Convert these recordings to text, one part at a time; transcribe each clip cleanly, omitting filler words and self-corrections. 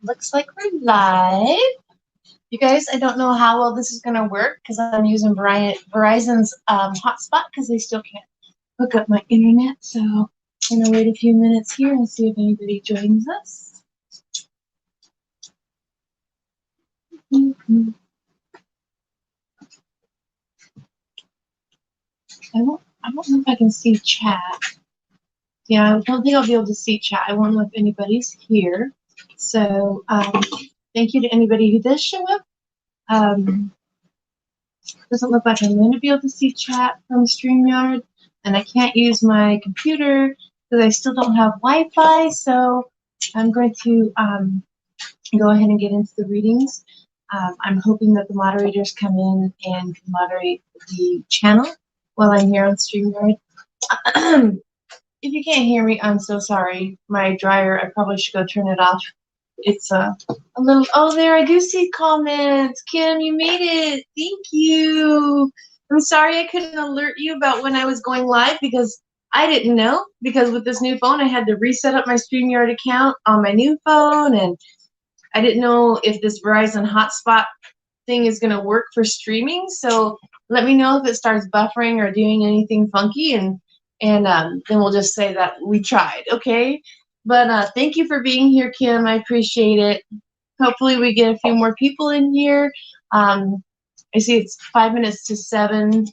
Looks like we're live. You guys, I don't know how well this is going to work because I'm using Verizon's hotspot because they still can't hook up my internet. So I'm going to wait a few minutes here and see if anybody joins us. I don't know if I can see chat. Yeah, I don't think I'll be able to see chat. I won't know if anybody's here. So thank you to anybody who does show up. Doesn't look like I'm going to be able to see chat from StreamYard, and I can't use my computer because I still don't have Wi-Fi, so I'm going to go ahead and get into the readings. I'm hoping that the moderators come in and can moderate the channel while I'm here on StreamYard. If you can't hear me, I'm so sorry. My dryer, I probably should go turn it off. It's a little, oh, there, I do see comments. Kim, you made it. Thank you. I'm sorry I couldn't alert you about when I was going live because I didn't know. Because with this new phone, I had to reset up my StreamYard account on my new phone, and I didn't know if this Verizon hotspot thing is going to work for streaming. So let me know if it starts buffering or doing anything funky, and then we'll just say that we tried, okay? But thank you for being here, Kim. I appreciate it. Hopefully we get a few more people in here. I see it's 5 minutes to 7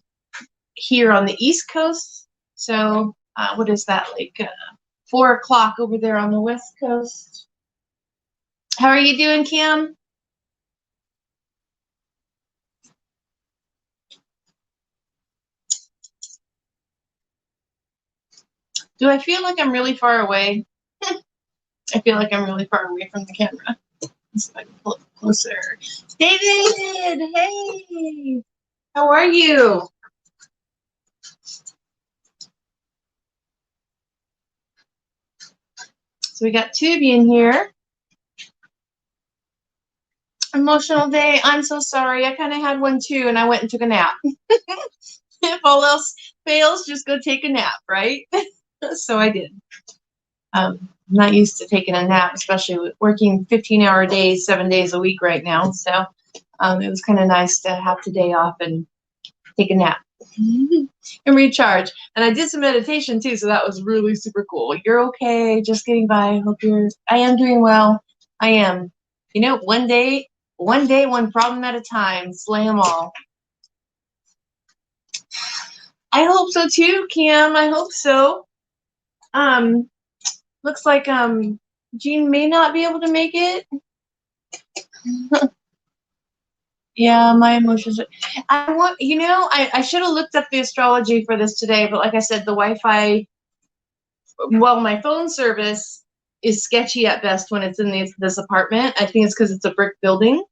here on the East Coast. So what is that, like 4 o'clock over there on the West Coast? How are you doing, Kim? Do I feel like I'm really far away? I feel like I'm really far away from the camera. So I can pull it closer. David, hey, how are you? So we got two of you in here. Emotional day. I'm so sorry. I kind of had one too, and I went and took a nap. If all else fails, just go take a nap, right? So I did. I'm not used to taking a nap, especially working 15-hour days, 7 days a week right now. So it was kind of nice to have today off and take a nap and recharge. And I did some meditation too, so that was really super cool. You're okay, just getting by. I am doing well. I am. You know, one day, one problem at a time. Slay them all. I hope so too, Kim. I hope so. Looks like Jean may not be able to make it. Yeah, my emotions. I should have looked up the astrology for this today, but like I said, the Wi-Fi, well, my phone service is sketchy at best when it's in this apartment. I think it's because it's a brick building.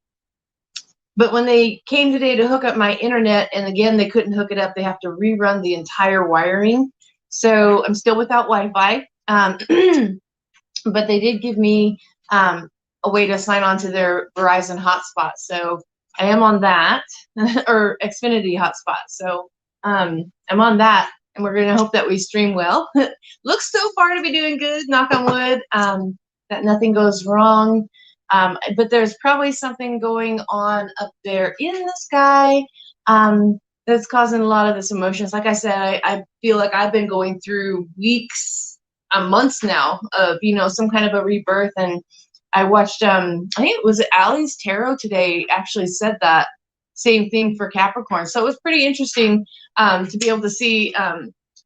But when they came today to hook up my internet, and again, they couldn't hook it up, they have to rerun the entire wiring. So I'm still without Wi-Fi. But they did give me a way to sign on to their Verizon hotspot. So I am on that, or Xfinity hotspot. So I'm on that, and we're going to hope that we stream well. Looks so far to be doing good, knock on wood, that nothing goes wrong. But there's probably something going on up there in the sky that's causing a lot of this emotions. Like I said, I feel like I've been going through weeks, months now of, some kind of a rebirth. And I watched, I think it was Aries Tarot today actually said that same thing for Capricorn. So it was pretty interesting to be able to see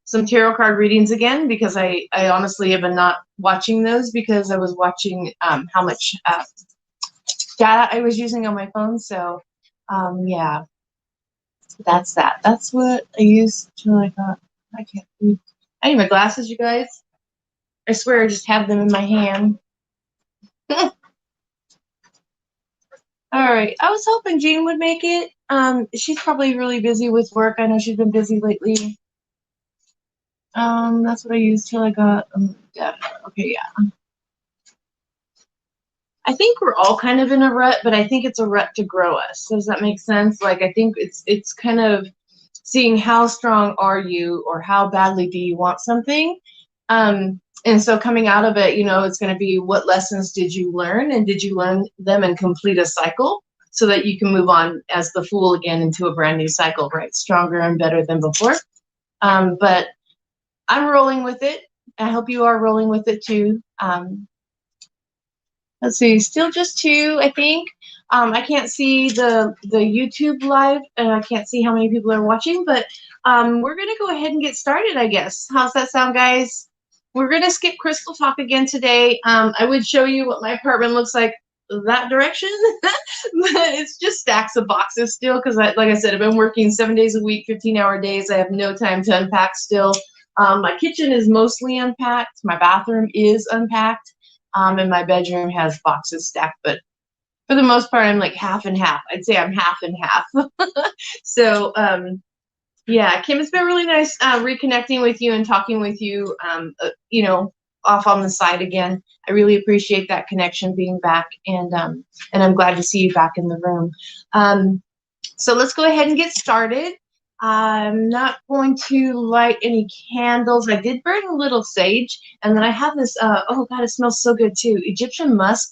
some tarot card readings again, because I honestly have been not watching those because I was watching how much data I was using on my phone. So yeah, that's that. That's what I used to, like, I can't read. I need my glasses, you guys. I swear I just have them in my hand. All right. I was hoping Jean would make it. She's probably really busy with work. I know she's been busy lately. That's what I used till I got data. Okay, yeah. I think we're all kind of in a rut, but I think it's a rut to grow us. Does that make sense? Like, I think it's kind of seeing how strong are you, or how badly do you want something. And so coming out of it, you know, it's going to be what lessons did you learn, and did you learn them and complete a cycle so that you can move on as the Fool again into a brand new cycle, right? Stronger and better than before. But I'm rolling with it. I hope you are rolling with it too. Let's see, still just 2, I think. I can't see the YouTube live, and I can't see how many people are watching, but we're going to go ahead and get started, I guess. How's that sound, guys? We're going to skip crystal talk again today. I would show you what my apartment looks like that direction, but it's just stacks of boxes still because, like I said, I've been working 7 days a week, 15-hour days. I have no time to unpack still. My kitchen is mostly unpacked. My bathroom is unpacked. And my bedroom has boxes stacked, but for the most part, I'm like half and half. I'd say I'm half and half. So, yeah, Kim, it's been really nice reconnecting with you and talking with you, you know, off on the side again. I really appreciate that connection being back, and I'm glad to see you back in the room. So let's go ahead and get started. I'm not going to light any candles. I did burn a little sage, and then I have this, oh God, it smells so good too. Egyptian musk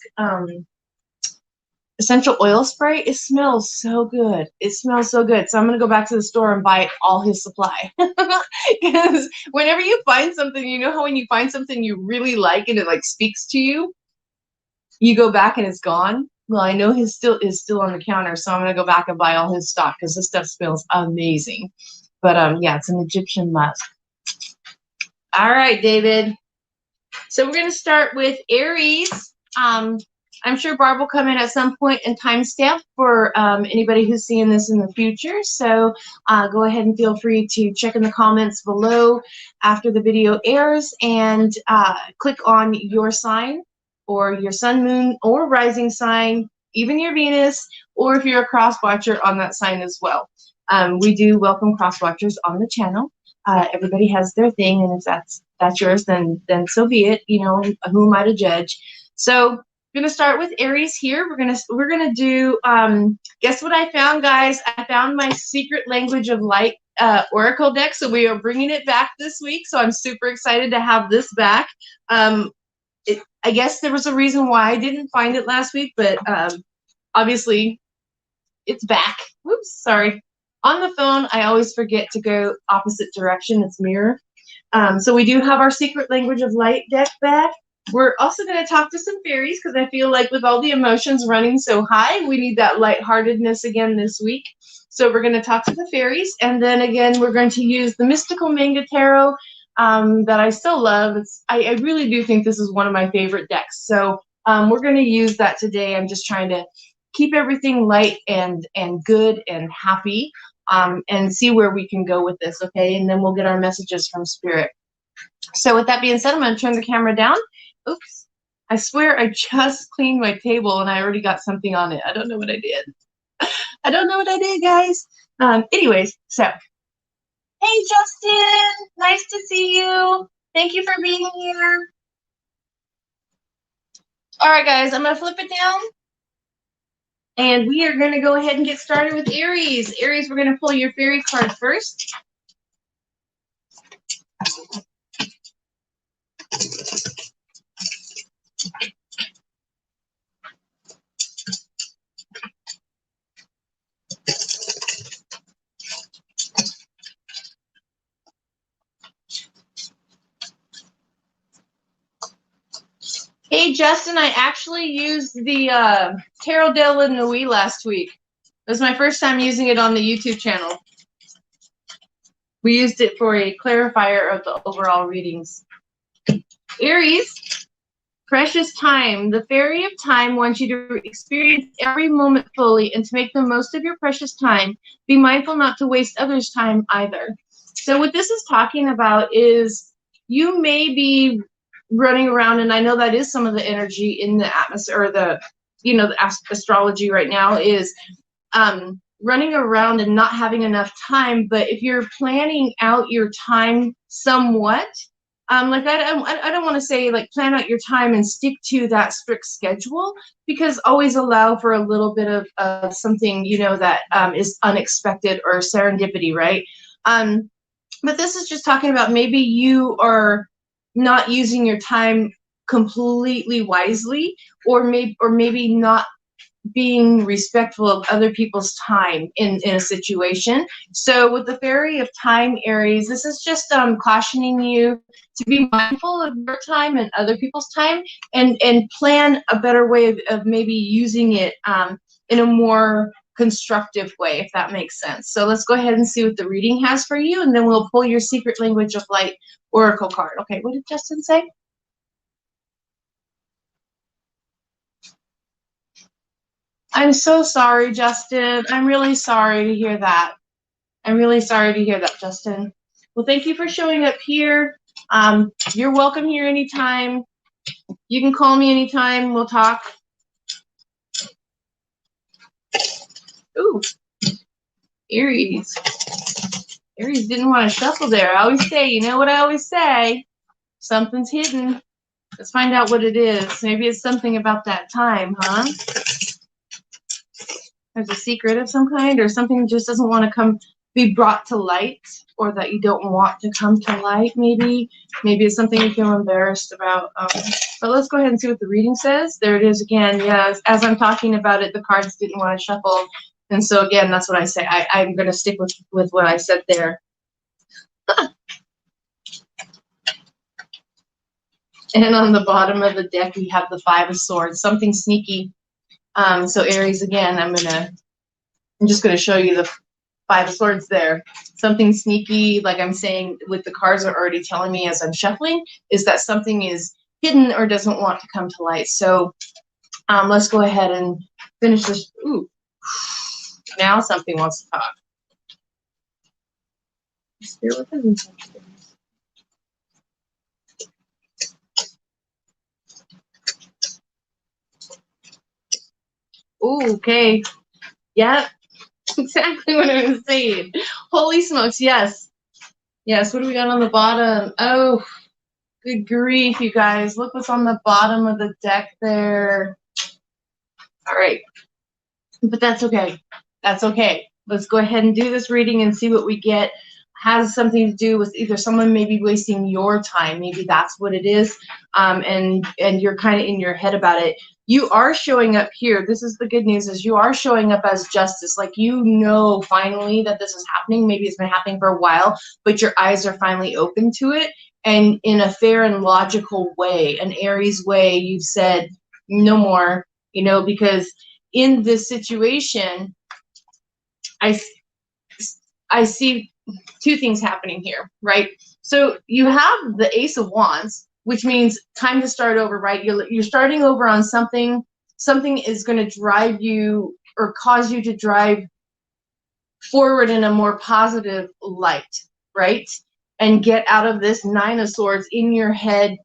essential oil spray. It smells so good. It smells so good. So I'm going to go back to the store and buy all his supply. Because whenever you find something, you know how when you find something you really like and it like speaks to you, you go back and it's gone. Well, I know his is still on the counter, so I'm going to go back and buy all his stock because this stuff smells amazing. But yeah, it's an Egyptian musk. All right, David. So we're going to start with Aries. I'm sure Barb will come in at some point and timestamp for anybody who's seeing this in the future. So go ahead and feel free to check in the comments below after the video airs and click on your sign or your sun, moon, or rising sign, even your Venus, or if you're a cross watcher on that sign as well. We do welcome cross watchers on the channel. Everybody has their thing, and if that's yours, then so be it. You know, who am I to judge? So we're gonna start with Aries here. We're gonna do guess what I found, guys? I found my Secret Language of Light Oracle deck, so we are bringing it back this week. So I'm super excited to have this back. I guess there was a reason why I didn't find it last week, but obviously it's back. Whoops, sorry. On the phone, I always forget to go opposite direction. It's mirror. So we do have our Secret Language of Light deck back. We're also going to talk to some fairies because I feel like with all the emotions running so high, we need that lightheartedness again this week. So we're going to talk to the fairies, and then again, we're going to use the Mystical Manga Tarot that I still love. I really do think this is one of my favorite decks. So we're going to use that today. I'm just trying to keep everything light and good and happy, and see where we can go with this, okay? And then we'll get our messages from Spirit. So with that being said, I'm going to turn the camera down. Oops. I swear I just cleaned my table and I already got something on it. I don't know what I did. I don't know what I did, guys. Anyways, so. Hey, Justin. Nice to see you. Thank you for being here. All right, guys. I'm going to flip it down. And we are going to go ahead and get started with Aries. Aries, we're going to pull your fairy card first. Hey, Justin, I actually used the Tarot de la Nuit last week. It was my first time using it on the YouTube channel. We used it for a clarifier of the overall readings. Aries, precious time. The fairy of time wants you to experience every moment fully and to make the most of your precious time. Be mindful not to waste others' time either. So what this is talking about is you may be running around, and I know that is some of the energy in the atmosphere, or the, you know, the astrology right now is running around and not having enough time. But if you're planning out your time somewhat, like I don't want to say like plan out your time and stick to that strict schedule, because always allow for a little bit of something, you know, that is unexpected or serendipity, right? But this is just talking about maybe you are not using your time completely wisely, or maybe not being respectful of other people's time in a situation. So with the fairy of time, Aries, this is just cautioning you to be mindful of your time and other people's time, and plan a better way of maybe using it in a more constructive way, if that makes sense. So let's go ahead and see what the reading has for you, and then we'll pull your Secret Language of Light Oracle card. Okay, what did Justin say? I'm so sorry, Justin. I'm really sorry to hear that. I'm really sorry to hear that, Justin. Well, thank you for showing up here. You're welcome here anytime. You can call me anytime. We'll talk. Ooh, Aries. Aries didn't want to shuffle there. I always say, you know what I always say? Something's hidden. Let's find out what it is. Maybe it's something about that time, huh? There's a secret of some kind, or something just doesn't want to be brought to light, or that you don't want to come to light. Maybe it's something you feel embarrassed about. But let's go ahead and see what the reading says. There it is again. Yes, as I'm talking about it, the cards didn't want to shuffle, and so again, that's what I say. I'm going to stick with what I said there. And on the bottom of the deck, we have the Five of Swords. Something sneaky. So Aries, again, I'm just gonna show you the Five of Swords there. Something sneaky, like I'm saying, with the cards are already telling me as I'm shuffling, is that something is hidden or doesn't want to come to light. So let's go ahead and finish this. Ooh, now something wants to talk. Spirit with us. Ooh, okay. Yeah, exactly what I was saying. Holy smokes, yes. Yes, what do we got on the bottom? Oh, good grief, you guys. Look what's on the bottom of the deck there. All right. But that's okay. That's okay. Let's go ahead and do this reading and see what we get. Has something to do with either someone maybe wasting your time. Maybe that's what it is. And you're kind of in your head about it. You are showing up here. This is the good news, is you are showing up as justice. Like, you know, finally that this is happening. Maybe it's been happening for a while, but your eyes are finally open to it. And in a fair and logical way, an Aries way, you've said no more, you know, because in this situation, I see two things happening here, right? So you have the Ace of Wands, which means time to start over, right? You're starting over on something. Something is going to drive you or cause you to drive forward in a more positive light, right? And get out of this Nine of Swords in your head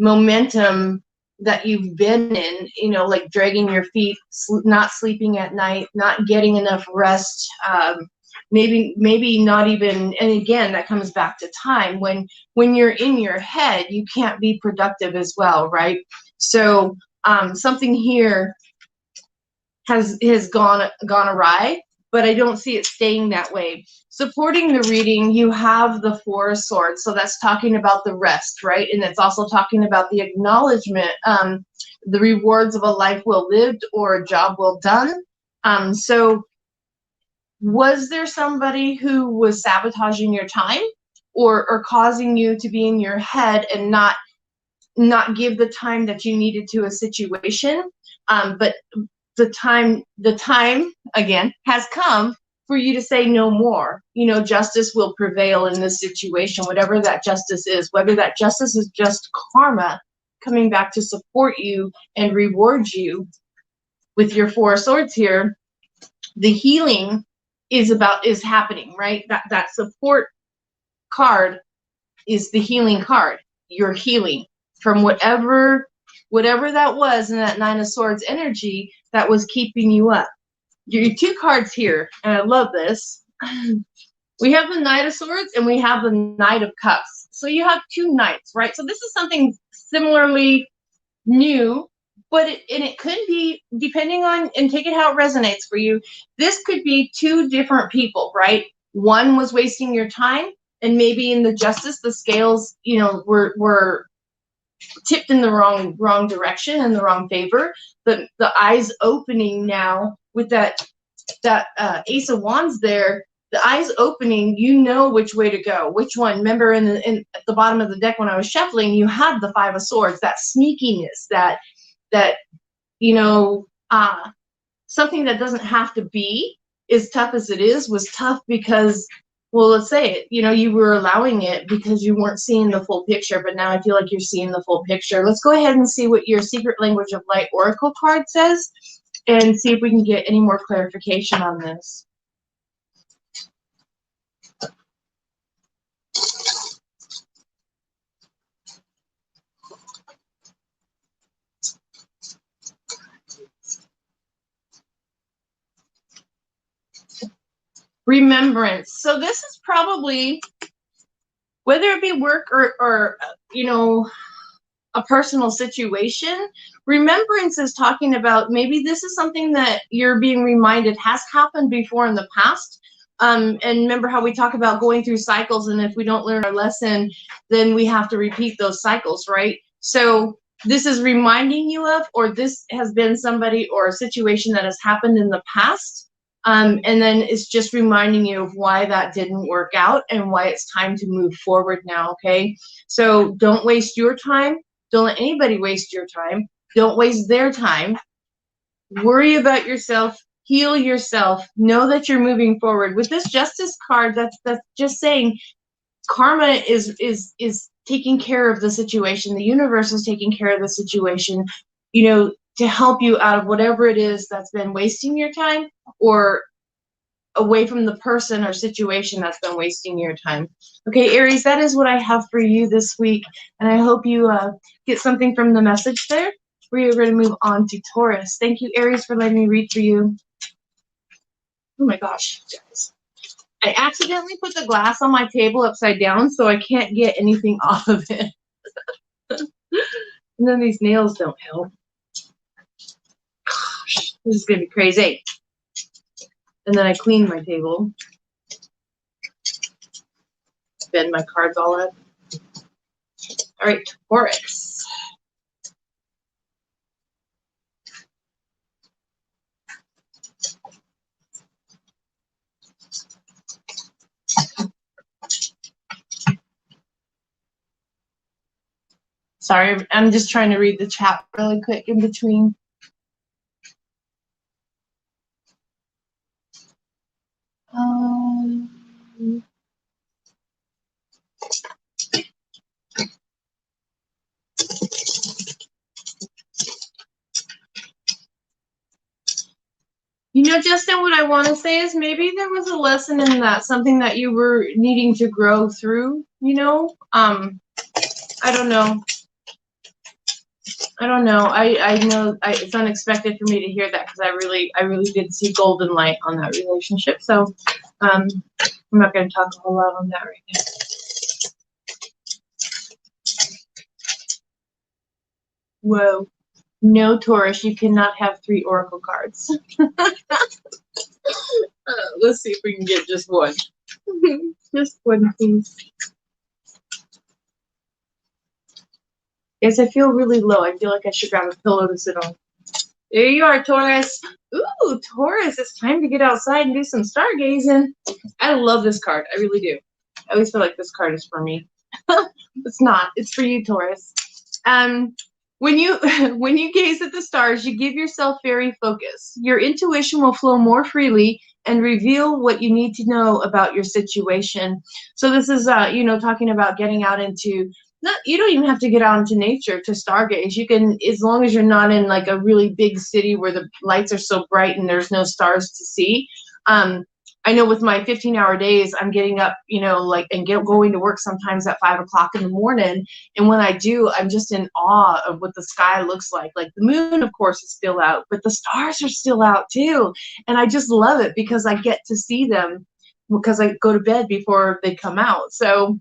momentum that you've been in, you know, like dragging your feet, not sleeping at night, not getting enough rest, maybe not even. And again, that comes back to time. When you're in your head, you can't be productive as well, right? So something here has gone awry, but I don't see it staying that way. Supporting the reading, you have the Four of Swords. So that's talking about the rest, right? And it's also talking about the acknowledgement, the rewards of a life well lived or a job well done. So was there somebody who was sabotaging your time or causing you to be in your head and not give the time that you needed to a situation? But the time again has come for you to say no more. You know, justice will prevail in this situation, whatever that justice is, whether that justice is just karma coming back to support you and reward you. With your Four of Swords here, the healing is happening, right? That support card is the healing card. You're healing from whatever that was in that Nine of Swords energy that was keeping you up. Your two cards here, and I love this. We have the Knight of Swords and we have the Knight of Cups. So you have two knights, right? So this is something similarly new, but it could be, depending on, and take it how it resonates for you, this could be two different people, right? One was wasting your time and maybe in the justice, the scales, you know, were tipped in the wrong direction and the wrong favor. The eyes opening now with that Ace of Wands there, the eyes opening, you know which way to go, which one. Remember at the bottom of the deck when I was shuffling, you had the Five of Swords, that sneakiness, that you know, something that doesn't have to be as tough as it is was tough because, well, let's say it, you know, you were allowing it because you weren't seeing the full picture, but now I feel like you're seeing the full picture. Let's go ahead and see what your Secret Language of Light Oracle card says and see if we can get any more clarification on this. Remembrance. So this is probably, whether it be work or you know, a personal situation, remembrance is talking about maybe this is something that you're being reminded has happened before in the past. And remember how we talk about going through cycles, and if we don't learn our lesson, then we have to repeat those cycles, right? So this is reminding you of, or this has been somebody or a situation that has happened in the past. And then it's just reminding you of why that didn't work out and why it's time to move forward now, okay? So don't waste your time. Don't let anybody waste your time. Don't waste their time. Worry about yourself. Heal yourself. Know that you're moving forward. With this Justice card, that's just saying karma is taking care of the situation. The universe is taking care of the situation, you know, to help you out of whatever it is that's been wasting your time, or away from the person or situation that's been wasting your time. Okay, Aries, that is what I have for you this week, and I hope you get something from the message there. We are going to move on to Taurus. Thank you, Aries, for letting me read for you. Oh my gosh, guys. I accidentally put the glass on my table upside down, so I can't get anything off of it. And then these nails don't help. Gosh, this is going to be crazy. And then I clean my table. Bend my cards all up. All right, Taurus. Sorry, I'm just trying to read the chat really quick in between. You know, Justin, what I want to say is maybe there was a lesson in that, something that you were needing to grow through, you know? I don't know. I don't know. I know it's unexpected for me to hear that, because I really did see golden light on that relationship. So I'm not going to talk a whole lot on that right now. Whoa. No, Taurus, you cannot have 3 oracle cards. Let's see if we can get just one. Just one, please. Guys, I feel really low. I feel like I should grab a pillow to sit on. There you are, Taurus. Ooh, Taurus, it's time to get outside and do some stargazing. I love this card. I really do. I always feel like this card is for me. It's not. It's for you, Taurus. When you gaze at the stars, you give yourself fairy focus. Your intuition will flow more freely and reveal what you need to know about your situation. So this is, you know, talking about getting out into, you don't even have to get out into nature to stargaze. You can, as long as you're not in like a really big city where the lights are so bright and there's no stars to see. I know with my 15-hour days, I'm getting up, you know, like, and going to work sometimes at 5 o'clock in the morning. And when I do, I'm just in awe of what the sky looks like. Like the moon, of course, is still out, but the stars are still out too. And I just love it because I get to see them, because I go to bed before they come out. So,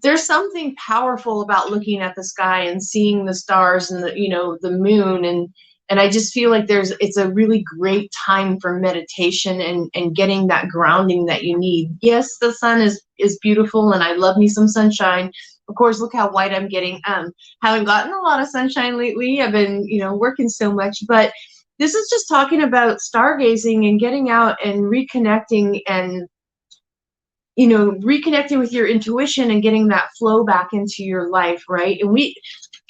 there's something powerful about looking at the sky and seeing the stars and the, you know, the moon, And I just feel like it's a really great time for meditation and getting that grounding that you need. Yes, the sun is beautiful, and I love me some sunshine. Of course, look how white I'm getting. Haven't gotten a lot of sunshine lately. I've been, working so much, but this is just talking about stargazing and getting out and reconnecting and, reconnecting with your intuition and getting that flow back into your life, right? And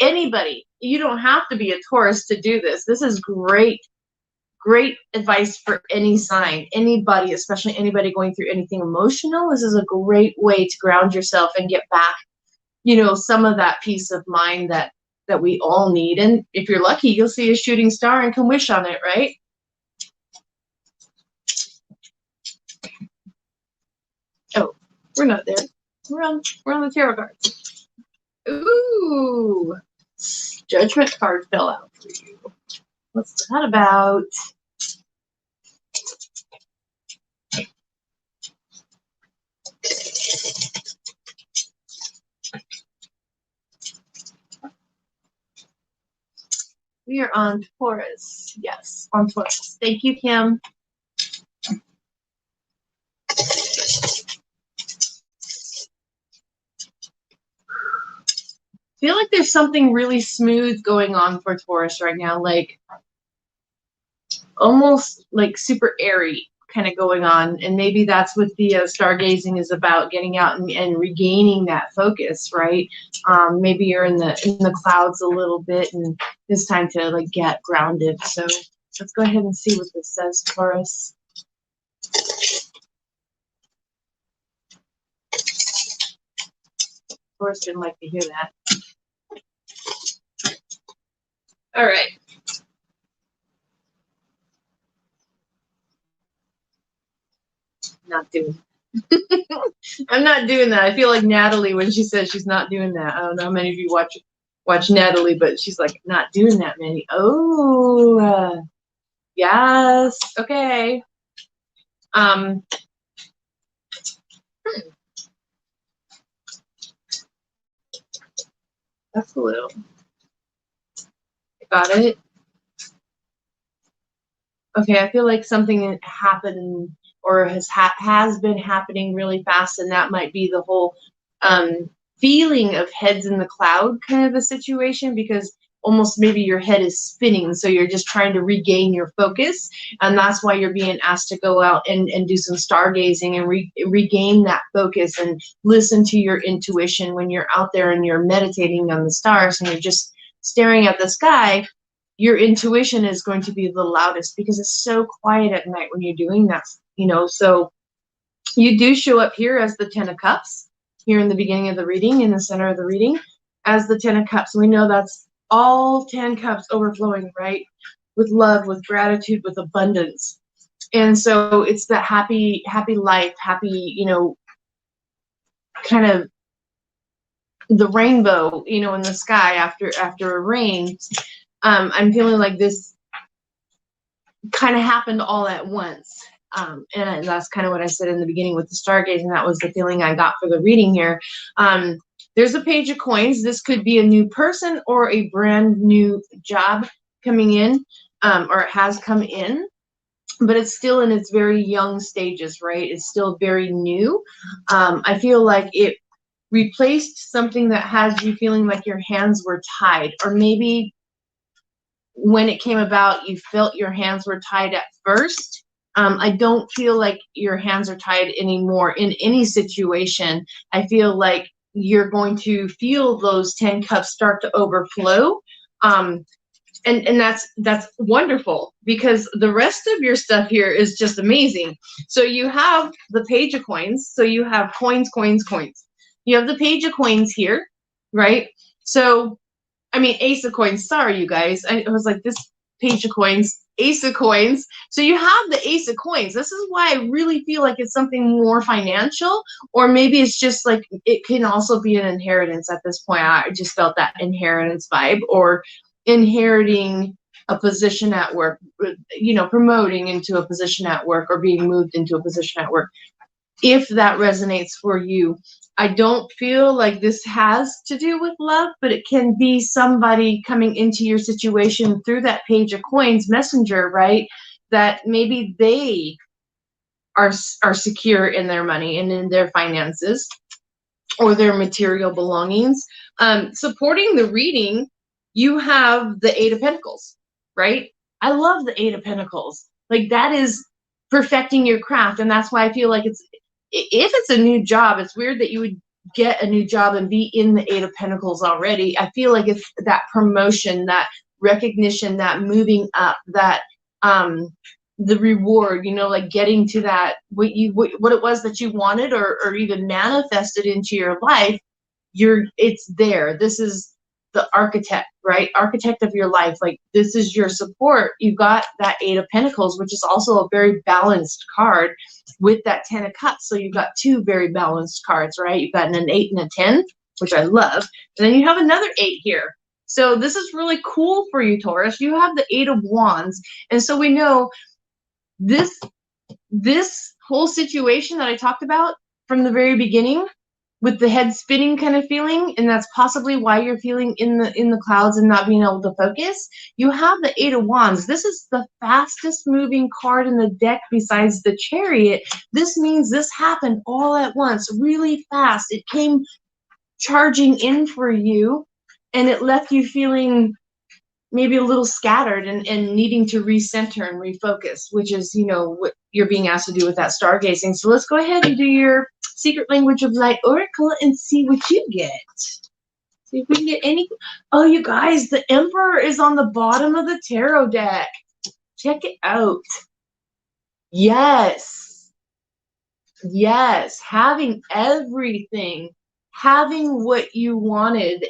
anybody, you don't have to be a Taurus to do this. This is great advice for any sign, anybody, especially anybody going through anything emotional. This is a great way to ground yourself and get back, some of that peace of mind that we all need. And if you're lucky, you'll see a shooting star and can wish on it, right? Oh, we're not there. We're on the tarot cards. Ooh, Judgment card fell out for you. What's that about? We are on Taurus. Yes, on Taurus. Thank you, Kim. I feel like there's something really smooth going on for Taurus right now, like almost like super airy kind of going on. And maybe that's what the stargazing is about, getting out and regaining that focus, right? Maybe you're in the clouds a little bit and it's time to like get grounded. So let's go ahead and see what this says, Taurus. Taurus didn't like to hear that. All right. Not doing I'm not doing that. I feel like Natalie when she says she's not doing that. I don't know how many of you watch Natalie, but she's like, not doing that many. Oh, yes. Okay. That's a little. Got it. Okay, I feel like something happened or has been happening really fast, and that might be the whole feeling of heads in the cloud kind of a situation, because almost maybe your head is spinning, so you're just trying to regain your focus, and that's why you're being asked to go out and do some stargazing and regain that focus and listen to your intuition when you're out there and you're meditating on the stars and you're just staring at the sky. Your intuition is going to be the loudest because it's so quiet at night when you're doing that, so you do show up here as the 10 of Cups here in the beginning of the reading, in the center of the reading, as the 10 of Cups. We know that's all 10 cups overflowing, right? With love, with gratitude, with abundance. And so it's that happy life, happy, kind of the rainbow, in the sky after a rain. I'm feeling like this kind of happened all at once. And that's kind of what I said in the beginning with the stargazing. That was the feeling I got for the reading here. There's a page of coins. This could be a new person or a brand new job coming in, or it has come in, but it's still in its very young stages, right? It's still very new. I feel like it replaced something that has you feeling like your hands were tied, or maybe when it came about, you felt your hands were tied at first. I don't feel like your hands are tied anymore in any situation. I feel like you're going to feel those 10 cups start to overflow. And that's wonderful, because the rest of your stuff here is just amazing. So you have the page of coins. So you have coins. You have the page of coins here, right? So I mean, ace of coins. Sorry, you guys. I was like, this page of coins, ace of coins. So you have the ace of coins. This is why I really feel like it's something more financial, or maybe it's just like, it can also be an inheritance at this point. I just felt that inheritance vibe, or inheriting a position at work, promoting into a position at work, or being moved into a position at work. if that resonates for you. I don't feel like this has to do with love, but it can be somebody coming into your situation through that Page of Coins messenger, right? That maybe they are secure in their money and in their finances or their material belongings. Supporting the reading, you have the Eight of Pentacles, right? I love the Eight of Pentacles. Like, that is perfecting your craft. And that's why I feel like if it's a new job, it's weird that you would get a new job and be in the Eight of Pentacles already. I feel like it's that promotion, that recognition, that moving up, that the reward, like getting to that, what it was that you wanted or even manifested into your life. It's there. This is the architect, right? Architect of your life. Like, this is your support. You've got that Eight of Pentacles, which is also a very balanced card with that Ten of Cups. So you've got two very balanced cards, right? You've got an 8 and a 10, which I love. And then you have another 8 here. So this is really cool for you, Taurus. You have the 8 of Wands. And so we know this whole situation that I talked about from the very beginning, with the head spinning kind of feeling, and that's possibly why you're feeling in the clouds and not being able to focus. You have the 8 of Wands. This is the fastest moving card in the deck besides the Chariot. This means this happened all at once, really fast. It came charging in for you, and it left you feeling maybe a little scattered and needing to recenter and refocus, which is, what you're being asked to do with that stargazing. So let's go ahead and do your Secret Language of Light Oracle and see what you get. See if we can get any. Oh, you guys, the Emperor is on the bottom of the tarot deck. Check it out. Yes. Yes. Having everything. Having what you wanted.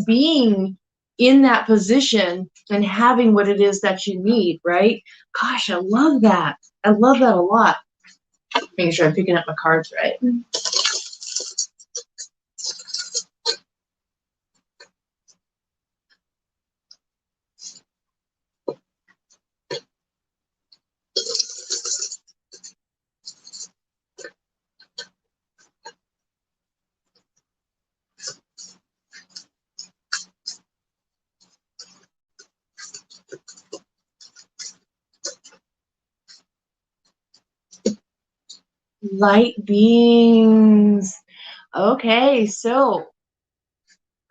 Being in that position and having what it is that you need, right? Gosh, I love that. I love that a lot. Making sure I'm picking up my cards right. Light beings. Okay, so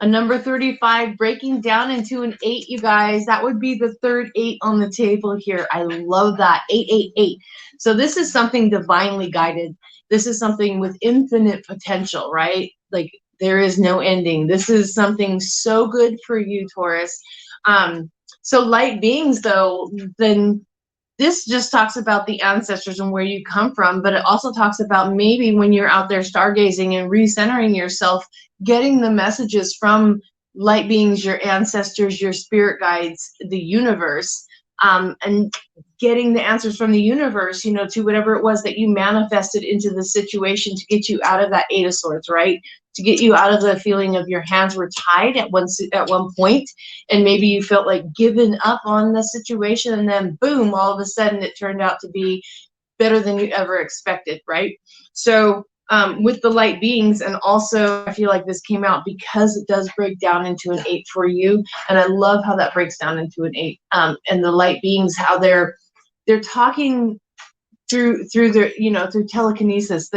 a number 35 breaking down into an 8, you guys. That would be the third 8 on the table here. I love that. 888. So this is something divinely guided. This is something with infinite potential, right? Like, there is no ending. This is something so good for you, Taurus. So light beings, though, then this just talks about the ancestors and where you come from, but it also talks about maybe when you're out there stargazing and recentering yourself, getting the messages from light beings, your ancestors, your spirit guides, the universe, and getting the answers from the universe, to whatever it was that you manifested into the situation to get you out of that 8 of Swords, right? To get you out of the feeling of your hands were tied at one point, and maybe you felt like giving up on the situation, and then boom, all of a sudden it turned out to be better than you ever expected, right? So with the light beings, and also I feel like this came out because it does break down into an 8 for you, and I love how that breaks down into an 8. And the light beings, how they're talking through their, through telekinesis.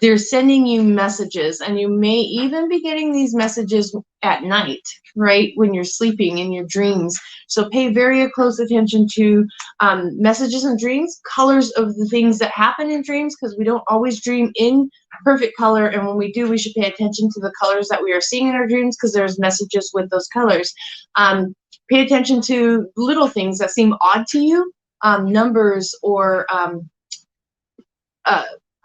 They're sending you messages, and you may even be getting these messages at night, right? When you're sleeping in your dreams. So pay very close attention to messages in dreams, colors of the things that happen in dreams, because we don't always dream in perfect color. And when we do, we should pay attention to the colors that we are seeing in our dreams, because there's messages with those colors. Pay attention to little things that seem odd to you, numbers, or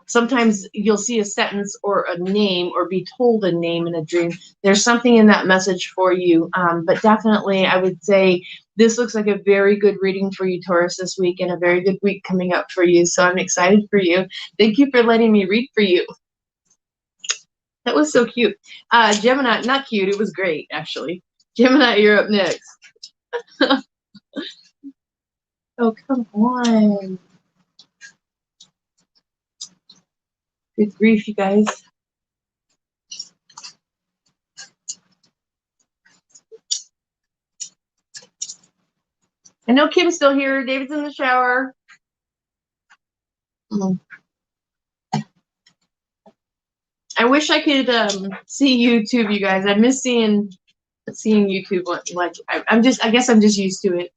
sometimes you'll see a sentence or a name, or be told a name in a dream. There's something in that message for you. But definitely, I would say this looks like a very good reading for you, Taurus, this week, and a very good week coming up for you. So I'm excited for you. Thank you for letting me read for you. That was so cute. Gemini, not cute. It was great, actually. Gemini, you're up next. Oh, come on. Good grief, you guys. I know Kim's still here. David's in the shower. I wish I could see YouTube, you guys. I miss seeing YouTube. Like I guess I'm just used to it.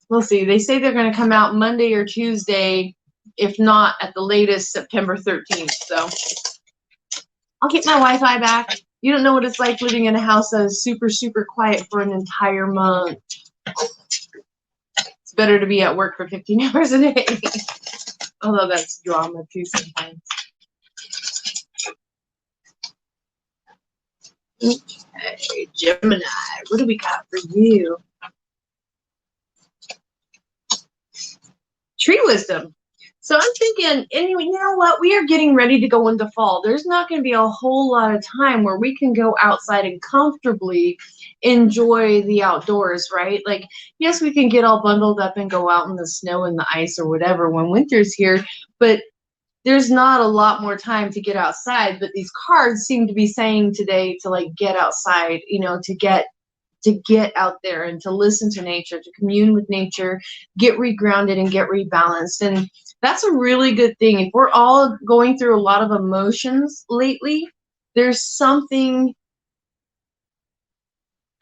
We'll see. They say they're going to come out Monday or Tuesday, if not at the latest September 13th. So I'll get my Wi-Fi back. You don't know what it's like living in a house that is super, super quiet for an entire month. It's better to be at work for 15 hours a day. Although that's drama too sometimes. Okay, Gemini, what do we got for you? Tree wisdom. So I'm thinking, and you know what? We are getting ready to go into fall. There's not going to be a whole lot of time where we can go outside and comfortably enjoy the outdoors, right? Like, yes, we can get all bundled up and go out in the snow and the ice or whatever when winter's here, but there's not a lot more time to get outside. But these cards seem to be saying today to like get outside, you know, to get out there and to listen to nature, to commune with nature, get regrounded and get rebalanced. And that's a really good thing. If we're all going through a lot of emotions lately, there's something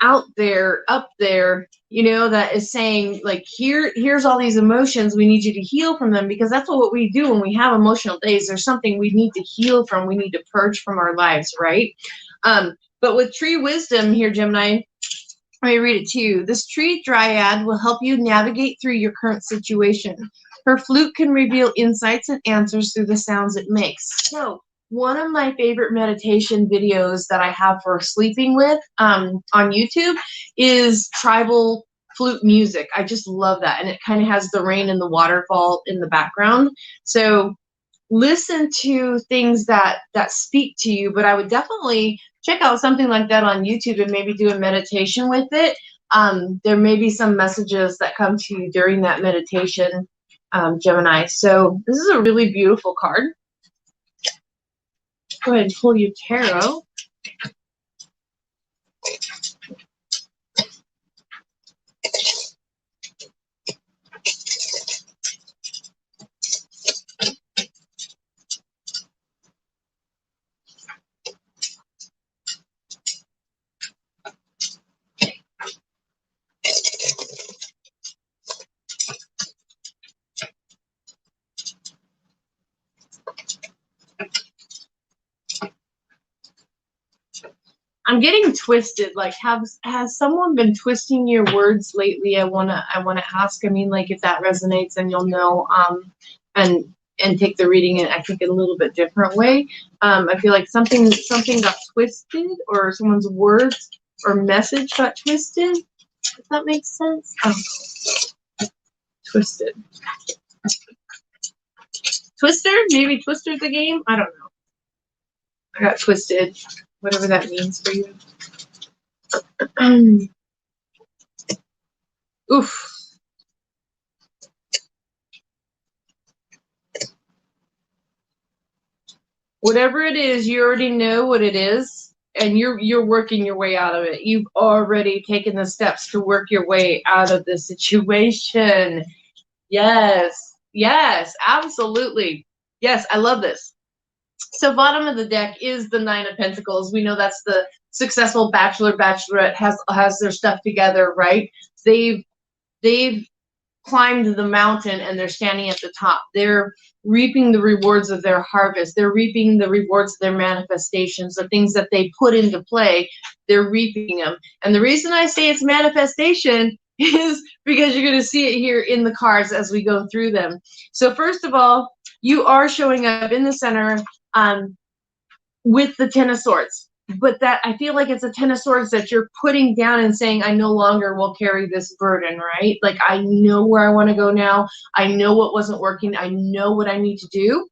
out there, up there, you know, that is saying like, here's all these emotions. We need you to heal from them, because that's what we do when we have emotional days. There's something we need to heal from. We need to purge from our lives, right? But with tree wisdom here, Gemini, let me read it to you. This tree dryad will help you navigate through your current situation. Her flute can reveal insights and answers through the sounds it makes. So one of my favorite meditation videos that I have for sleeping with on YouTube is tribal flute music. I just love that. And it kind of has the rain and the waterfall in the background. So listen to things that speak to you, but I would definitely check out something like that on YouTube and maybe do a meditation with it. There may be some messages that come to you during that meditation, Gemini. So this is a really beautiful card. Go ahead and pull your tarot. I'm getting twisted. Like, has someone been twisting your words lately? I wanna ask. I mean, like, if that resonates, then you'll know. And take the reading in, I think, in a little bit different way. I feel like something got twisted, or someone's words or message got twisted. If that makes sense. Oh. Twisted. Twister? Maybe Twister's a game? I don't know. I got twisted. Whatever that means for you. Oof. Whatever it is, you already know what it is, and you're working your way out of it. You've already taken the steps to work your way out of the situation. Yes. Yes, absolutely. Yes, I love this. So bottom of the deck is the Nine of Pentacles. We know that's the successful bachelorette has their stuff together, right? They've climbed the mountain and they're standing at the top. They're reaping the rewards of their harvest. They're reaping the rewards of their manifestations, the things that they put into play. They're reaping them. And the reason I say it's manifestation is because you're going to see it here in the cards as we go through them. So first of all, you are showing up in the center with the Ten of Swords, but that I feel like it's a Ten of Swords that you're putting down and saying, I no longer will carry this burden, right? Like, I know where I want to go now. I know what wasn't working. I know what I need to do.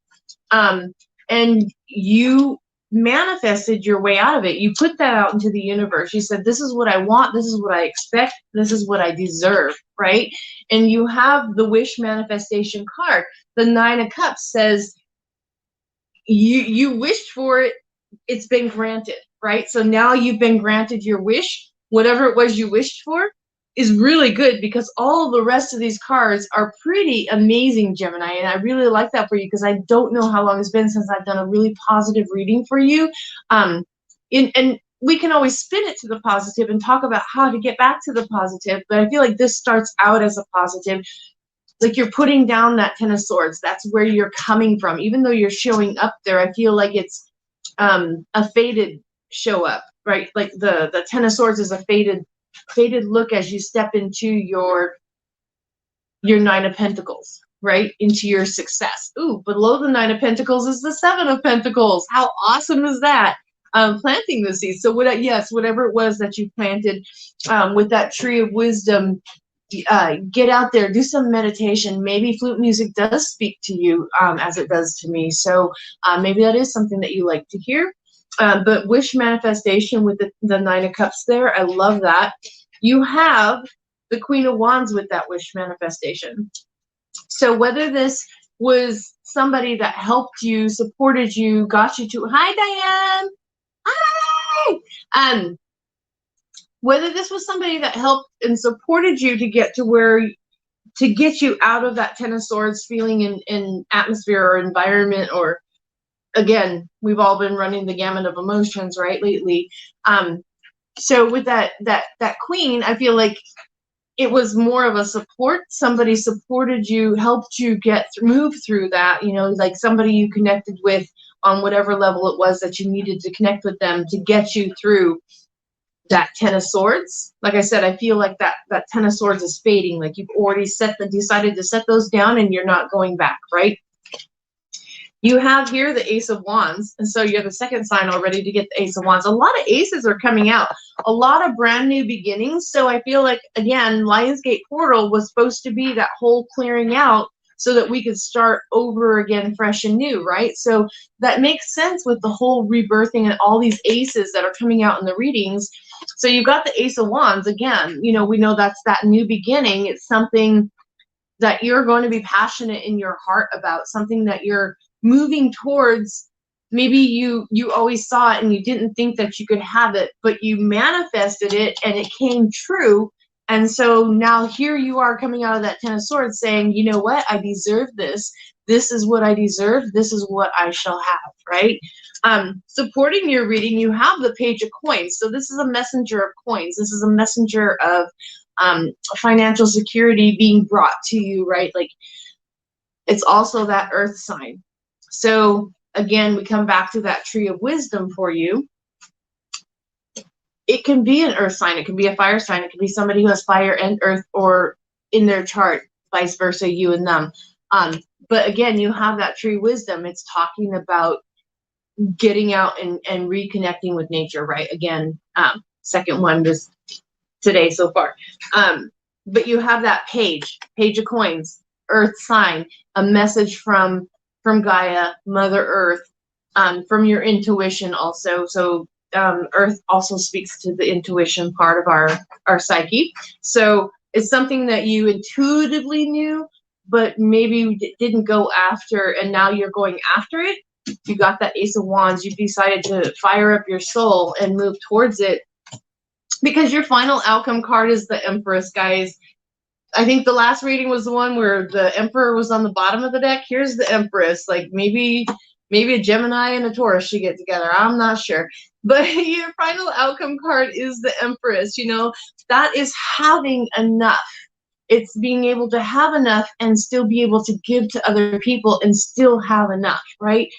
And you manifested your way out of it. You put that out into the universe. You said, this is what I want. This is what I expect. This is what I deserve, right? And you have the wish manifestation card. The Nine of Cups says, you wished for it, it's been granted, right? So now you've been granted your wish. Whatever it was you wished for is really good, because all the rest of these cards are pretty amazing, Gemini. And I really like that for you, because I don't know how long it's been since I've done a really positive reading for you. And we can always spin it to the positive and talk about how to get back to the positive. But I feel like this starts out as a positive. Like you're putting down that Ten of Swords. That's where you're coming from. Even though you're showing up there, I feel like it's a faded show up, right? Like the Ten of Swords is a faded look as you step into your Nine of Pentacles, right? Into your success. Ooh, below the Nine of Pentacles is the Seven of Pentacles. How awesome is that? Planting the seeds. So yes, whatever it was that you planted with that tree of wisdom, get out there, do some meditation. Maybe flute music does speak to you as it does to me. So maybe that is something that you like to hear. But wish manifestation with the Nine of Cups there. I love that. You have the Queen of Wands with that wish manifestation. So whether this was somebody that helped you, supported you, got you to, hi Diane, hi, whether this was somebody that helped and supported you to get you out of that Ten of Swords feeling in atmosphere or environment, or again, we've all been running the gamut of emotions, right, lately. So with that Queen, I feel like it was more of a support. Somebody supported you, helped you move through that, like somebody you connected with on whatever level it was that you needed to connect with them to get you through that Ten of Swords. Like I said, I feel like that Ten of Swords is fading. Like you've already decided to set those down and you're not going back, right? You have here the Ace of Wands, and so you're the second sign already to get the Ace of Wands. A lot of aces are coming out, a lot of brand new beginnings. So I feel like, again, Lionsgate Portal was supposed to be that whole clearing out so that we could start over again fresh and new, right? So that makes sense with the whole rebirthing and all these aces that are coming out in the readings. So you've got the Ace of Wands. Again, we know that's that new beginning. It's something that you're going to be passionate in your heart about, something that you're moving towards. Maybe you always saw it and you didn't think that you could have it, but you manifested it and it came true. And so now here you are coming out of that Ten of Swords saying, you know what, I deserve this. This is what I deserve. This is what I shall have, right? Supporting your reading, you have the Page of Coins. So this is a messenger of coins. This is a messenger of financial security being brought to you, right? Like it's also that earth sign. So again, we come back to that tree of wisdom for you. It can be an earth sign. It can be a fire sign. It can be somebody who has fire and earth, or in their chart, vice versa, you and them. But again, you have that tree wisdom. It's talking about getting out and reconnecting with nature, right? Again, second one this today so far. But you have that Page of Coins, earth sign, a message from Gaia, Mother Earth, from your intuition also. So earth also speaks to the intuition part of our psyche. So it's something that you intuitively knew, but maybe didn't go after, and now you're going after it. You got that Ace of Wands. You've decided to fire up your soul and move towards it, because your final outcome card is the Empress, guys. I think the last reading was the one where the Emperor was on the bottom of the deck. Here's the Empress. Like maybe a Gemini and a Taurus should get together. I'm not sure. But your final outcome card is the Empress. That is having enough. It's being able to have enough and still be able to give to other people and still have enough, right?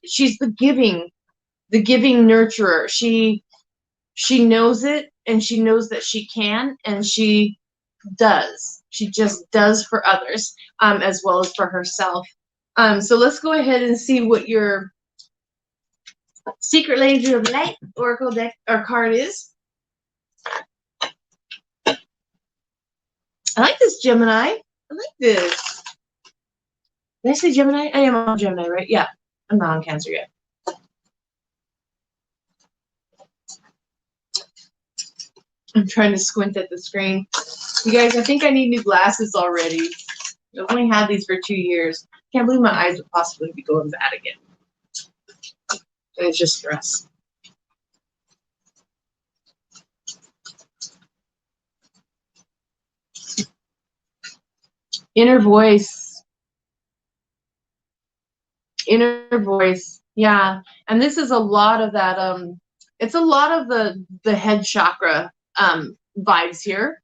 She's the giving nurturer. She knows it, and she knows that she can, and she does. She just does for others, as well as for herself. So let's go ahead and see what your Secret Lady of Light Oracle deck or card is. I like this, Gemini. I like this. Did I say Gemini? I am on Gemini, right? Yeah. I'm not on Cancer yet. I'm trying to squint at the screen. You guys, I think I need new glasses already. I've only had these for 2 years. Can't believe my eyes would possibly be going bad again. And it's just stress. Inner voice. Inner voice. Yeah. And this is a lot of that, it's a lot of the head chakra vibes here.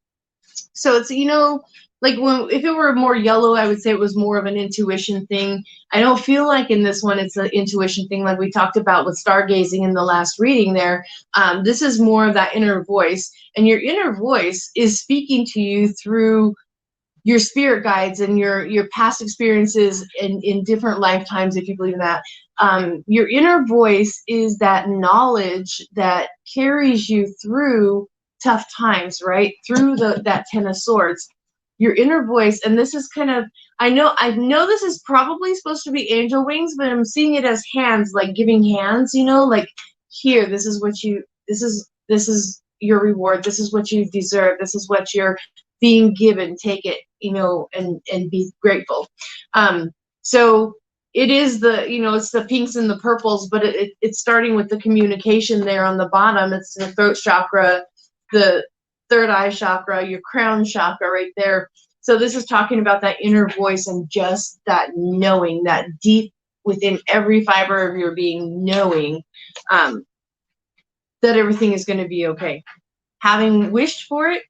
So it's, you know, like when, if it were more yellow, I would say it was more of an intuition thing. I don't feel like in this one it's an intuition thing like we talked about with stargazing in the last reading there. This is more of that inner voice, and your inner voice is speaking to you through your spirit guides and your past experiences in different lifetimes, if you believe in that. Your inner voice is that knowledge that carries you through tough times, right? Through that Ten of Swords. Your inner voice, and this is kind of, I know this is probably supposed to be angel wings, but I'm seeing it as hands, like giving hands, you know, like here, this is what you, this is your reward, this is what you deserve, this is what you're being given, take it, you know, and be grateful. So it is the, you know, it's the pinks and the purples, but it's starting with the communication there on the bottom. It's the throat chakra, the third eye chakra, your crown chakra right there. So this is talking about that inner voice and just that knowing, that deep within every fiber of your being, knowing that everything is going to be okay. Having wished for it,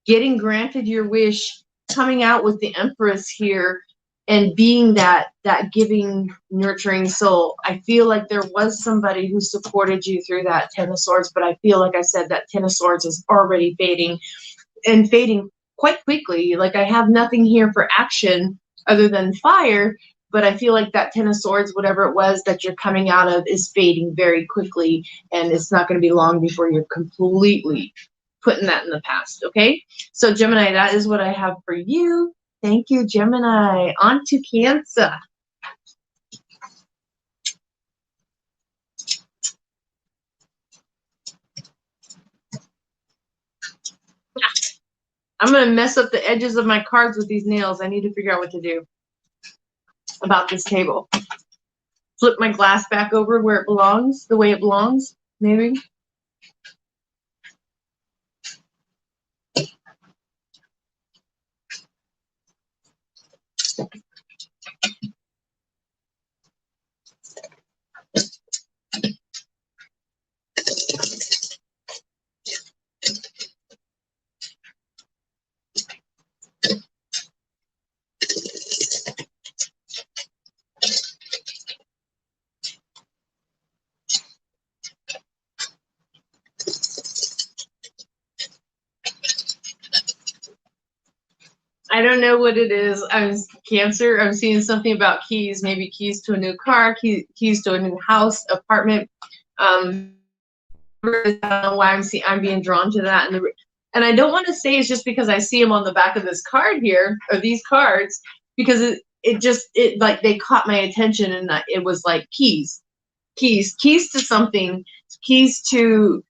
getting granted your wish, coming out with the Empress here, and being that giving, nurturing soul. I feel like there was somebody who supported you through that Ten of Swords, but I feel like I said that Ten of Swords is already fading, and fading quite quickly. Like I have nothing here for action other than fire, but I feel like that Ten of Swords, whatever it was that you're coming out of, is fading very quickly, and it's not going to be long before you're completely putting that in the past. Okay, so Gemini, that is what I have for you. Thank you, Gemini. On to Cancer. I'm going to mess up the edges of my cards with these nails. I need to figure out what to do about this table. Flip my glass back over where it belongs, the way it belongs, maybe. I don't know what it is. Cancer. I'm seeing something about keys, maybe keys to a new car, keys to a new house, apartment. I don't know why I'm being drawn to that. And I don't want to say it's just because I see them on the back of this card here, or these cards, because it like they caught my attention, and it was like keys to something, keys to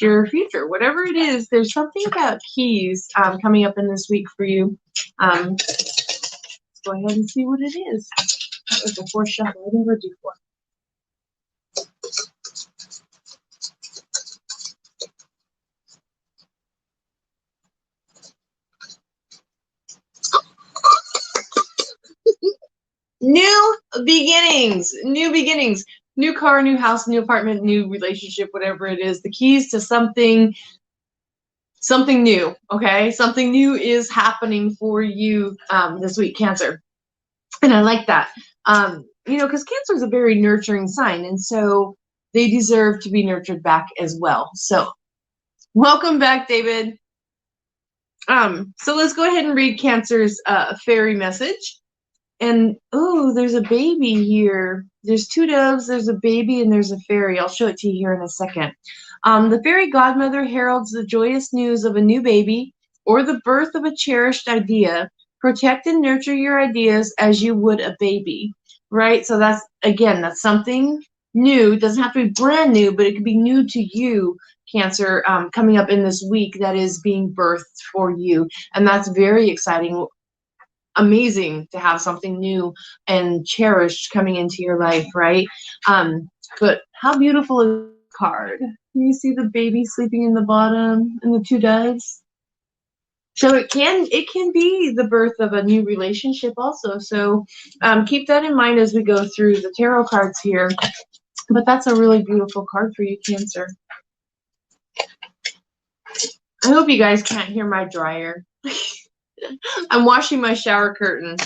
your future, whatever it is. There's something about keys coming up in this week for you. Let's go ahead and see what it is. That was the fourth shuffle. I never do four. New beginnings, new car, new house, new apartment, new relationship, whatever it is. The keys to something new. Okay, something new is happening for you this week, Cancer, and I like that. You know, because Cancer is a very nurturing sign, and so they deserve to be nurtured back as well. So, welcome back, David. So let's go ahead and read Cancer's fairy message. And, oh, there's a baby here. There's two doves, there's a baby, and there's a fairy. I'll show it to you here in a second. The fairy godmother heralds the joyous news of a new baby or the birth of a cherished idea. Protect and nurture your ideas as you would a baby, right? So that's something new. It doesn't have to be brand new, but it could be new to you, Cancer, coming up in this week that is being birthed for you. And that's very exciting. amazing to have something new and cherished coming into your life, right? But how beautiful is the card? Can you see the baby sleeping in the bottom and the two doves? So it can be the birth of a new relationship also. So keep that in mind as we go through the tarot cards here. But that's a really beautiful card for you, Cancer. I hope you guys can't hear my dryer. I'm washing my shower curtain.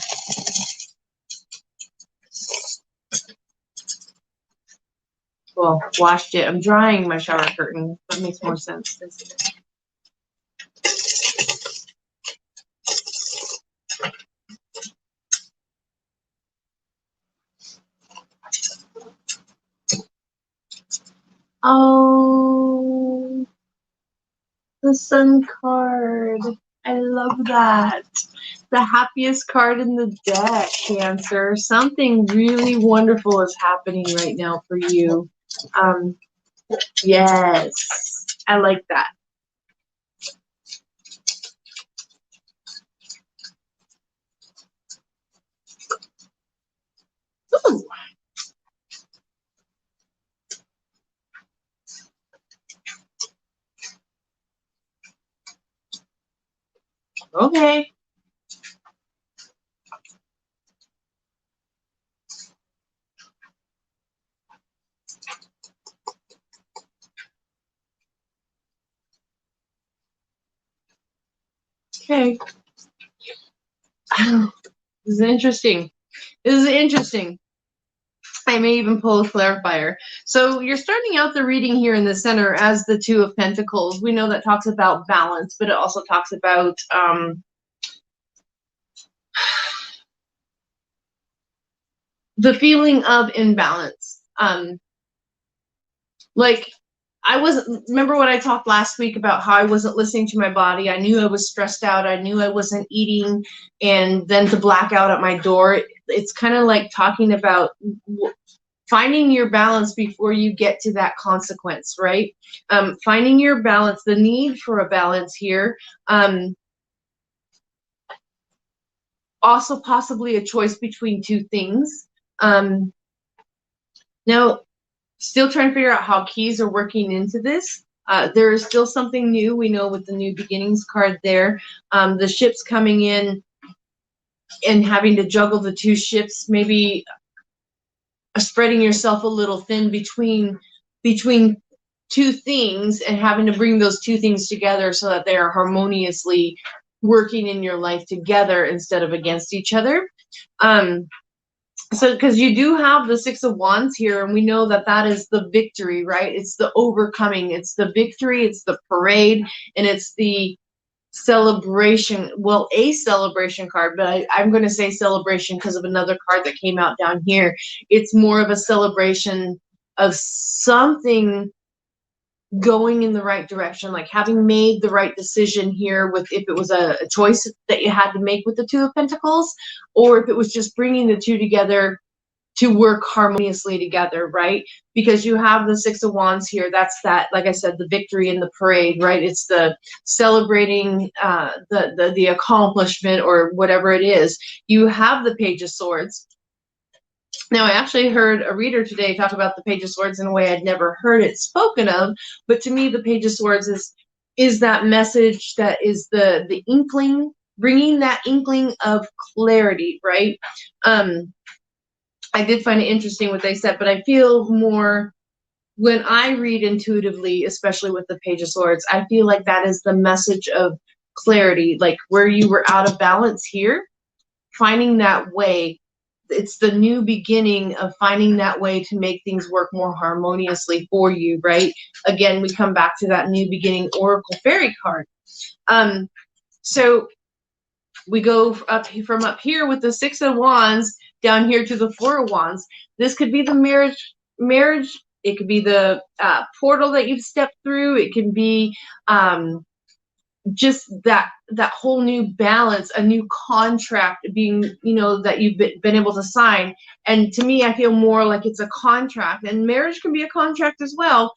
Well, washed it. I'm drying my shower curtain. That makes more sense. Oh, the Sun card. I love that. The happiest card in the deck, Cancer. Something really wonderful is happening right now for you. Yes, I like that. Ooh. Okay. Okay. This is interesting. This is interesting. I may even pull a clarifier. So you're starting out the reading here in the center as the Two of Pentacles. We know that talks about balance, but it also talks about the feeling of imbalance. Like I wasn't, remember what I talked last week about how I wasn't listening to my body. I knew I was stressed out. I knew I wasn't eating, and then to black out at my door. It's kind of like talking about finding your balance before you get to that consequence, right? Finding your balance, the need for a balance here. Also possibly a choice between two things. Now, still trying to figure out how keys are working into this. There is still something new. We know with the new beginnings card there. The ships coming in and having to juggle the two ships, maybe spreading yourself a little thin between two things and having to bring those two things together so that they are harmoniously working in your life together instead of against each other. So because you do have the Six of Wands here, and we know that that is the victory, right? It's the overcoming, it's the victory, it's the parade, and it's the celebration. Well, a celebration card, but I'm going to say celebration because of another card that came out down here. It's more of a celebration of something going in the right direction, like having made the right decision here with, if it was a choice that you had to make with the Two of Pentacles, or if it was just bringing the two together to work harmoniously together, right? Because you have the Six of Wands here. That's that, like I said, the victory in the parade, right? It's the celebrating the accomplishment or whatever it is. You have the Page of Swords. Now, I actually heard a reader today talk about the Page of Swords in a way I'd never heard it spoken of, but to me, the Page of Swords is that message that is the inkling, bringing that inkling of clarity, right? I did find it interesting what they said, but I feel more when I read intuitively, especially with the Page of Swords, I feel like that is the message of clarity, like where you were out of balance here, finding that way. It's the new beginning of finding that way to make things work more harmoniously for you, right? Again, we come back to that new beginning Oracle Fairy card. So we go up from up here with the Six of Wands down here to the Four of Wands. This could be the marriage. It could be the portal that you've stepped through. It can be just that whole new balance, a new contract being, that you've been able to sign. And to me, I feel more like it's a contract, and marriage can be a contract as well.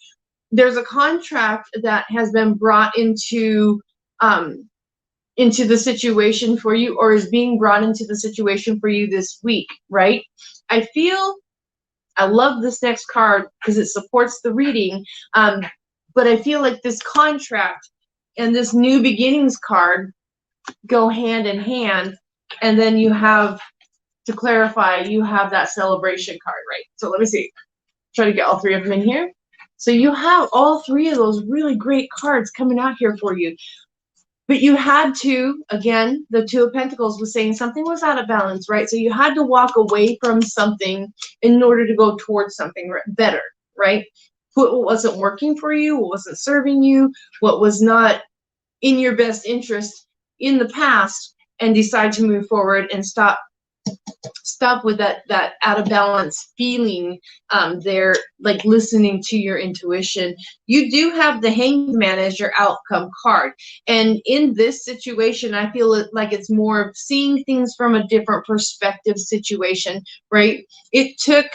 There's a contract that has been brought into into the situation for you, or is being brought into the situation for you this week, right? I love this next card because it supports the reading, but I feel like this contract and this new beginnings card go hand in hand, and then you have, to clarify, you have that celebration card, right? So let me see. Try to get all three of them in here. So you have all three of those really great cards coming out here for you. But you had to, again, the Two of Pentacles was saying something was out of balance, right? So you had to walk away from something in order to go towards something better, right? What wasn't working for you, what wasn't serving you, what was not in your best interest in the past, and decide to move forward and stop with that out of balance feeling there, like listening to your intuition. You do have the Hanged Man as your outcome card, and in this situation I feel like it's more of seeing things from a different perspective situation, right? It took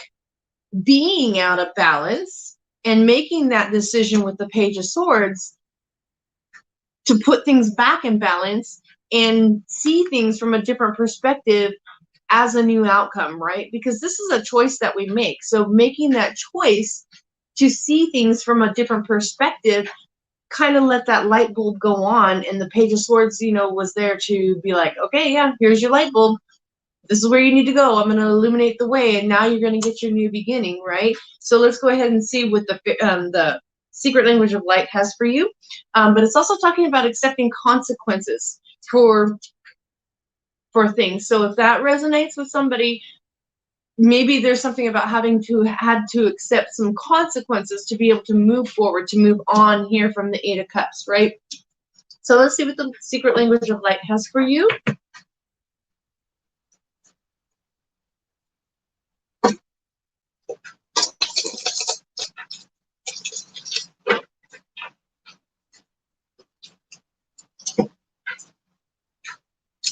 being out of balance and making that decision with the Page of Swords to put things back in balance and see things from a different perspective as a new outcome, right? Because this is a choice that we make. So making that choice to see things from a different perspective kind of let that light bulb go on. And the Page of Swords, you know, was there to be like, okay, yeah, here's your light bulb. This is where you need to go. I'm going to illuminate the way, and now you're going to get your new beginning, right? So let's go ahead and see what the secret language of light has for you. But it's also talking about accepting consequences for things. So if that resonates with somebody, maybe there's something about having to accept some consequences to be able to move forward, to move on here from the Eight of Cups, right? So let's see what the secret language of light has for you.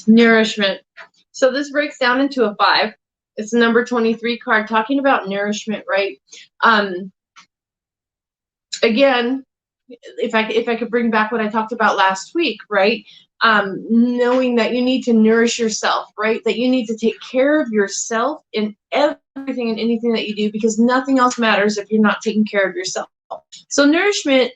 Nourishment. So this breaks down into a 5. It's a number 23 card talking about nourishment, right? Again, if I could bring back what I talked about last week, right? Knowing that you need to nourish yourself, right? That you need to take care of yourself in everything and anything that you do, because nothing else matters if you're not taking care of yourself. So nourishment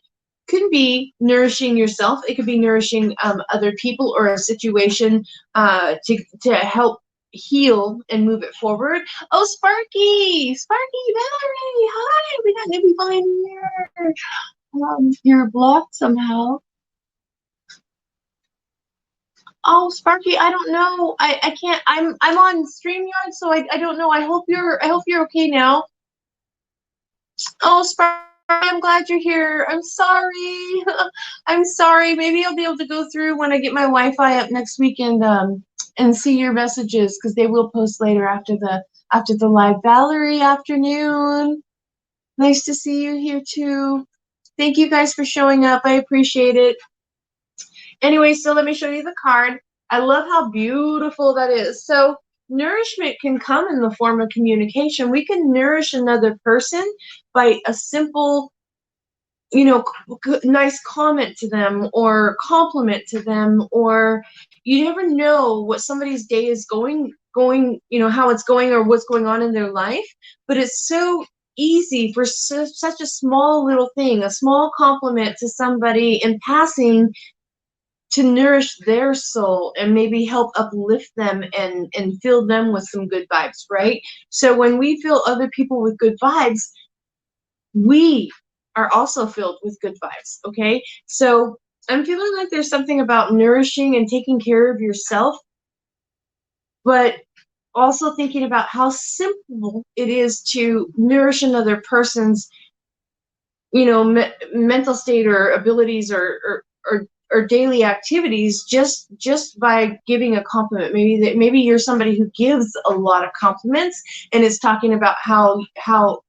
could be nourishing yourself. It could be nourishing other people or a situation to help heal and move it forward. Oh, Sparky, Valerie, hi, we got new people in here. You're blocked somehow. Oh, Sparky, I don't know. I can't. I'm on StreamYard, so I don't know. I hope you're okay now. Oh, Sparky, I'm glad you're here. I'm sorry. I'm sorry. Maybe I'll be able to go through when I get my Wi-Fi up next week and see your messages, because they will post later after the live. Valerie, afternoon. Nice to see you here too. Thank you guys for showing up. I appreciate it. Anyway, so let me show you the card. I love how beautiful that is. So nourishment can come in the form of communication. We can nourish another person by a simple, you know, nice comment to them or compliment to them, or you never know what somebody's day is going, you know, how it's going or what's going on in their life. But it's so easy for such a small little thing, a small compliment to somebody in passing, to nourish their soul and maybe help uplift them and fill them with some good vibes, right? So when we fill other people with good vibes, we are also filled with good vibes, okay? So I'm feeling like there's something about nourishing and taking care of yourself, but also thinking about how simple it is to nourish another person's, you know, mental state or abilities or daily activities just by giving a compliment. Maybe you're somebody who gives a lot of compliments, and it's talking about how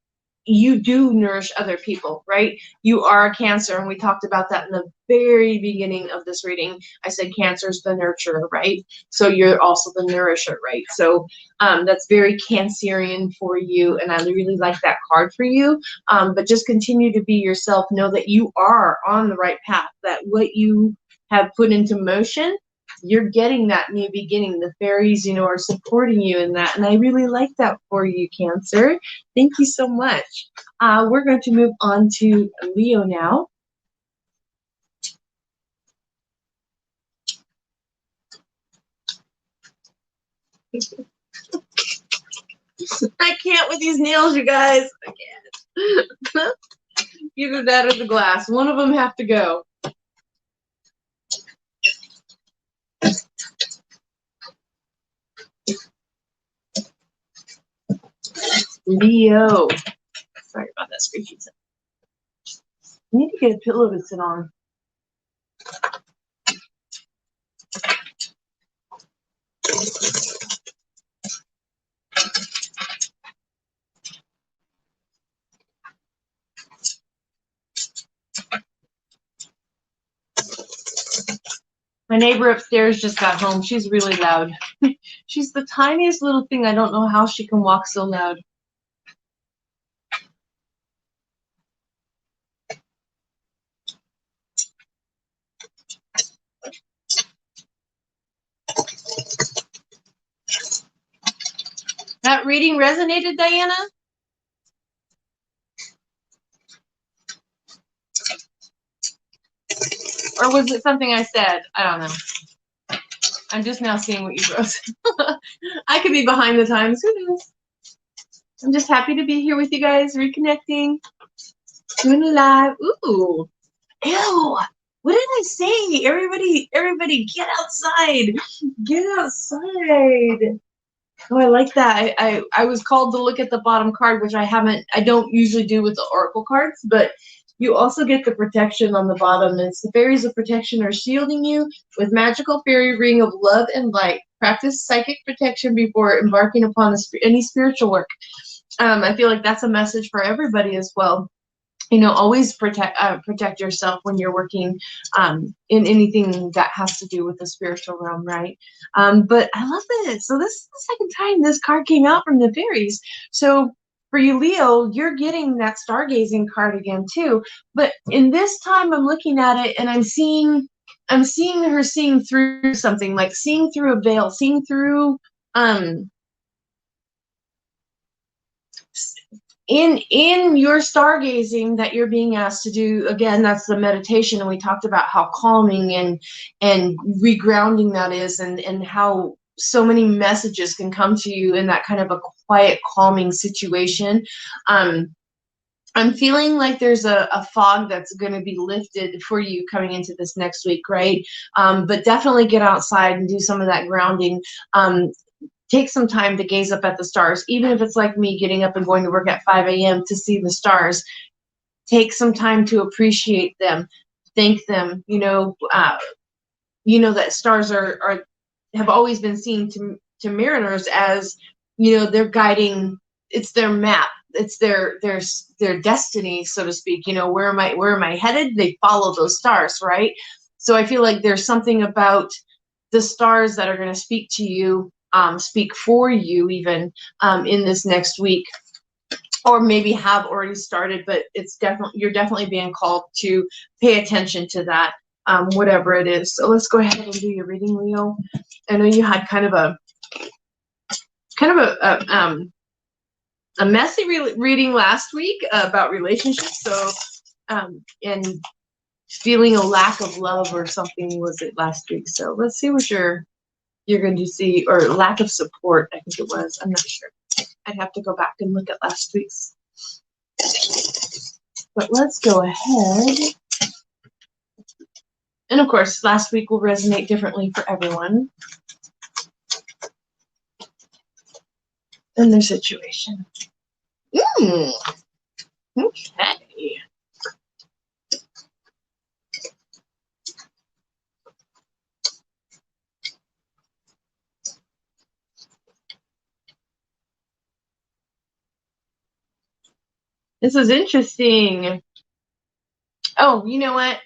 you do nourish other people, right? You are a Cancer, and we talked about that in the very beginning of this reading. I said Cancer's the nurturer, right? So you're also the nourisher, right? So that's very Cancerian for you, and I really like that card for you. But just continue to be yourself. Know that you are on the right path, that what you have put into motion you're getting that new beginning. The fairies, you know, are supporting you in that. And I really like that for you, Cancer. Thank you so much. We're going to move on to Leo now. I can't with these nails, you guys. I can't. Either that or the glass. One of them have to go. Leo. Sorry about that screechy sound. I need to get a pillow to sit on. My neighbor upstairs just got home. She's really loud. She's the tiniest little thing. I don't know how she can walk so loud. That reading resonated, Diana? Or was it something I said? I don't know. I'm just now seeing what you wrote. I could be behind the times. Who knows? I'm just happy to be here with you guys, reconnecting, doing a live. Ooh. Ew. What did I say? Everybody get outside. Get outside. Oh, I like that. I was called to look at the bottom card, which I don't usually do with the oracle cards, but you also get the protection on the bottom. It's the fairies of protection are shielding you with magical fairy ring of love and light. Practice psychic protection before embarking upon any spiritual work. I feel like that's a message for everybody as well. You know, always protect yourself when you're working in anything that has to do with the spiritual realm, right? But I love this. So this is the second time this card came out from the fairies. So for you, Leo, you're getting that stargazing card again too. But in this time, I'm looking at it and I'm seeing her seeing through something, like seeing through a veil, seeing through in your stargazing that you're being asked to do. Again, that's the meditation, and we talked about how calming and regrounding that is, and how so many messages can come to you in that kind of a quiet, calming situation. I'm feeling like there's a fog that's going to be lifted for you coming into this next week, right? But definitely get outside and do some of that grounding. Take some time to gaze up at the stars, even if it's like me getting up and going to work at 5 a.m. to see the stars. Take some time to appreciate them, thank them. You know that stars have always been seen to mariners as, you know, they're guiding. It's their map. It's their destiny, so to speak. You know, where am I headed? They follow those stars, right? So I feel like there's something about the stars that are going to speak to you. Speak for you even in this next week, or maybe have already started, but you're definitely being called to pay attention to that, whatever it is. So let's go ahead and do your reading, Leo. I know you had kind of a messy reading last week about relationships, so and feeling a lack of love or something, was it last week? So let's see what you're going to see, or lack of support, I think it was. I'm not sure. I'd have to go back and look at last week's. But let's go ahead. And of course, last week will resonate differently for everyone and their situation. Okay. This is interesting. Oh, you know what?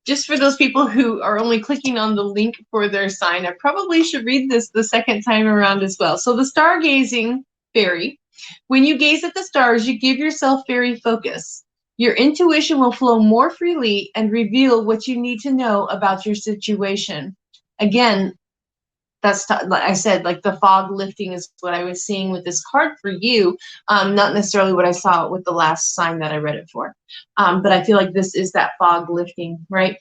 Just for those people who are only clicking on the link for their sign, I probably should read this the second time around as well. So the stargazing fairy, when you gaze at the stars, you give yourself fairy focus. Your intuition will flow more freely and reveal what you need to know about your situation. again, that's, like I said, like the fog lifting is what I was seeing with this card for you, not necessarily what I saw with the last sign that I read it for. But I feel like this is that fog lifting, right?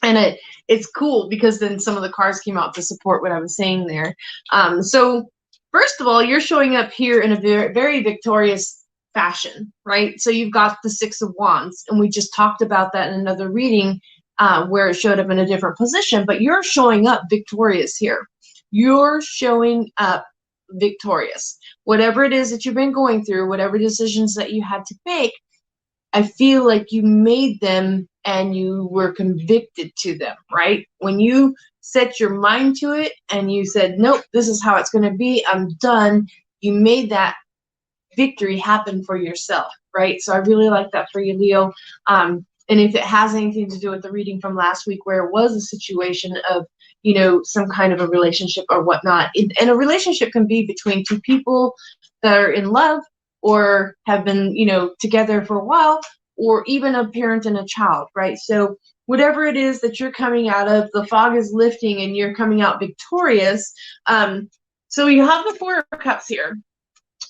And it's cool because then some of the cards came out to support what I was saying there. So first of all, you're showing up here in a very, very victorious fashion, right? So you've got the Six of Wands, and we just talked about that in another reading where it showed up in a different position, but you're showing up victorious here. You're showing up victorious. Whatever it is that you've been going through, whatever decisions that you had to make, I feel like you made them and you were convicted to them, right? When you set your mind to it and you said, nope, this is how it's going to be, I'm done, you made that victory happen for yourself, right? So I really like that for you, Leo. And if it has anything to do with the reading from last week where it was a situation of, you know, some kind of a relationship or whatnot, and a relationship can be between two people that are in love or have been, you know, together for a while, or even a parent and a child, right? So whatever it is that you're coming out of, the fog is lifting and you're coming out victorious. So you have the Four of Cups here,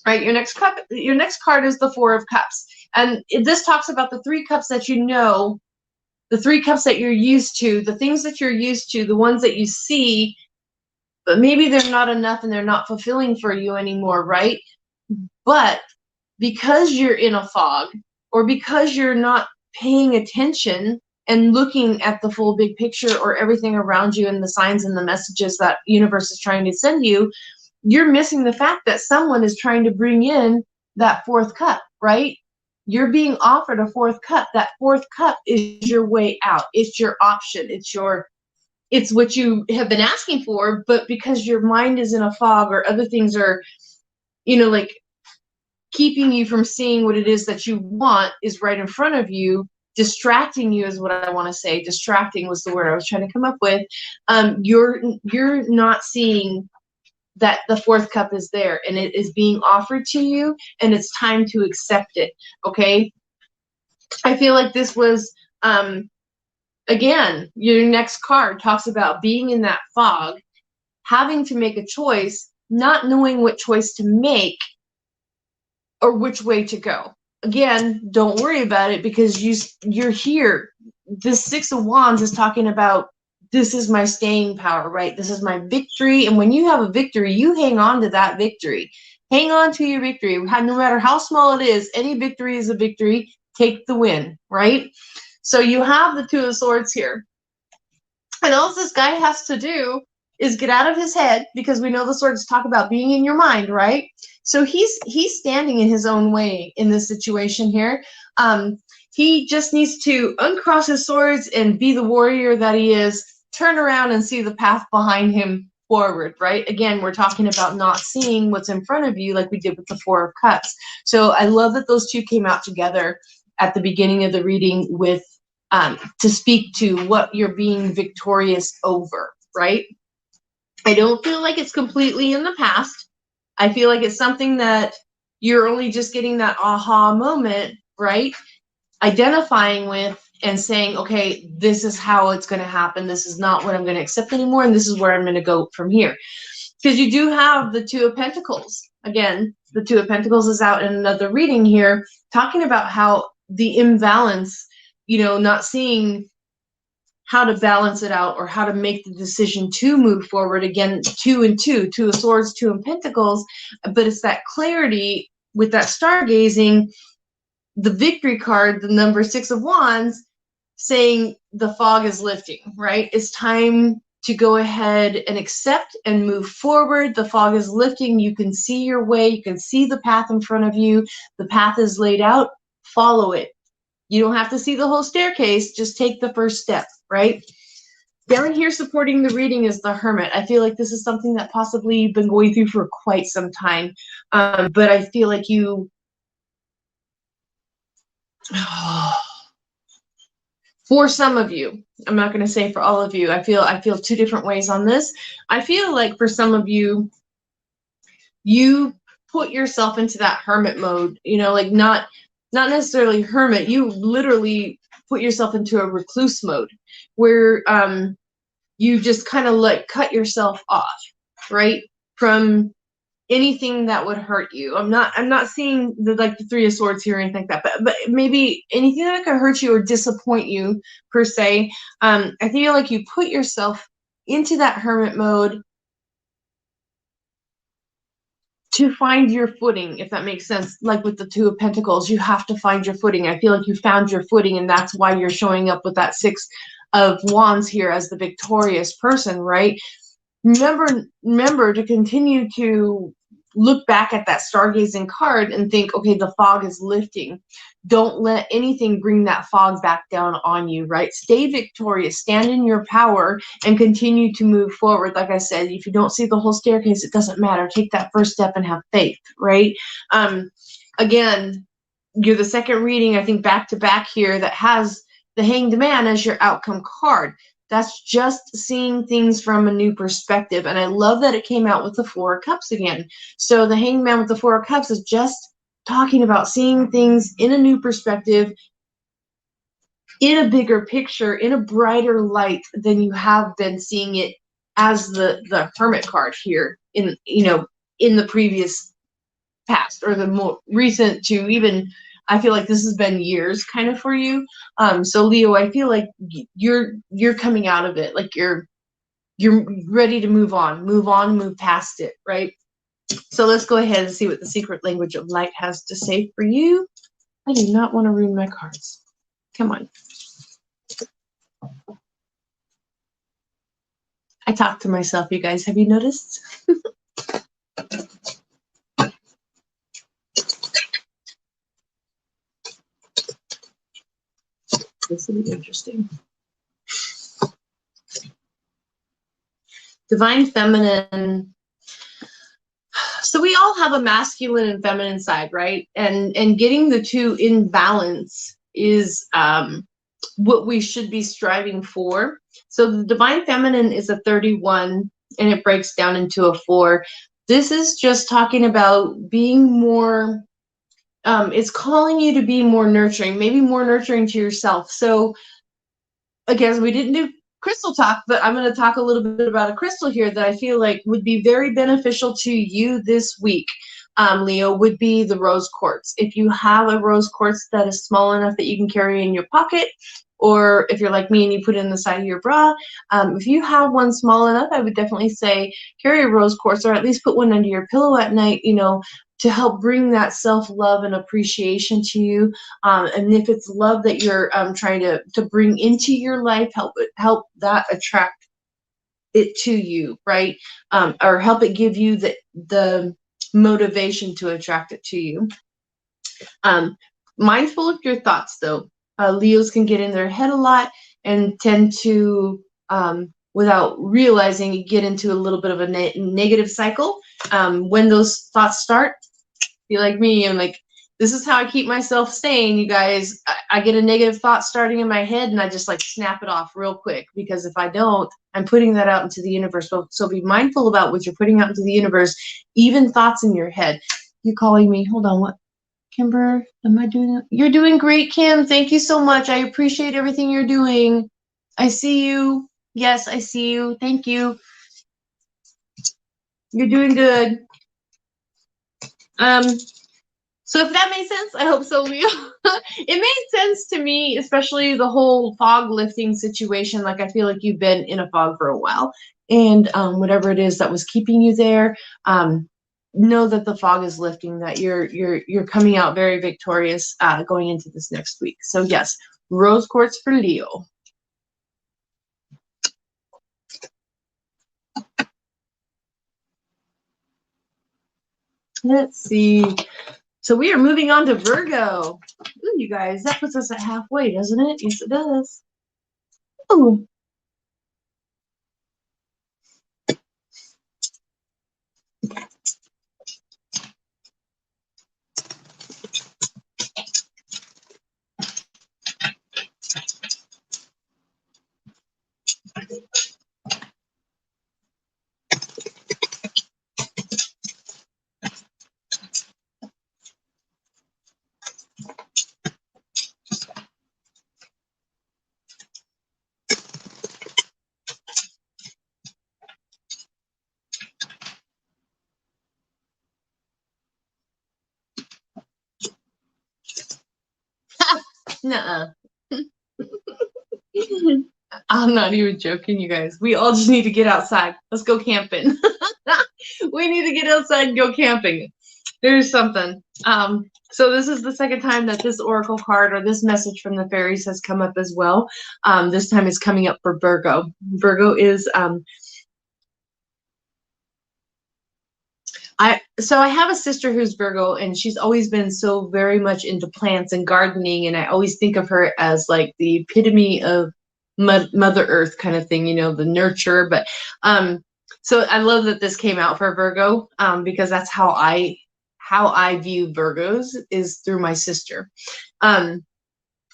right? Your next card is the Four of Cups. And this talks about the three cups that you know, the three cups that you're used to, the things that you're used to, the ones that you see, but maybe they're not enough and they're not fulfilling for you anymore, right? But because you're in a fog, or because you're not paying attention and looking at the full big picture or everything around you and the signs and the messages that universe is trying to send you, you're missing the fact that someone is trying to bring in that fourth cup, right? You're being offered a fourth cup. That fourth cup is your way out. It's your option. It's what you have been asking for, but because your mind is in a fog or other things are, you know, like keeping you from seeing what it is that you want is right in front of you, distracting you is what I want to say. Distracting was the word I was trying to come up with. You're not seeing that the fourth cup is there and it is being offered to you, and it's time to accept it. Okay. I feel like this was, again, your next card talks about being in that fog, having to make a choice, not knowing what choice to make or which way to go. Again, don't worry about it because you're here. This Six of Wands is talking about, this is my staying power, right? This is my victory. And when you have a victory, you hang on to that victory. Hang on to your victory. No matter how small it is, any victory is a victory. Take the win, right? So you have the Two of Swords here. And all this guy has to do is get out of his head, because we know the swords talk about being in your mind, right? So he's standing in his own way in this situation here. He just needs to uncross his swords and be the warrior that he is, turn around and see the path behind him forward, right? Again, we're talking about not seeing what's in front of you like we did with the Four of Cups. So I love that those two came out together at the beginning of the reading with to speak to what you're being victorious over, right? I don't feel like it's completely in the past. I feel like it's something that you're only just getting that aha moment, right? Identifying with and saying, okay, this is how it's going to happen. This is not what I'm going to accept anymore. And this is where I'm going to go from here. Because you do have the Two of Pentacles. Again, the Two of Pentacles is out in another reading here, talking about how the imbalance, you know, not seeing how to balance it out or how to make the decision to move forward. Again, two and two, Two of Swords, Two of Pentacles, but it's that clarity with that stargazing, the victory card, the number Six of Wands, saying the fog is lifting, right? It's time to go ahead and accept and move forward. The fog is lifting. You can see your way. You can see the path in front of you. The path is laid out. Follow it. You don't have to see the whole staircase. Just take the first step, right? Down here supporting the reading is the Hermit. I feel like this is something that possibly you've been going through for quite some time. But I feel like you... for some of you, I'm not going to say for all of you, I feel two different ways on this. I feel like for some of you, you put yourself into that hermit mode, you know, like not necessarily hermit, you literally put yourself into a recluse mode where you just kind of like cut yourself off, right, from anything that would hurt you. I'm not seeing the Three of Swords here or anything like that, but maybe anything that could hurt you or disappoint you per se. I feel like you put yourself into that hermit mode to find your footing, if that makes sense. Like with the Two of Pentacles, you have to find your footing. I feel like you found your footing, and that's why you're showing up with that Six of Wands here as the victorious person, right? Remember to continue to look back at that stargazing card and think, okay, the fog is lifting. Don't let anything bring that fog back down on you, right? Stay victorious, stand in your power, and continue to move forward. Like I said, if you don't see the whole staircase, it doesn't matter. Take that first step and have faith, right? Again, you're the second reading, I think, back to back here that has the Hanged Man as your outcome card. That's just seeing things from a new perspective. And I love that it came out with the Four of Cups again. So the Hanged Man with the Four of Cups is just talking about seeing things in a new perspective, in a bigger picture, in a brighter light than you have been seeing it as the Hermit card here in the previous past, or the more recent to even, I feel like this has been years kind of for you. So Leo, I feel like you're coming out of it. Like you're ready to move on, move past it, right? So let's go ahead and see what the secret language of light has to say for you. I do not want to ruin my cards. Come on. I talk to myself, you guys. Have you noticed? This will be interesting. Divine Feminine. So we all have a masculine and feminine side, right? And getting the two in balance is what we should be striving for. So the Divine Feminine is a 31, and it breaks down into a 4. This is just talking about being more, it's calling you to be more nurturing, maybe more nurturing to yourself. So again, we didn't do crystal talk, but I'm going to talk a little bit about a crystal here that I feel like would be very beneficial to you this week, Leo, would be the rose quartz. If you have a rose quartz that is small enough that you can carry in your pocket, or if you're like me and you put it in the side of your bra, if you have one small enough, I would definitely say carry a rose quartz, or at least put one under your pillow at night, to help bring that self-love and appreciation to you. And if it's love that you're trying to bring into your life, help that attract it to you, right? Or help it give you the motivation to attract it to you. Mindful of your thoughts, though. Leos can get in their head a lot and tend to, without realizing, get into a little bit of a negative cycle. When those thoughts start, be like me, I'm like, this is how I keep myself sane, you guys. I get a negative thought starting in my head, and I just like snap it off real quick, because if I don't, I'm putting that out into the universe. So be mindful about what you're putting out into the universe, even thoughts in your head. You calling me? Hold on, what? Kimber, am I doing it? You're doing great, Kim. Thank you so much. I appreciate everything you're doing. I see you. Yes, I see you. Thank you. You're doing good. So if that made sense, I hope so, Leo. It made sense to me, especially the whole fog lifting situation. Like, I feel like you've been in a fog for a while, and whatever it is that was keeping you there, know that the fog is lifting, that you're coming out very victorious going into this next week. So yes, rose quartz for Leo. Let's see. So we are moving on to Virgo. Ooh, you guys, that puts us at halfway, doesn't it? Yes, it does. Ooh. Nuh-uh. I'm not even joking, you guys. We all just need to get outside. Let's go camping. We need to get outside and go camping. There's something. So this is the second time that this oracle card or this message from the fairies has come up as well. This time it's coming up for Virgo. Virgo is I have a sister who's Virgo, and she's always been so very much into plants and gardening, and I always think of her as like the epitome of Mother Earth kind of thing, you know, the nurture. But so I love that this came out for Virgo, because that's how I view Virgos is through my sister.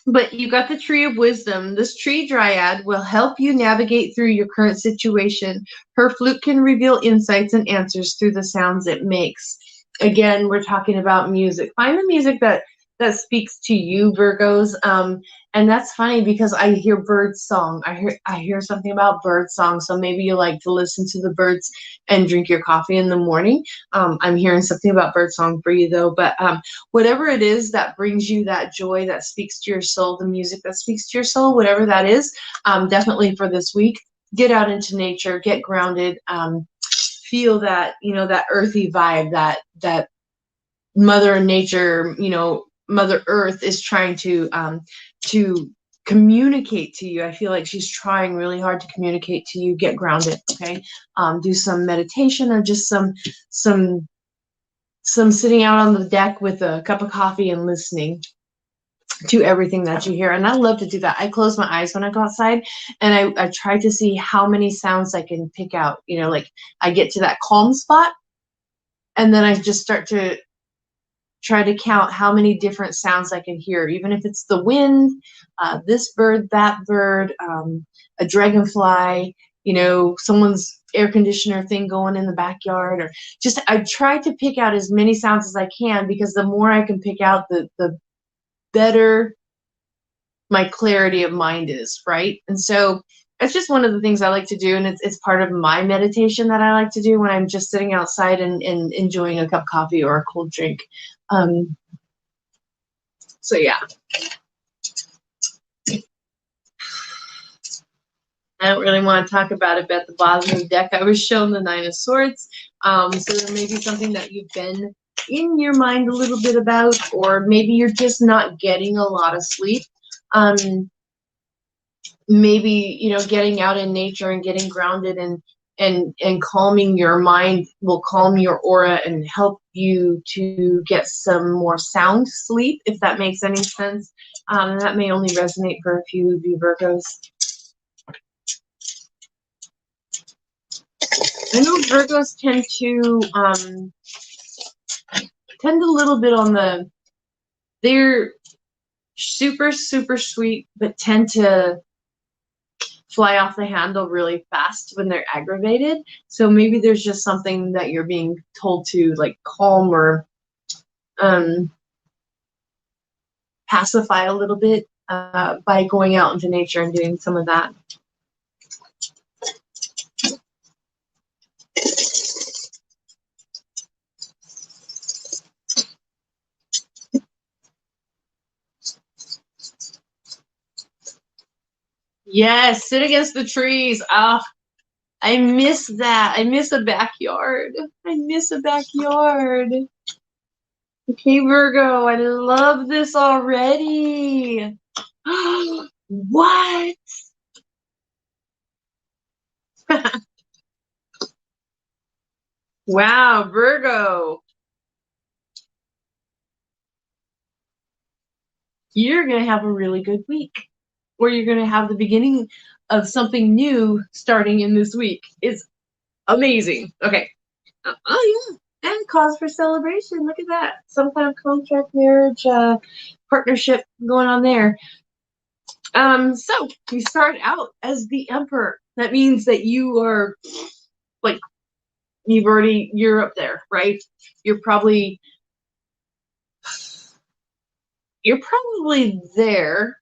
But you got the Tree of Wisdom. This tree dryad will help you navigate through your current situation. Her flute can reveal insights and answers through the sounds it makes. Again, we're talking about music. Find the music that speaks to you, Virgos. And that's funny because I hear bird song. I hear something about bird song. So maybe you like to listen to the birds and drink your coffee in the morning. I'm hearing something about bird song for you though. But whatever it is that brings you that joy, that speaks to your soul, the music that speaks to your soul, whatever that is, definitely for this week, get out into nature, get grounded, feel that, you know, that earthy vibe that Mother Nature, you know, Mother Earth is trying to communicate to you. I feel like she's trying really hard to communicate to you. Get grounded, okay? Do some meditation or just some sitting out on the deck with a cup of coffee and listening to everything that you hear. And I love to do that. I close my eyes when I go outside, and I try to see how many sounds I can pick out. You know, like I get to that calm spot, and then I just start to try to count how many different sounds I can hear, even if it's the wind, this bird, that bird, a dragonfly, you know, someone's air conditioner thing going in the backyard, or just I try to pick out as many sounds as I can, because the more I can pick out, the better my clarity of mind is, right? And so it's just one of the things I like to do, and it's part of my meditation that I like to do when I'm just sitting outside and enjoying a cup of coffee or a cold drink. So yeah. I don't really want to talk about it, but at the bottom of the deck, I was shown the Nine of Swords. So there may be something that you've been in your mind a little bit about, or maybe you're just not getting a lot of sleep. Maybe, you know, getting out in nature and getting grounded and calming your mind will calm your aura and help you to get some more sound sleep, if that makes any sense. And that may only resonate for a few of you Virgos. I know Virgos tend a little bit on the, they're super, super sweet, but tend to fly off the handle really fast when they're aggravated. So maybe there's just something that you're being told to like calm or pacify a little bit by going out into nature and doing some of that. Yes, sit against the trees. Ah, I miss that. I miss a backyard. I miss a backyard. Okay, Virgo, I love this already. What? Wow, Virgo. You're going to have a really good week. Or you're going to have the beginning of something new starting in this week. It's amazing. Okay. Oh, yeah. And cause for celebration. Look at that. Some kind of contract, marriage, partnership going on there. So you start out as the Emperor. That means that you are like, you're up there, right? You're probably there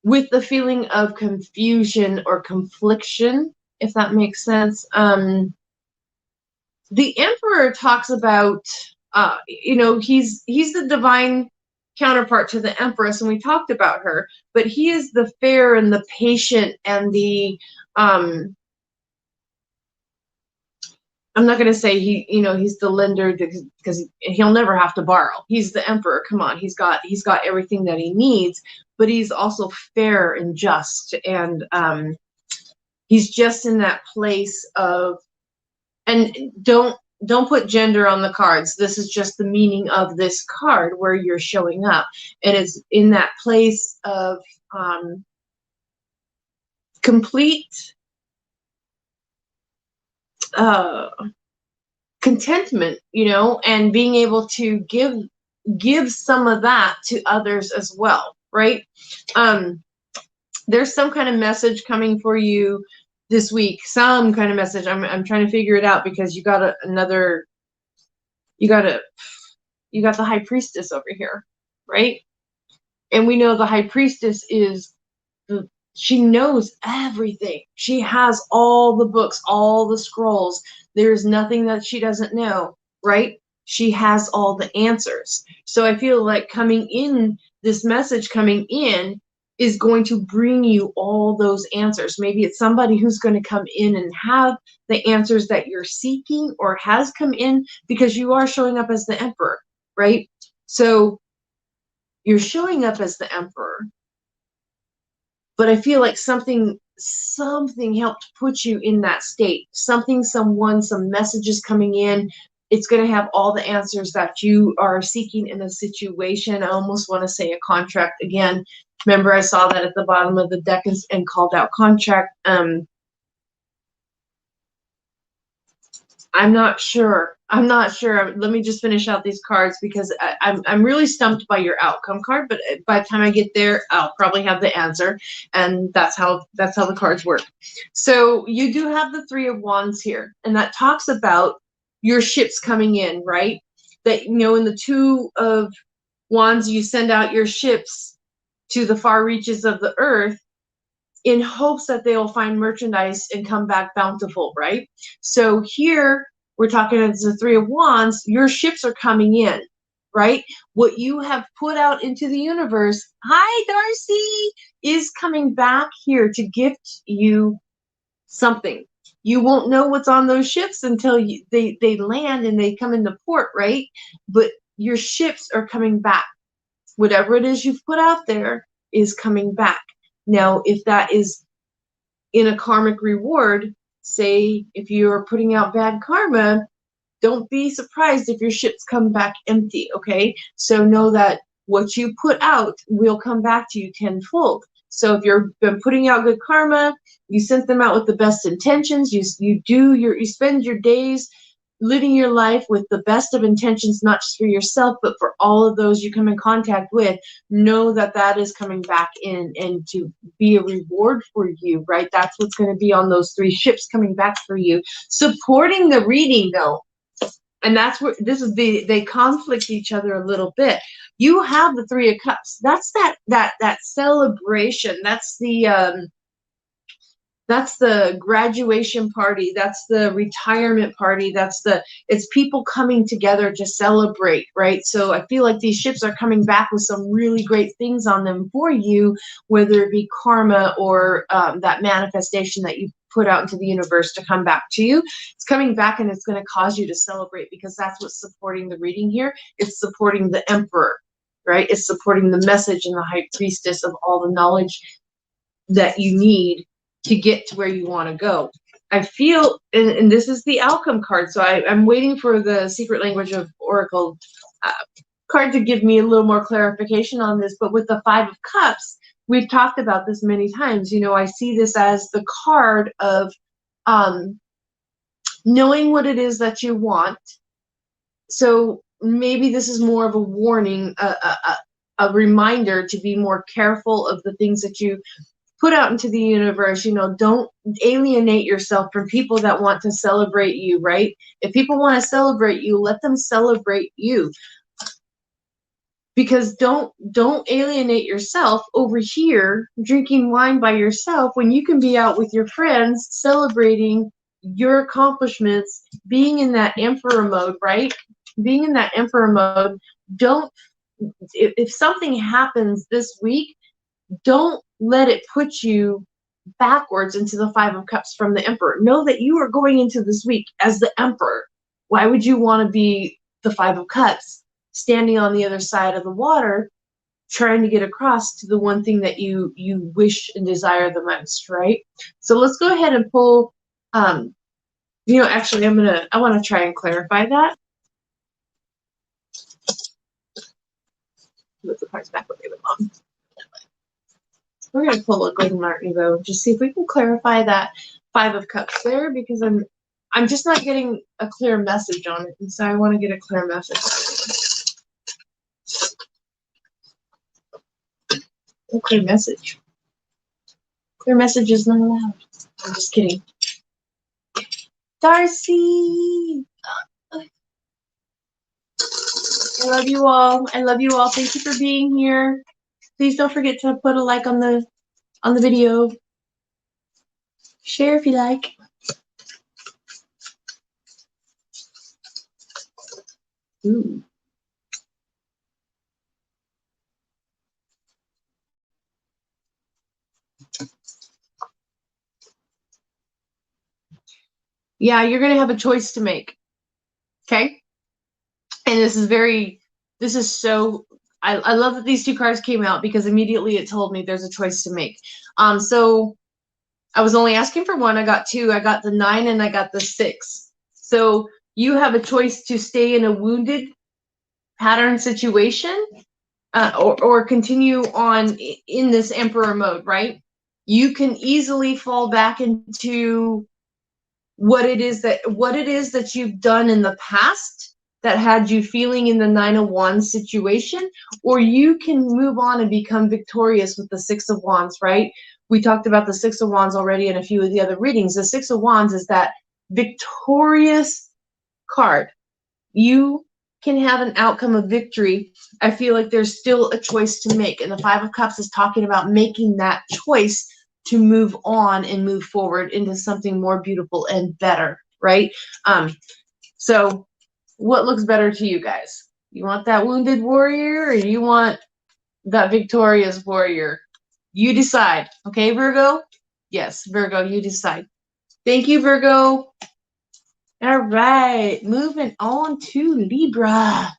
with the feeling of confusion or confliction, if that makes sense. The Emperor talks about, you know, he's the divine counterpart to the Empress, and we talked about her, but he is the fair and the patient and the I'm not going to say he's the lender because he'll never have to borrow. He's the emperor. Come on, he's got everything that he needs, but he's also fair and just, and he's just in that place of, and don't put gender on the cards. This is just the meaning of this card where you're showing up, and it's in that place of complete contentment, and being able to give some of that to others as well, right? There's some kind of message coming for you this week, some kind of message. I'm trying to figure it out, because you got the High Priestess over here, right? And we know the High Priestess is she knows everything. She has all the books, all the scrolls. There's nothing that she doesn't know, right? She has all the answers. So I feel like this message coming in is going to bring you all those answers. Maybe it's somebody who's going to come in and have the answers that you're seeking, or has come in, because you are showing up as the Emperor, right? So you're showing up as the Emperor, but I feel like something helped put you in that state. Something, someone, some messages coming in. It's going to have all the answers that you are seeking in a situation. I almost want to say a contract again. Remember, I saw that at the bottom of the deck and called out contract. I'm not sure. Let me just finish out these cards, because I'm really stumped by your outcome card, but by the time I get there, I'll probably have the answer, and that's how the cards work. So you do have the Three of Wands here, and that talks about your ships coming in, right? That, in the Two of Wands, you send out your ships to the far reaches of the earth in hopes that they will find merchandise and come back bountiful, right? So here we're talking as the Three of Wands, your ships are coming in, right? What you have put out into the universe, hi Darcy, is coming back here to gift you something. You won't know what's on those ships until they land and they come into port, right? But your ships are coming back. Whatever it is you've put out there is coming back. Now, if that is in a karmic reward, say if you're putting out bad karma, don't be surprised if your ships come back empty, okay? So know that what you put out will come back to you tenfold. So if you've been putting out good karma, you sent them out with the best intentions, you spend your days living your life with the best of intentions, not just for yourself, but for all of those you come in contact with. Know that that is coming back in and to be a reward for you, right? That's what's going to be on those three ships coming back for you. Supporting the reading, though. And that's where they conflict each other a little bit. You have the Three of Cups. That's that celebration. That's the graduation party. That's the retirement party. It's people coming together to celebrate, right? So I feel like these ships are coming back with some really great things on them for you, whether it be karma or that manifestation that you put out into the universe to come back to you. It's coming back, and it's going to cause you to celebrate, because that's what's supporting the reading here. It's supporting the Emperor, right? It's supporting the message and the High Priestess of all the knowledge that you need to get to where you want to go. I feel, and this is the outcome card, so I'm waiting for the Secret Language of Oracle card to give me a little more clarification on this. But with the Five of Cups, we've talked about this many times. I see this as the card of knowing what it is that you want. So maybe this is more of a warning, a reminder to be more careful of the things that you put out into the universe. Don't alienate yourself from people that want to celebrate you, right? If people want to celebrate you, let them celebrate you. Because don't alienate yourself over here drinking wine by yourself when you can be out with your friends celebrating your accomplishments, being in that Emperor mode, right? Being in that Emperor mode. Don't if something happens this week, don't let it put you backwards into the Five of Cups from the Emperor. Know that you are going into this week as the Emperor. Why would you want to be the Five of Cups, standing on the other side of the water, trying to get across to the one thing that you wish and desire the most, right? So let's go ahead and pull, actually I want to try and clarify that. Put the cards back where they belong. We're going to pull a Golden Martin though, just see if we can clarify that Five of Cups there, because I'm just not getting a clear message on it, and so I want to get a clear message. A clear message. Clear message is not allowed. I'm just kidding. Darcy! I love you all. I love you all. Thank you for being here. Please don't forget to put a like on the video. Share if you like. Ooh. Yeah, you're going to have a choice to make. Okay? And this is so, I love that these two cards came out, because immediately it told me there's a choice to make. So I was only asking for one. I got two. I got the 9 and I got the 6. So you have a choice to stay in a wounded pattern situation, or continue on in this Emperor mode, right? You can easily fall back into what it is that you've done in the past that had you feeling in the 9 of Wands situation, or you can move on and become victorious with the 6 of Wands, right? We talked about the 6 of Wands already in a few of the other readings. The 6 of Wands is that victorious card. You can have an outcome of victory. I feel like there's still a choice to make, and the 5 of Cups is talking about making that choice to move on and move forward into something more beautiful and better, right? So what looks better to you guys? You want that wounded warrior, or you want that victorious warrior? You decide. Okay, Virgo? Yes, Virgo, you decide. Thank you, Virgo. All right, moving on to Libra.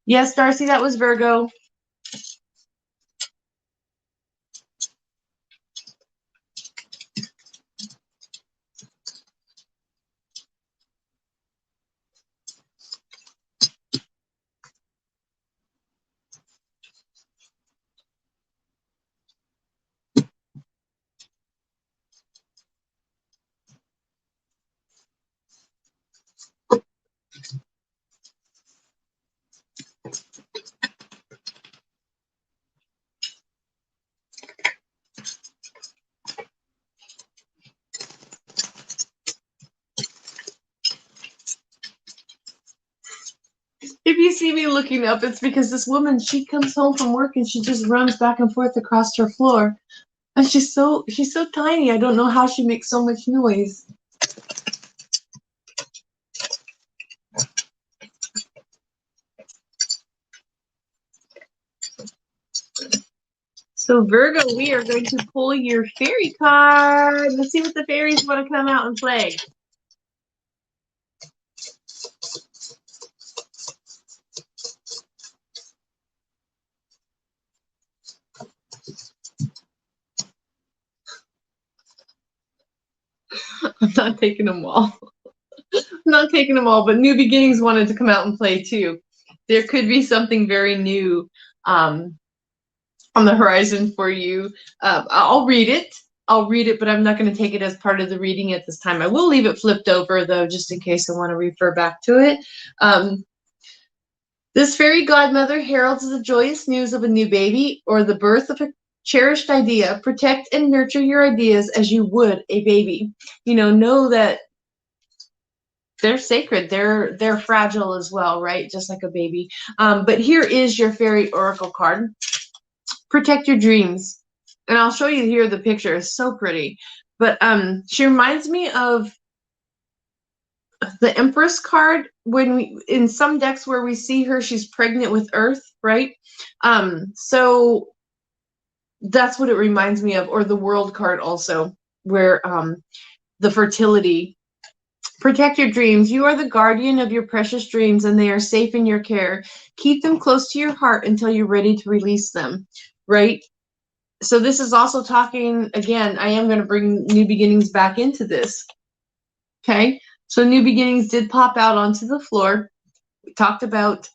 Yes, Darcy, that was Virgo. If you see me looking up, it's because this woman, she comes home from work and she just runs back and forth across her floor. And she's so tiny. I don't know how she makes so much noise. So Virgo, we are going to pull your fairy card. Let's see what the fairies want to come out and play. I'm not taking them all. I'm not taking them all, but New Beginnings wanted to come out and play too. There could be something very new on the horizon for you. I'll read it. But I'm not going to take it as part of the reading at this time. I will leave it flipped over, though, just in case I want to refer back to it. This fairy godmother heralds the joyous news of a new baby or the birth of a cherished idea. Protect and nurture your ideas as you would a baby. Know that they're sacred. They're fragile as well, right? Just like a baby. But here is your fairy oracle card. Protect your dreams. And I'll show you here the picture. It's so pretty. But she reminds me of The Empress card, when we, in some decks where we see her, she's pregnant with Earth, right? So that's what it reminds me of. Or the World card also, where the fertility. Protect your dreams. You are the guardian of your precious dreams, and they are safe in your care. Keep them close to your heart until you're ready to release them, right? So this is also talking, again, I am going to bring new beginnings back into this. Okay, so new beginnings did pop out onto the floor. We talked about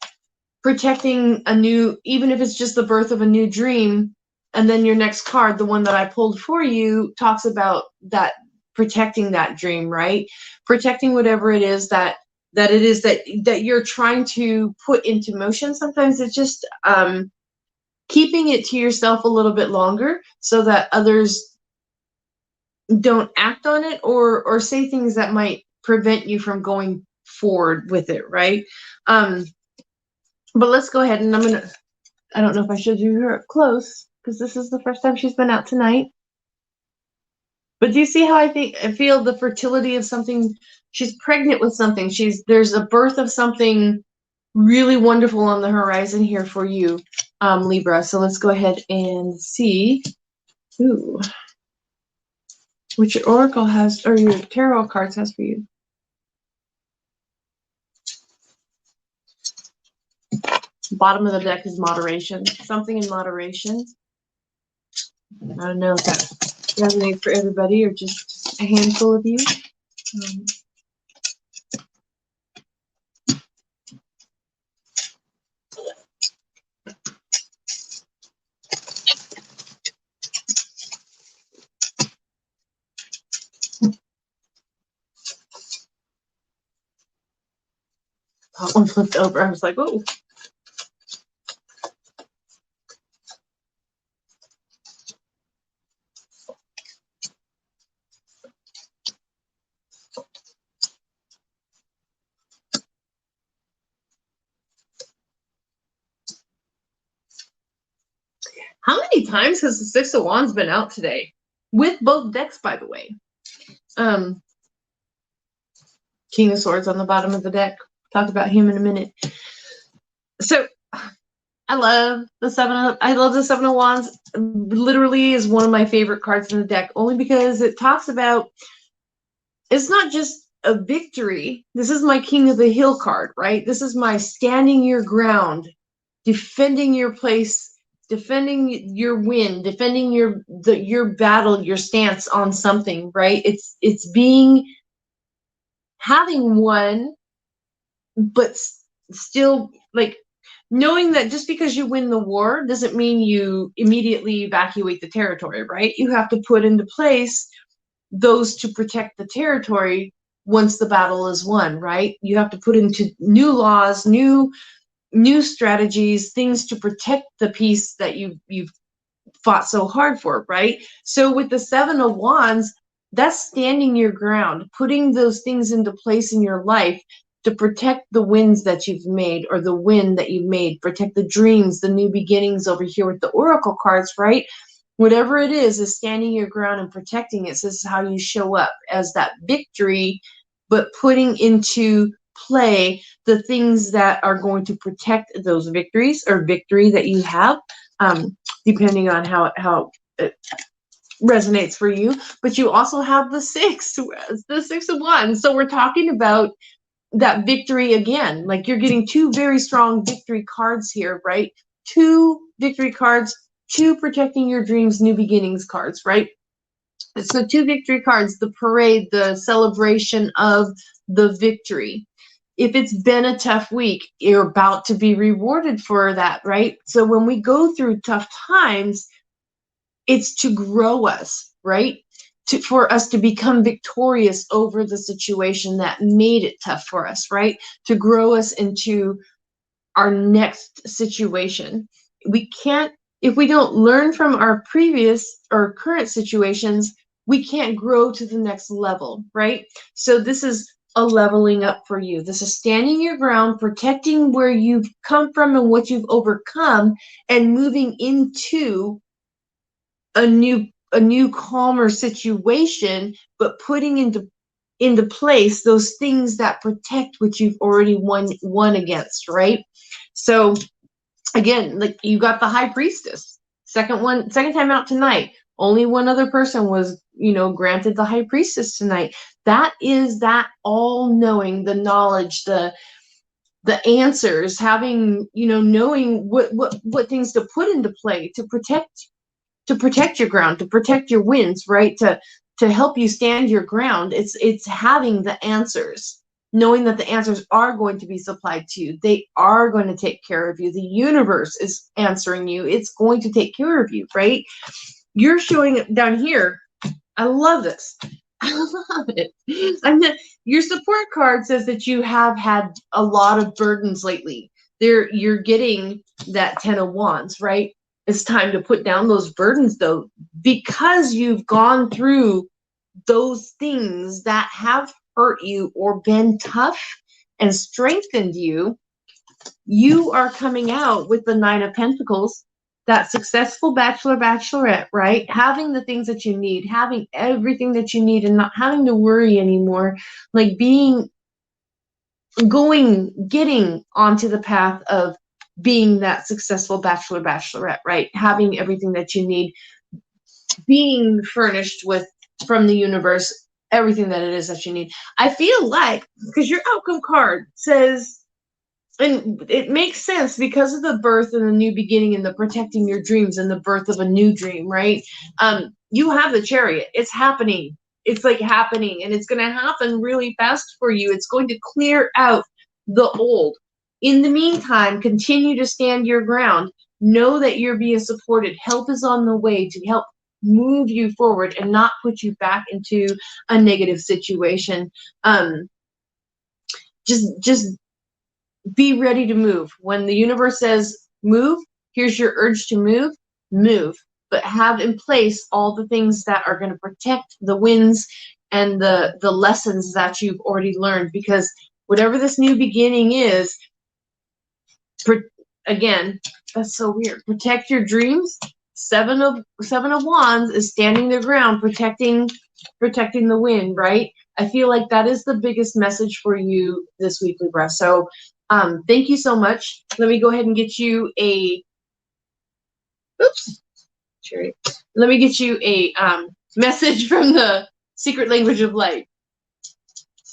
protecting a new, even if it's just the birth of a new dream. And then your next card, the one that I pulled for you, talks about that, protecting that dream, right? Protecting whatever it is that that you're trying to put into motion. Sometimes it's just keeping it to yourself a little bit longer so that others don't act on it or say things that might prevent you from going forward with it, right? But let's go ahead, and I don't know if I showed you her up close because this is the first time she's been out tonight. But do you see how I feel the fertility of something? She's pregnant with something. There's a birth of something really wonderful on the horizon here for you, Libra. So let's go ahead and see. Ooh. Which your oracle has, or your tarot cards has for you. Bottom of the deck is moderation. Something in moderation. I don't know if that resonates for everybody or just a handful of you. That one flipped over. I was like, oh. How many times has the Six of Wands been out today? With both decks, by the way. King of Swords on the bottom of the deck. Talk about him in a minute. So I love the Seven of Wands. Literally is one of my favorite cards in the deck, only because it talks about, it's not just a victory. This is my King of the Hill card, right? This is my standing your ground, defending your place, defending your win, defending your battle, your stance on something, right? It's having won, but still, like, knowing that just because you win the war doesn't mean you immediately evacuate the territory, right? You have to put into place those to protect the territory once the battle is won, right? You have to put into new laws, new strategies, things to protect the peace that you've fought so hard for, right? So with the Seven of Wands, that's standing your ground, putting those things into place in your life to protect the wins that you've made, or the win that you've made, protect the dreams, the new beginnings over here with the oracle cards, right? Whatever it is standing your ground and protecting it. So this is how you show up as that victory, but putting into play the things that are going to protect those victories or victory that you have, depending on how it resonates for you. But you also have the Six of Wands. So we're talking about that victory again. Like, you're getting two very strong victory cards here, right? Two victory cards, two protecting your dreams, new beginnings cards, right? So two victory cards, the parade, the celebration of the victory. If it's been a tough week, you're about to be rewarded for that, right? So when we go through tough times, it's to grow us, right? For us to become victorious over the situation that made it tough for us, right? To grow us into our next situation. We can't, if we don't learn from our previous or current situations, we can't grow to the next level, right? So this is a leveling up for you. This is standing your ground, protecting where you've come from and what you've overcome, and moving into a new calmer situation, but putting into into place those things that protect what you've already won against, right? So again, like you got the High Priestess, second time out tonight. Only one other person was, granted the High Priestess tonight. That is that all-knowing, the knowledge, the answers, having, knowing what things to put into play to protect your ground, to protect your winds, right? To help you stand your ground. It's having the answers, knowing that the answers are going to be supplied to you. They are going to take care of you. The universe is answering you. It's going to take care of you, right? You're showing it down here. I love this. I love it. Your support card says that you have had a lot of burdens lately. You're getting that 10 of Wands, right? It's time to put down those burdens, though, because you've gone through those things that have hurt you or been tough and strengthened you. You are coming out with the 9 of Pentacles, that successful bachelor, bachelorette, right? Having the things that you need, having everything that you need and not having to worry anymore, like getting onto the path of being that successful bachelor, bachelorette, right? Having everything that you need, being furnished with, from the universe, everything that it is that you need. I feel like, because your outcome card says, and it makes sense because of the birth and the new beginning and the protecting your dreams and the birth of a new dream, right? You have the Chariot. It's happening. It's like happening, and it's going to happen really fast for you. It's going to clear out the old. In the meantime, continue to stand your ground. Know that you're being supported. Help is on the way to help move you forward and not put you back into a negative situation. Just be ready to move. When the universe says move, here's your urge to move, but have in place all the things that are going to protect the wins and the lessons that you've already learned, because whatever this new beginning is, again, that's so weird. Protect your dreams. Seven of Wands is standing their ground, protecting the wind, right? I feel like that is the biggest message for you this week, Libra. So thank you so much. Let me go ahead and get you a, Cherry. Let me get you a message from the secret language of light.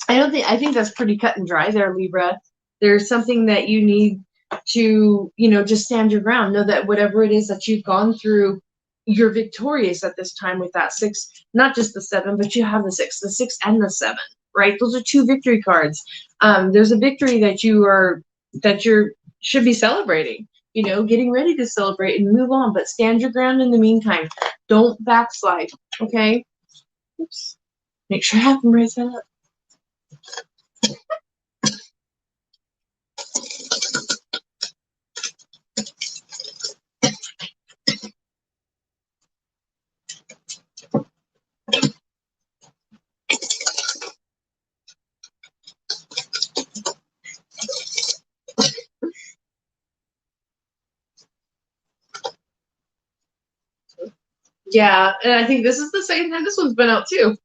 I think that's pretty cut and dry there, Libra. There's something that you need to, just stand your ground. Know that whatever it is that you've gone through, you're victorious at this time with that 6, not just the 7, but you have the 6 and the 7, right? Those are 2 victory cards. There's a victory that you should be celebrating, getting ready to celebrate and move on, but stand your ground in the meantime. Don't backslide, okay? Oops. Make sure I have them raised up. Yeah, and I think this is the same time this one's been out too.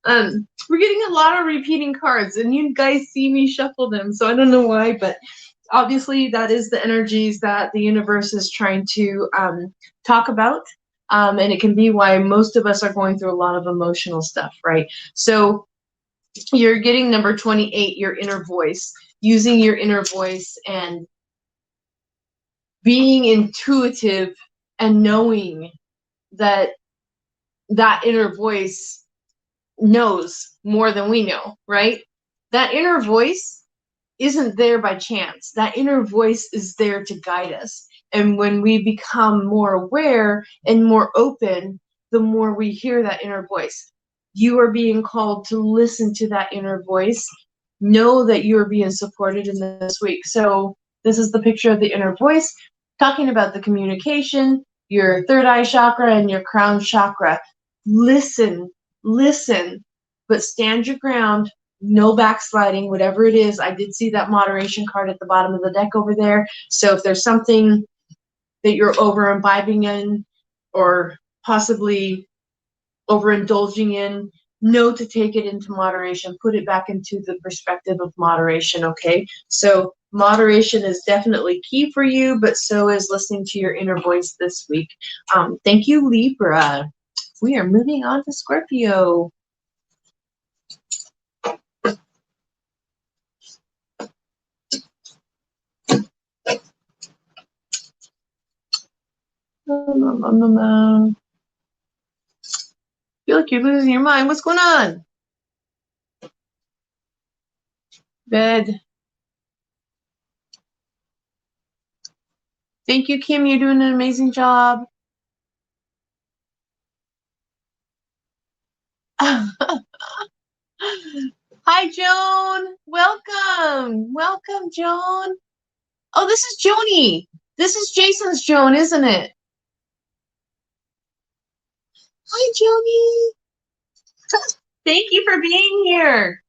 We're getting a lot of repeating cards, and you guys see me shuffle them, so I don't know why, but obviously that is the energies that the universe is trying to talk about, and it can be why most of us are going through a lot of emotional stuff, right? So you're getting number 28, your inner voice, using your inner voice and being intuitive and knowing that inner voice knows more than we know, right? That inner voice isn't there by chance. That inner voice is there to guide us. And when we become more aware and more open, the more we hear that inner voice. You are being called to listen to that inner voice. Know that you are being supported in this week. So this is the picture of the inner voice, talking about the communication, your third eye chakra and your crown chakra. Listen, but stand your ground. No backsliding, whatever it is. I did see that moderation card at the bottom of the deck over there. So if there's something that you're over imbibing in or possibly overindulging in, know to take it into moderation, put it back into the perspective of moderation, okay? So moderation is definitely key for you, but so is listening to your inner voice this week. Thank you, Libra. We are moving on to Scorpio. Feel like you're losing your mind. What's going on? Good. Thank you, Kim. You're doing an amazing job. Hi, Joan. Welcome. Welcome, Joan. Oh, this is Joni. This is Jason's Joan, isn't it? Hi, Joni. Thank you for being here.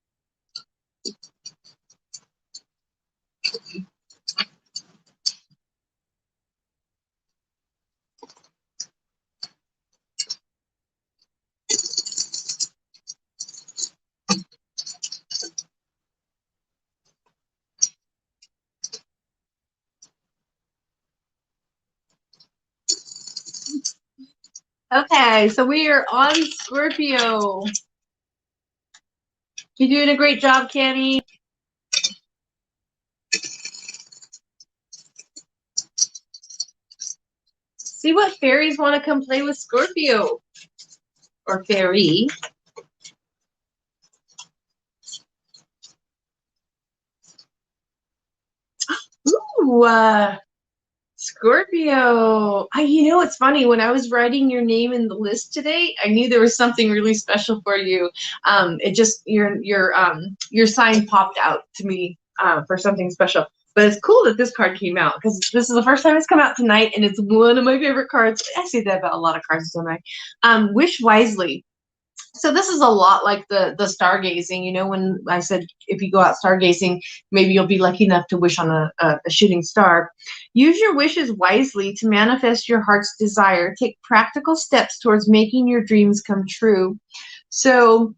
Okay, so we are on Scorpio. You're doing a great job, Cami. See what fairies want to come play with Scorpio. Or fairy. Ooh, Scorpio. You know, it's funny. When I was writing your name in the list today, I knew there was something really special for you. It just your sign popped out to me for something special. But it's cool that this card came out because this is the first time it's come out tonight, and it's one of my favorite cards. I say that about a lot of cards, don't I? Wish wisely. So this is a lot like the stargazing, you know, when I said if you go out stargazing, maybe you'll be lucky enough to wish on a shooting star. Use your wishes wisely to manifest your heart's desire. Take practical steps towards making your dreams come true. So,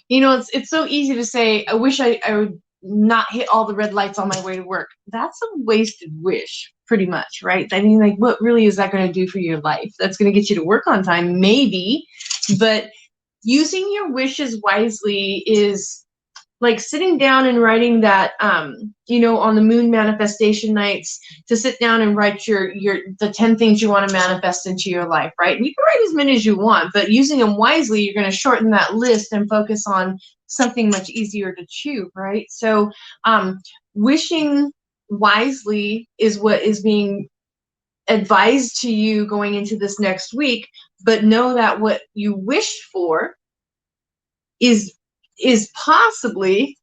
you know, it's so easy to say, I wish I would not hit all the red lights on my way to work. That's a wasted wish, pretty much, right? I mean, like, what really is that going to do for your life? That's going to get you to work on time, maybe, but using your wishes wisely is like sitting down and writing that, you know, on the moon manifestation nights, to sit down and write the 10 things you want to manifest into your life, right? And you can write as many as you want, but using them wisely, you're going to shorten that list and focus on something much easier to chew, right? So wishing wisely is what is being advised to you going into this next week, but know that what you wished for is possibly,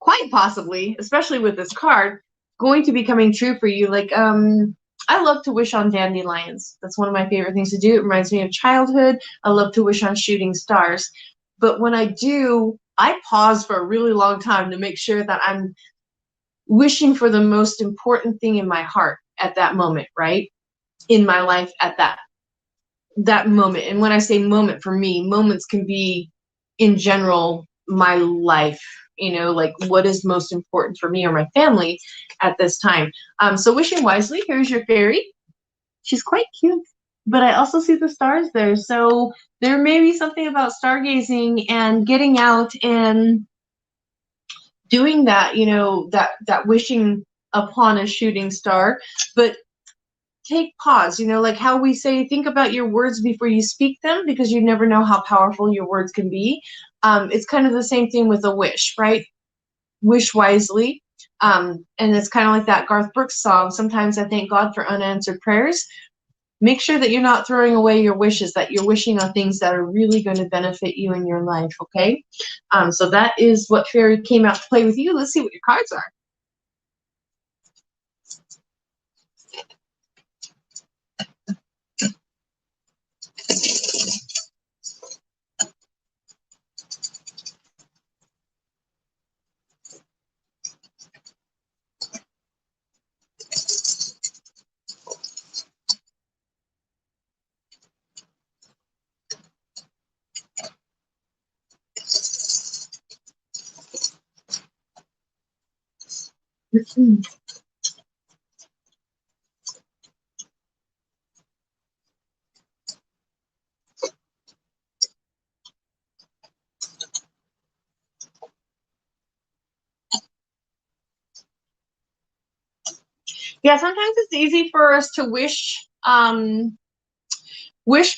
quite possibly, especially with this card, going to be coming true for you. Like, I love to wish on dandelions. That's one of my favorite things to do. It reminds me of childhood. I love to wish on shooting stars. But when I do, I pause for a really long time to make sure that I'm wishing for the most important thing in my heart at that moment, right? In my life at that moment. And when I say moment, for me, moments can be in general my life, you know, like what is most important for me or my family at this time. So wishing wisely. Here's your fairy. She's quite cute, but I also see the stars there. So there may be something about stargazing and getting out and doing that, you know, that wishing upon a shooting star. But take pause, you know, like how we say, think about your words before you speak them, because you never know how powerful your words can be. It's kind of the same thing with a wish, right? Wish wisely. And it's kind of like that Garth Brooks song, sometimes I thank God for unanswered prayers. Make sure that you're not throwing away your wishes, that you're wishing on things that are really going to benefit you in your life, okay? So that is what fairy came out to play with you. Let's see what your cards are. Yeah, sometimes it's easy for us to wish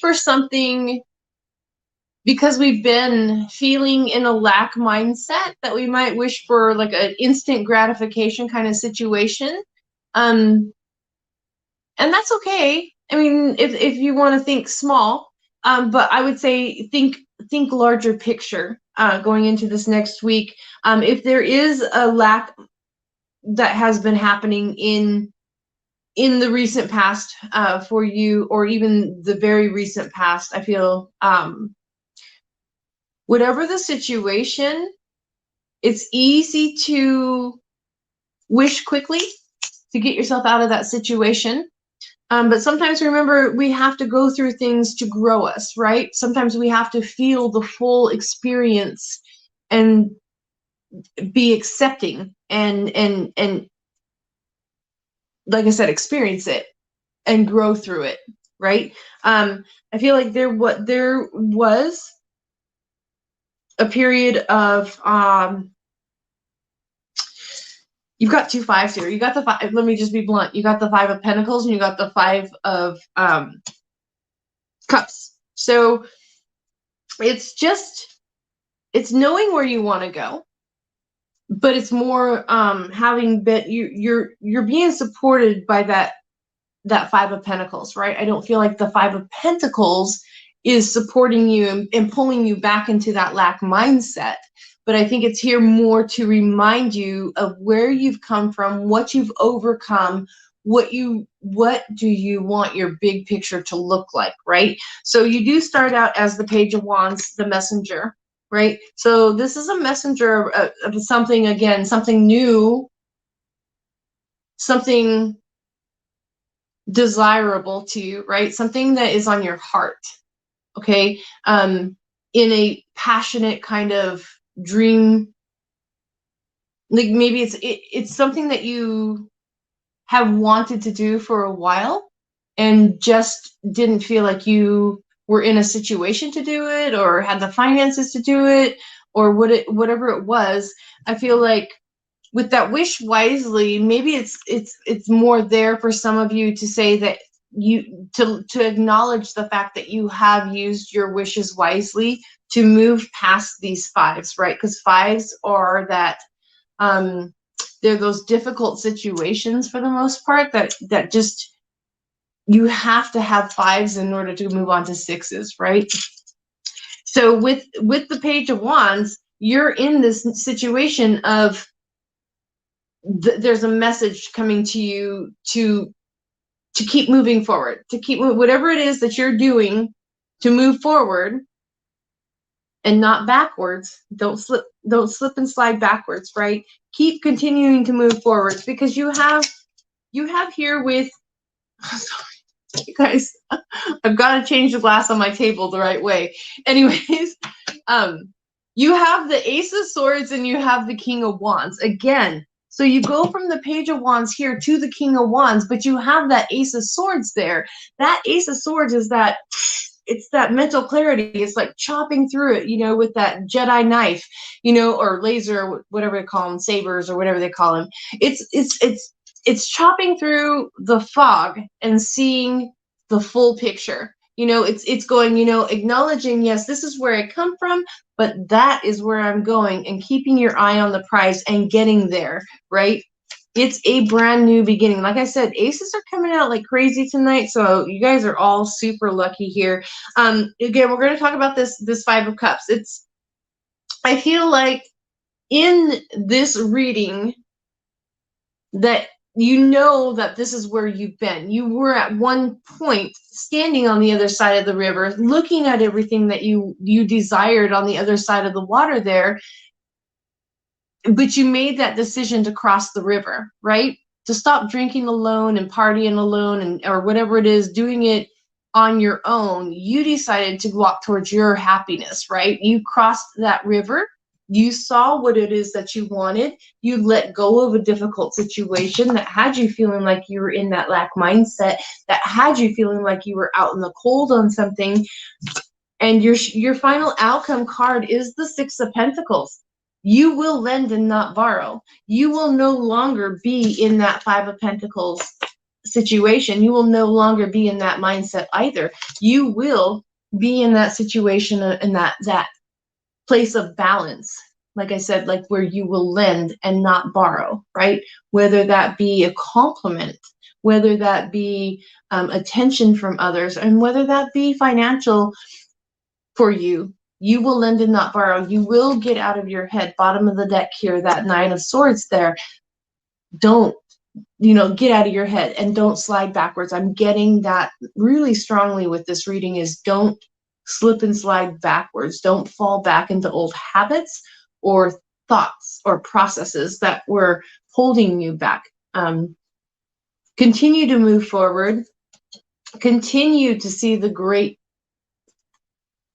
for something because we've been feeling in a lack mindset, that we might wish for like an instant gratification kind of situation. And that's okay. I mean, if you want to think small, but I would say think larger picture going into this next week. If there is a lack that has been happening in the recent past for you, or even the very recent past, I feel whatever the situation, it's easy to wish quickly to get yourself out of that situation. But sometimes, remember, we have to go through things to grow us, right? Sometimes we have to feel the full experience and be accepting and like I said, experience it and grow through it, right? I feel like there was a period of you've got two fives here. You got the five. Let me just be blunt. You got the Five of Pentacles and you got the Five of Cups. So it's knowing where you want to go, but it's more having been you're being supported by that Five of Pentacles, right? I don't feel like the Five of Pentacles is supporting you and pulling you back into that lack mindset. But I think it's here more to remind you of where you've come from, what you've overcome, what do you want your big picture to look like, right? So you do start out as the Page of Wands, the messenger, right? So this is a messenger of something, again, something new, something desirable to you, right? Something that is on your heart, okay? In a passionate kind of dream, like maybe it's something that you have wanted to do for a while and just didn't feel like you were in a situation to do it or had the finances to do it, or whatever it was. I feel like with that wish wisely, maybe it's more there for some of you to say that you to acknowledge the fact that you have used your wishes wisely to move past these fives, right? Because fives are that they're those difficult situations for the most part that just you have to have fives in order to move on to sixes, right? So with the Page of Wands, you're in this situation of there's a message coming to you to keep moving forward, to keep whatever it is that you're doing to move forward and not backwards. Don't slip and slide backwards, right? Keep continuing to move forwards, because you have here with sorry, you guys, I've got to change the glass on my table the right way. Anyways, you have the Ace of Swords and you have the King of Wands again. So you go from the Page of Wands here to the King of Wands, but you have that Ace of Swords there. That Ace of Swords is that, it's that mental clarity. It's like chopping through it, with that Jedi knife, or laser, whatever they call them, sabers or whatever they call them. It's chopping through the fog and seeing the full picture. It's going, acknowledging, yes, this is where I come from, but that is where I'm going, and keeping your eye on the prize and getting there, right? It's a brand new beginning. Like I said, aces are coming out like crazy tonight, so you guys are all super lucky here. Again, we're going to talk about this Five of Cups. I feel like in this reading that that this is where you've been. You were at one point standing on the other side of the river, looking at everything that you desired on the other side of the water there, but you made that decision to cross the river, right? To stop drinking alone and partying alone or whatever it is, doing it on your own. You decided to walk towards your happiness, right? You crossed that river You saw what it is that you wanted. You let go of a difficult situation that had you feeling like you were in that lack mindset, that had you feeling like you were out in the cold on something. And your final outcome card is the Six of Pentacles. You will lend and not borrow. You will no longer be in that Five of Pentacles situation. You will no longer be in that mindset either. You will be in that situation, in that place of balance, like I said, like where you will lend and not borrow, right? Whether that be a compliment, whether that be attention from others, and whether that be financial for you, you will lend and not borrow. You will get out of your head. Bottom of the deck here, that Nine of Swords there. Don't, get out of your head and don't slide backwards. I'm getting that really strongly with this reading, is don't slip and slide backwards. Don't fall back into old habits or thoughts or processes that were holding you back. Continue to move forward. Continue to see the great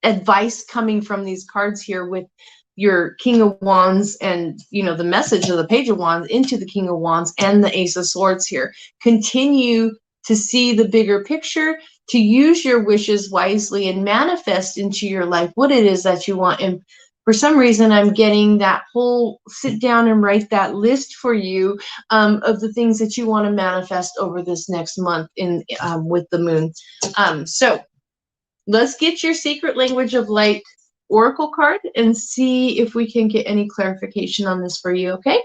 advice coming from these cards here, with your King of Wands and, the message of the Page of Wands into the King of Wands and the Ace of Swords here. Continue to see the bigger picture, to use your wishes wisely and manifest into your life what it is that you want. And for some reason, I'm getting that whole sit down and write that list for you of the things that you want to manifest over this next month with the moon. So let's get your Secret Language of Light Oracle card and see if we can get any clarification on this for you, okay?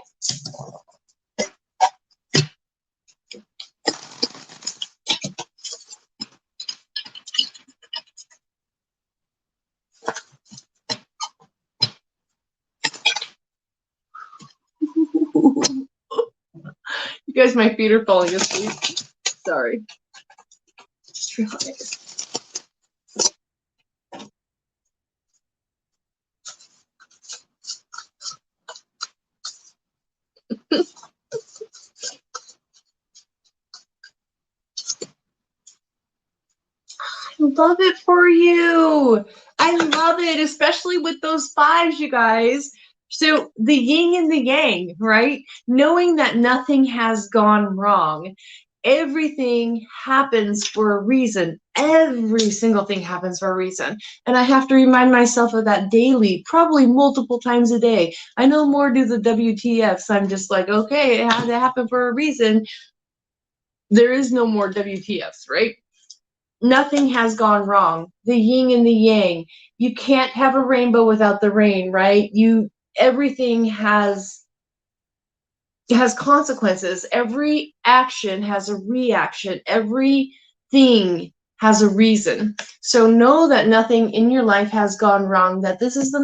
You guys, my feet are falling asleep. Sorry. Just relax. I love it for you. I love it, especially with those fives, you guys. So the yin and the yang, right? Knowing that nothing has gone wrong. Everything happens for a reason. Every single thing happens for a reason. And I have to remind myself of that daily, probably multiple times a day. I no more do the WTFs. I'm just like, okay, it had to happen for a reason. There is no more WTFs, right? Nothing has gone wrong. The yin and the yang. You can't have a rainbow without the rain, right? Everything has consequences. Every action has a reaction. Everything has a reason. So know that nothing in your life has gone wrong, that this is the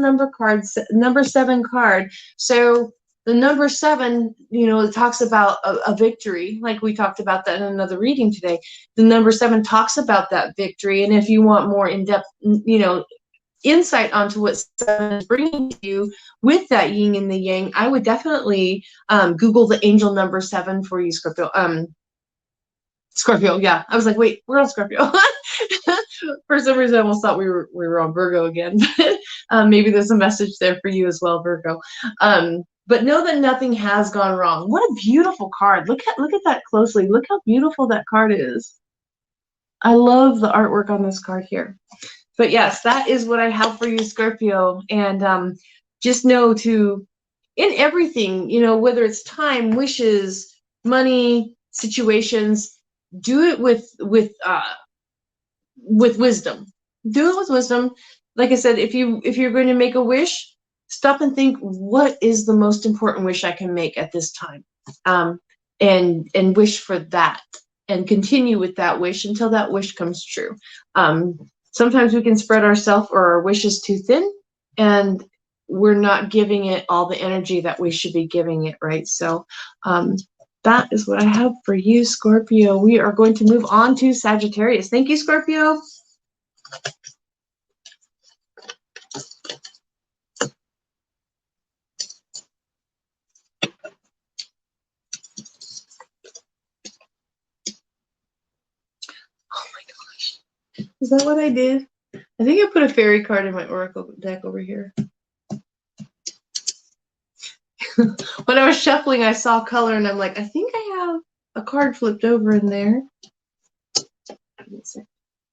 number 7 card. So the number 7, it talks about a victory, like we talked about that in another reading today. The number 7 talks about that victory. And if you want more in-depth, insight onto what 7 is bringing to you with that yin and the yang, I would definitely Google the angel number 7 for you, Scorpio. Scorpio, yeah. I was like, wait, we're on Scorpio. For some reason, I almost thought we were on Virgo again. Maybe there's a message there for you as well, Virgo. But know that nothing has gone wrong. What a beautiful card. Look at that closely. Look how beautiful that card is. I love the artwork on this card here. But yes, that is what I have for you, Scorpio. And just know in everything, whether it's time, wishes, money, situations, do it with wisdom. Do it with wisdom. Like I said, if you're going to make a wish, stop and think, what is the most important wish I can make at this time? And wish for that, and continue with that wish until that wish comes true. Sometimes we can spread ourselves or our wishes too thin, and we're not giving it all the energy that we should be giving it, right? So that is what I have for you, Scorpio. We are going to move on to Sagittarius. Thank you, Scorpio. Is that what I did? I think I put a fairy card in my oracle deck over here. when I was shuffling, I saw color, and I'm like, I think I have a card flipped over in there.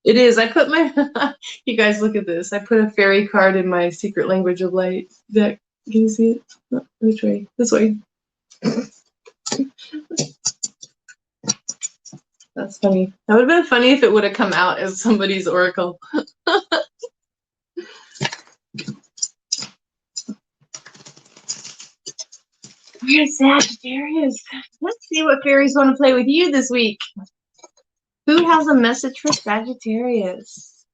It is. I put my, you guys look at this. I put a fairy card in my secret language of light deck. Can you see it? Oh, which way? This way. That's funny. That would have been funny if it would have come out as somebody's oracle. Where's Sagittarius? Let's see what fairies want to play with you this week. Who has a message for Sagittarius?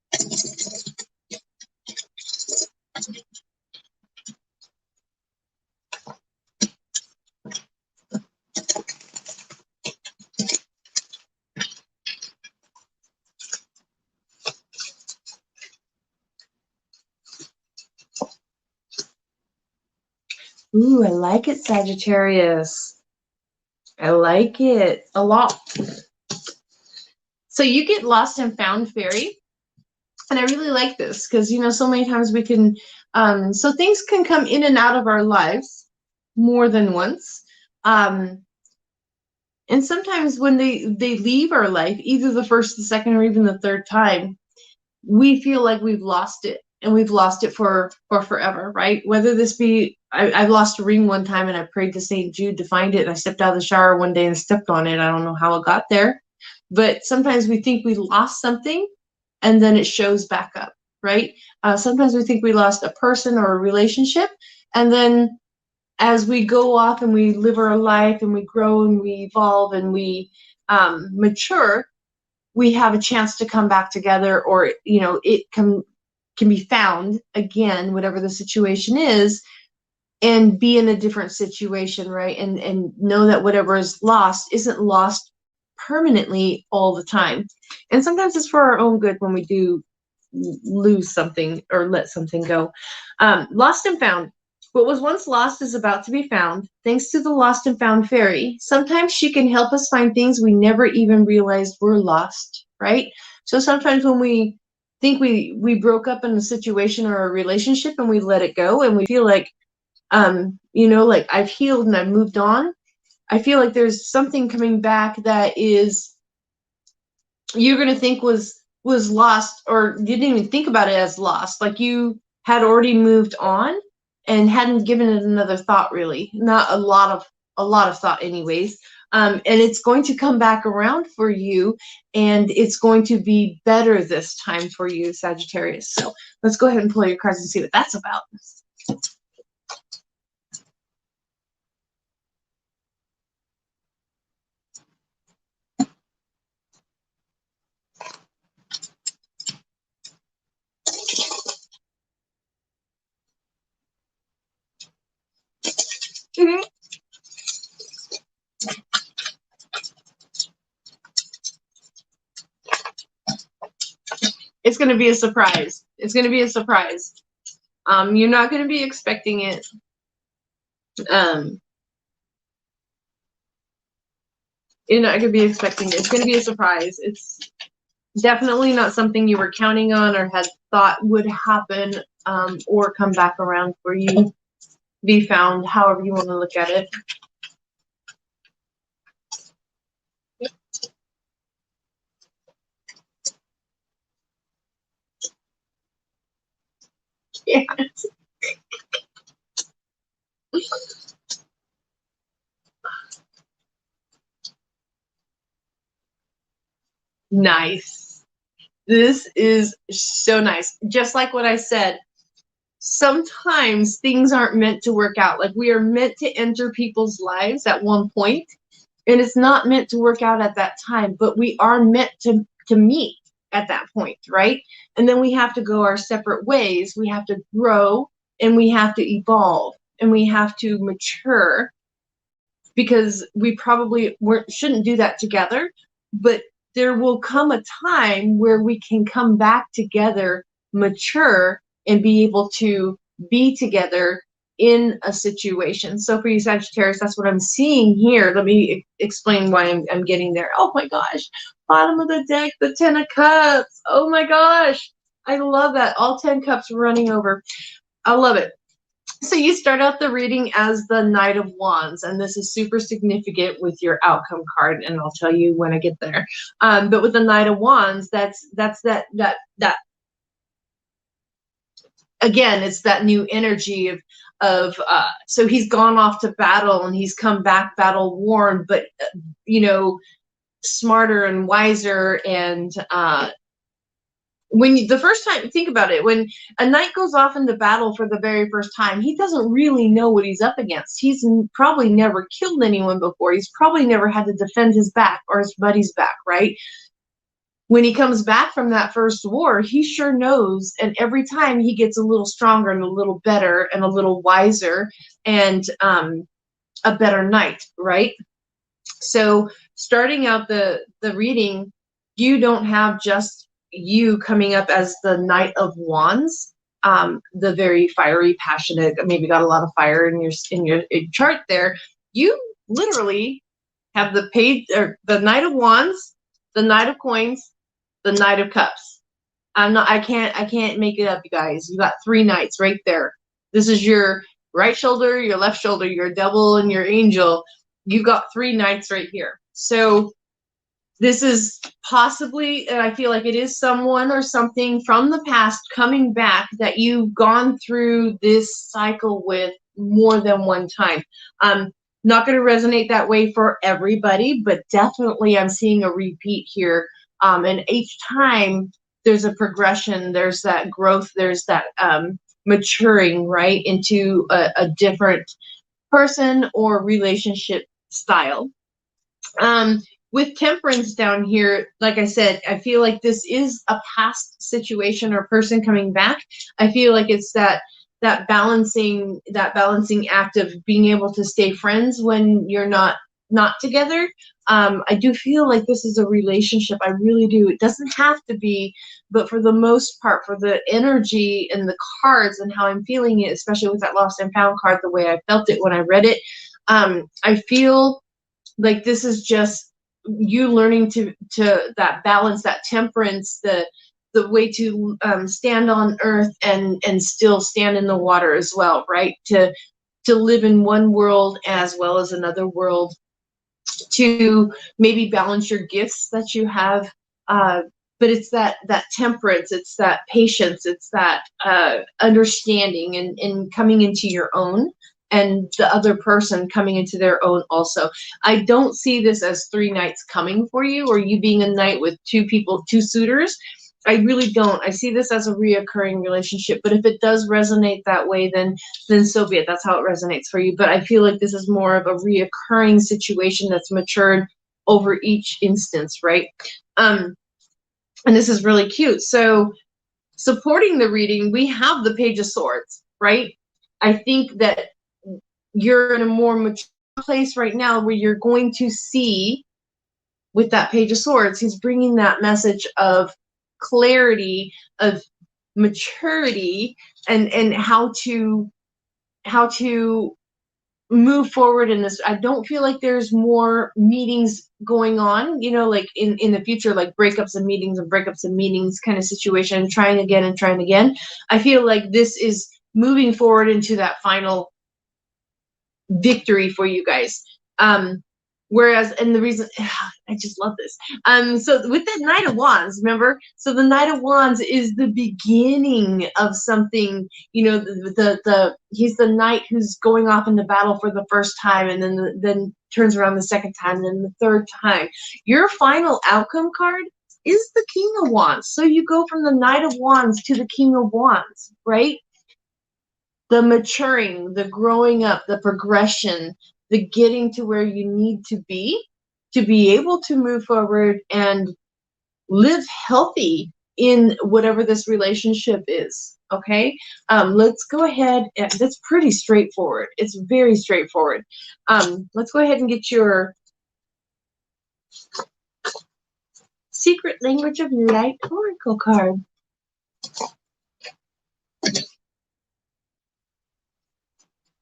Ooh, I like it, Sagittarius. I like it a lot. So you get lost and found fairy. And I really like this because, you know, so many times we can, so things can come in and out of our lives more than once. And sometimes when they leave our life, either the first, the second, or even the third time, we feel like we've lost it, and we've lost it for forever, right? Whether this be, I've lost a ring one time and I prayed to St. Jude to find it, and I stepped out of the shower one day and stepped on it. I don't know how it got there, but sometimes we think we lost something and then it shows back up, right? Sometimes we think we lost a person or a relationship, and then as we go off and we live our life and we grow and we evolve and we mature, we have a chance to come back together, or, you know, it can be found again, whatever the situation is, and be in a different situation, right? And know that whatever is lost isn't lost permanently all the time. And sometimes it's for our own good when we do lose something or let something go. Lost and found. What was once lost is about to be found. Thanks to the lost and found fairy, sometimes she can help us find things we never even realized were lost, right? So sometimes when we think we broke up in a situation or a relationship and we let it go and we feel like, you know, like I've healed and I've moved on, I feel like there's something coming back that is, you're going to think was lost, or you didn't even think about it as lost. Like you had already moved on and hadn't given it another thought, really. Not a lot of thought anyways. And it's going to come back around for you, and it's going to be better this time for you, Sagittarius. So let's go ahead and pull your cards and see what that's about. It's going to be a surprise. It's going to be a surprise. You're not going to be expecting it. You're not going to be expecting it. It's going to be a surprise. It's definitely not something you were counting on or had thought would happen, or come back around for you, be found, however you want to look at it. Yes. Nice. This is so nice. Just like what I said, sometimes things aren't meant to work out. Like we are meant to enter people's lives at one point, and it's not meant to work out at that time, but we are meant to meet at that point, right? And then we have to go our separate ways. We have to grow, and we have to evolve, and we have to mature, because we probably shouldn't do that together. But there will come a time where we can come back together, mature, and be able to be together in a situation. So for you, Sagittarius, that's what I'm seeing here. Let me explain why I'm getting there. Oh my gosh, bottom of the deck, the 10 of Cups. Oh my gosh, I love that. All 10 cups running over. I love it. So you start out the reading as the Knight of Wands, and this is super significant with your outcome card, and I'll tell you when I get there. But with the Knight of Wands, that's that again, it's that new energy of so he's gone off to battle and he's come back battle worn, but you know, smarter and wiser. And when you, the first time, think about it, when a knight goes off into battle for the very first time, he doesn't really know what he's up against. He's probably never killed anyone before. He's probably never had to defend his back or his buddy's back, right? When he comes back from that first war, he sure knows, and every time he gets a little stronger and a little better and a little wiser, and a better knight, right? So starting out the reading, you don't have just you coming up as the Knight of Wands, the very fiery, passionate, maybe got a lot of fire in your chart there. You literally have the page, or the Knight of Wands, the Knight of Coins, the Knight of Cups. I can't make it up, you guys. You got 3 knights right there. This is your right shoulder, your left shoulder, your devil, and your angel. You got 3 knights right here. So this is possibly, and I feel like it is someone or something from the past coming back that you've gone through this cycle with more than one time. Not going to resonate that way for everybody, but definitely I'm seeing a repeat here. And each time there's a progression, there's that growth, there's that maturing, right, into a different person or relationship style. With Temperance down here, like I said, I feel like this is a past situation or person coming back. I feel like it's that balancing act of being able to stay friends when you're not together. I do feel like this is a relationship. I really do. It doesn't have to be, but for the most part, for the energy and the cards and how I'm feeling it, especially with that Lost and Found card, the way I felt it when I read it, I feel like this is just you learning to that balance, that temperance, the way to stand on earth and still stand in the water as well, right? To live in one world as well as another world, to maybe balance your gifts that you have, but it's that temperance, it's that patience, it's that understanding and coming into your own, and the other person coming into their own also. I don't see this as 3 knights coming for you, or you being a knight with 2 people, 2 suitors. I really don't. I see this as a reoccurring relationship, but if it does resonate that way, then so be it. That's how it resonates for you. But I feel like this is more of a reoccurring situation that's matured over each instance, right? And this is really cute. So supporting the reading, we have the Page of Swords, right? I think that you're in a more mature place right now where you're going to see, with that Page of Swords, he's bringing that message of clarity, of maturity, and how to move forward in this. I don't feel like there's more meetings going on, you know, like in the future, like breakups and meetings kind of situation, trying again and trying again. I feel like this is moving forward into that final victory for you guys. Whereas, and the reason, I just love this. So with the Knight of Wands, remember? So the Knight of Wands is the beginning of something, you know, he's the knight who's going off into battle for the first time, and then turns around the second time, and then the third time. Your final outcome card is the King of Wands. So you go from the Knight of Wands to the King of Wands, right? The maturing, the growing up, the progression, the getting to where you need to be able to move forward and live healthy in whatever this relationship is. Okay, let's go ahead, and that's pretty straightforward. It's very straightforward. Let's go ahead and get your Secret Language of Light Oracle card.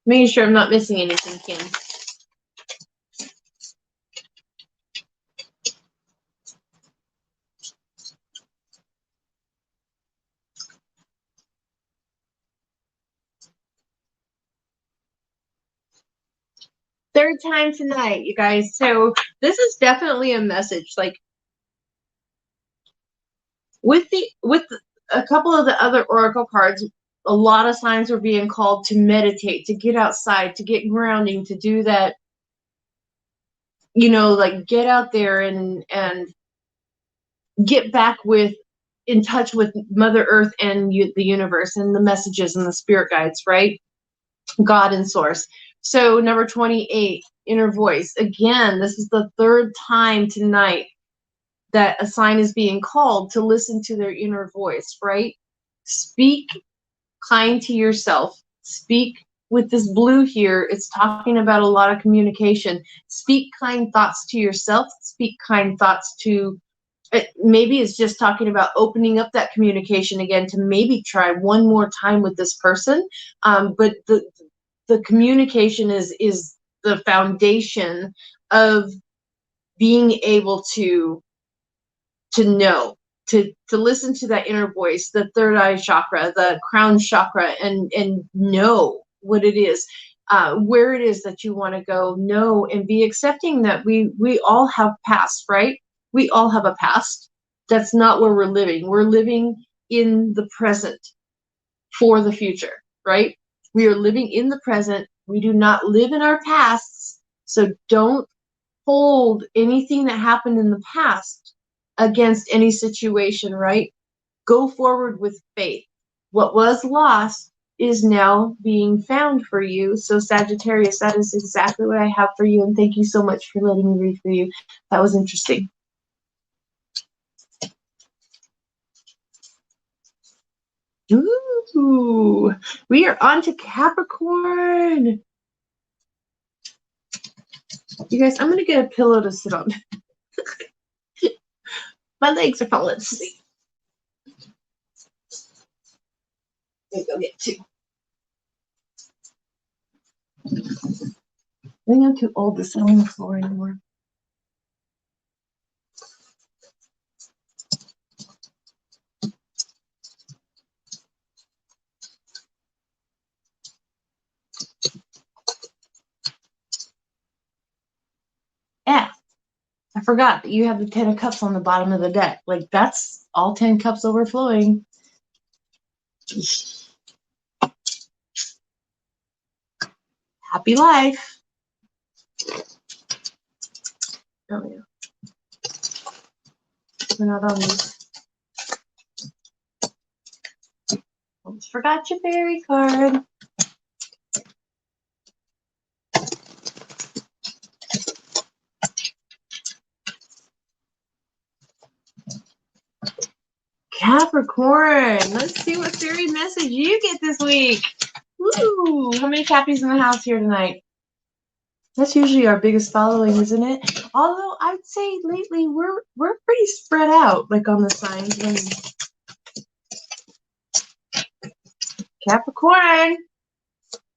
Making sure I'm not missing anything, Kim. Third time tonight, you guys. So this is definitely a message. Like with a couple of the other oracle cards, a lot of signs were being called to meditate, to get outside, to get grounding, to do that, you know, like get out there and get back with in touch with Mother Earth and the universe and the messages and the spirit guides, right? God and source. So number 28, inner voice. Again, this is the third time tonight that a sign is being called to listen to their inner voice, right? Speak kind to yourself. Speak with this blue here. It's talking about a lot of communication. Speak kind thoughts to yourself. Speak kind thoughts to maybe it's just talking about opening up that communication again to maybe try one more time with this person. But the communication is the foundation of being able to know, to listen to that inner voice, the third eye chakra, the crown chakra, and know what it is, where it is that you want to go, know and be accepting that we all have past, right? We all have a past. That's not where we're living. We're living in the present for the future, right? We are living in the present. We do not live in our pasts. So don't hold anything that happened in the past against any situation, right? Go forward with faith. What was lost is now being found for you. So Sagittarius, that is exactly what I have for you. And thank you so much for letting me read for you. That was interesting. Ooh, we are on to Capricorn. You guys, I'm going to get a pillow to sit on. My legs are falling asleep. Let me go get two. I think I'm too old to sit on the floor anymore. Yeah, I forgot that you have the 10 of cups on the bottom of the deck. Like, that's all 10 cups overflowing. Happy life. Oh, yeah. We're not on this. Almost forgot your fairy card. Capricorn, let's see what fairy message you get this week. Woo! How many Cappies in the house here tonight? That's usually our biggest following, isn't it? Although I'd say lately we're pretty spread out, like on the signs. Capricorn,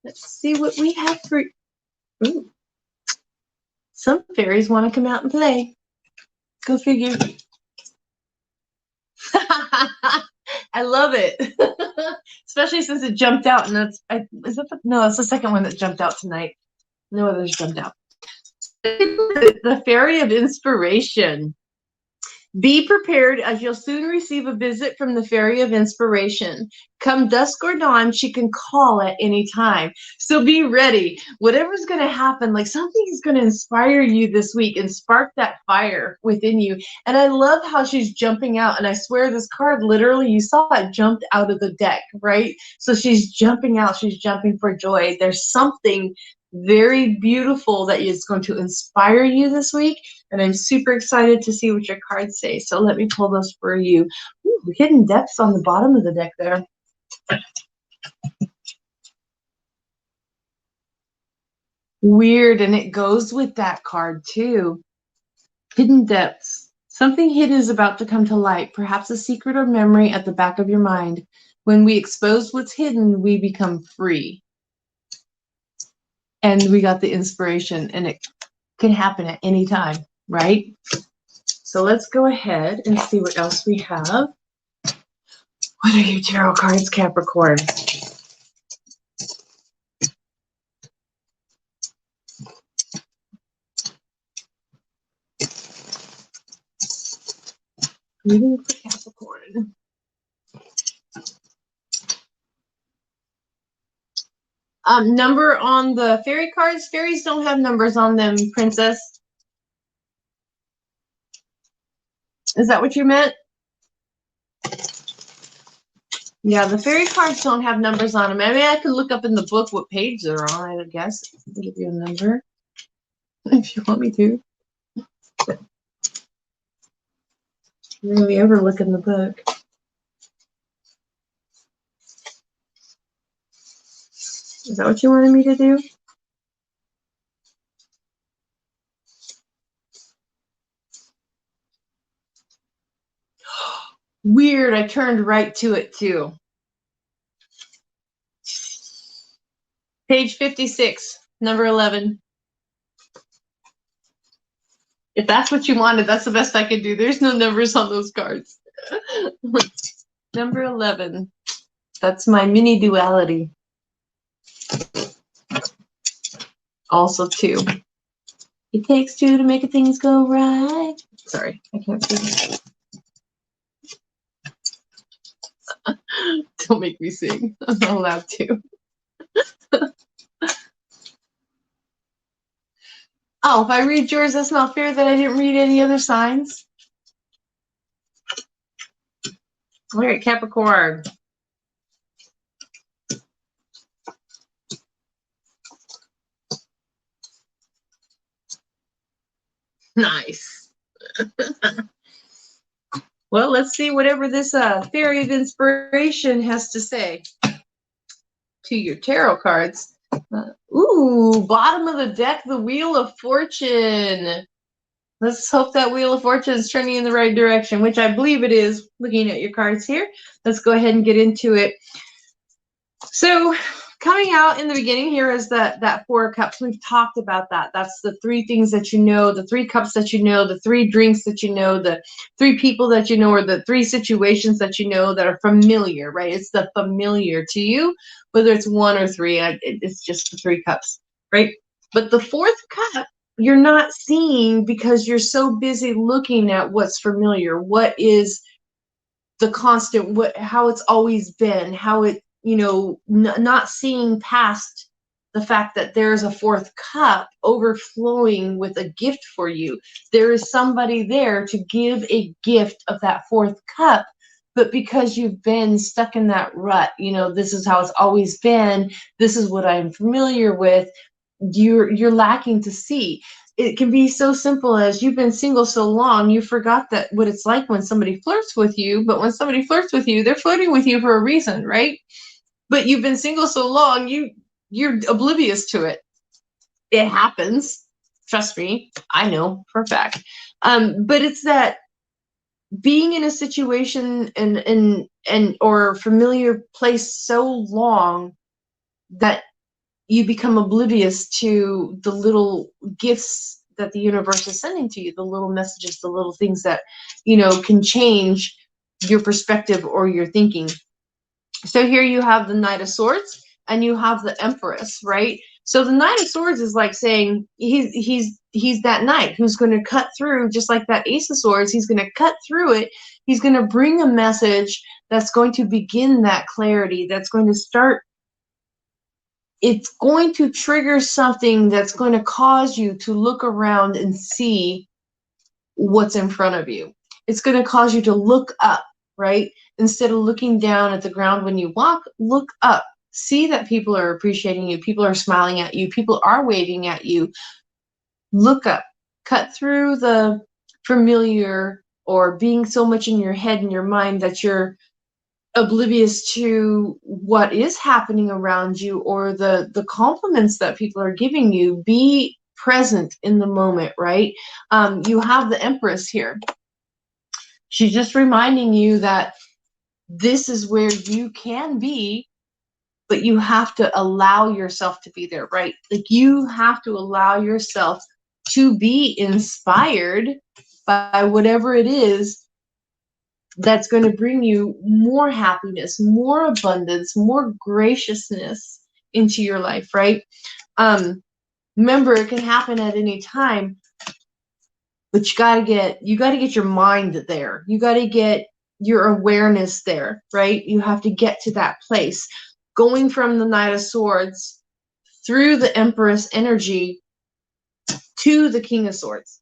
let's see what we have for. Ooh. Some fairies want to come out and play. Go figure. I love it, especially since it jumped out, and no, that's the second one that jumped out tonight. No others jumped out. The fairy of inspiration. Be prepared, as you'll soon receive a visit from the fairy of inspiration. Come dusk or dawn, she can call at any time. So be ready. Whatever's going to happen, like something is going to inspire you this week and spark that fire within you. And I love how she's jumping out. And I swear this card, literally, you saw it jumped out of the deck, right? So she's jumping out. She's jumping for joy. There's something very beautiful that is going to inspire you this week. And I'm super excited to see what your cards say. So let me pull those for you. Ooh, hidden depths on the bottom of the deck there. Weird, and it goes with that card too. Hidden depths. Something hidden is about to come to light, perhaps a secret or memory at the back of your mind. When we expose what's hidden, we become free. And we got the inspiration, and it can happen at any time, right? So let's go ahead and see what else we have. What are your tarot cards, Capricorn? Reading for Capricorn. Number on the fairy cards. Fairies don't have numbers on them, princess. Is that what you meant? Yeah, the fairy cards don't have numbers on them. I mean, I could look up in the book what page they're on, I guess. I can give you a number if you want me to. Really ever look in the book. Is that what you wanted me to do? Weird, I turned right to it too. Page 56, number 11. If that's what you wanted, that's the best I could do. There's no numbers on those cards. Number 11. That's my mini duality. Also 2. It takes 2 to make things go right. Sorry, I can't sing. Don't make me sing. I'm not allowed to. Oh, if I read yours, that's not fair that I didn't read any other signs. All right, Capricorn. Nice. Well, let's see whatever this fairy of inspiration has to say to your tarot cards. Ooh, bottom of the deck, the Wheel of Fortune. Let's hope that Wheel of Fortune is turning in the right direction, which I believe it is, looking at your cards here. Let's go ahead and get into it. So coming out in the beginning here is that 4 of Cups. We've talked about that. That's the 3 things that you know, the 3 cups that you know, the 3 drinks that you know, the 3 people that you know, or the 3 situations that you know that are familiar, right? It's the familiar to you, whether it's 1 or 3. It's just the 3 cups, right? But the 4th cup, you're not seeing because you're so busy looking at what's familiar, what is the constant, how it's always been, how it, you know, not seeing past the fact that there's a 4th cup overflowing with a gift for you. There is somebody there to give a gift of that 4th cup, but because you've been stuck in that rut, you know, this is how it's always been, this is what I'm familiar with, you're lacking to see. It can be so simple as you've been single so long, you forgot that what it's like when somebody flirts with you, but when somebody flirts with you, they're flirting with you for a reason, right? But you've been single so long, you're oblivious to it. It happens. Trust me, I know for a fact. But it's that being in a situation and or familiar place so long that you become oblivious to the little gifts that the universe is sending to you, the little messages, the little things that, you know, can change your perspective or your thinking. So here you have the Knight of Swords and you have the Empress, right? So the Knight of Swords is like saying he's that knight who's going to cut through, just like that Ace of Swords. He's going to cut through it. He's going to bring a message that's going to begin that clarity, that's going to start. It's going to trigger something that's going to cause you to look around and see what's in front of you. It's going to cause you to look up, right? Instead of looking down at the ground when you walk, look up. See that people are appreciating you. People are smiling at you. People are waving at you. Look up. Cut through the familiar or being so much in your head and your mind that you're oblivious to what is happening around you or the compliments that people are giving you. Be present in the moment, right? You have the Empress here. She's just reminding you that this is where you can be, but you have to allow yourself to be there, right? Like you have to allow yourself to be inspired by whatever it is that's going to bring you more happiness, more abundance, more graciousness into your life, right? Remember, it can happen at any time, But you got to get your mind there. You got to get your awareness there, right? You have to get to that place. Going from the Knight of Swords through the Empress energy to the King of Swords,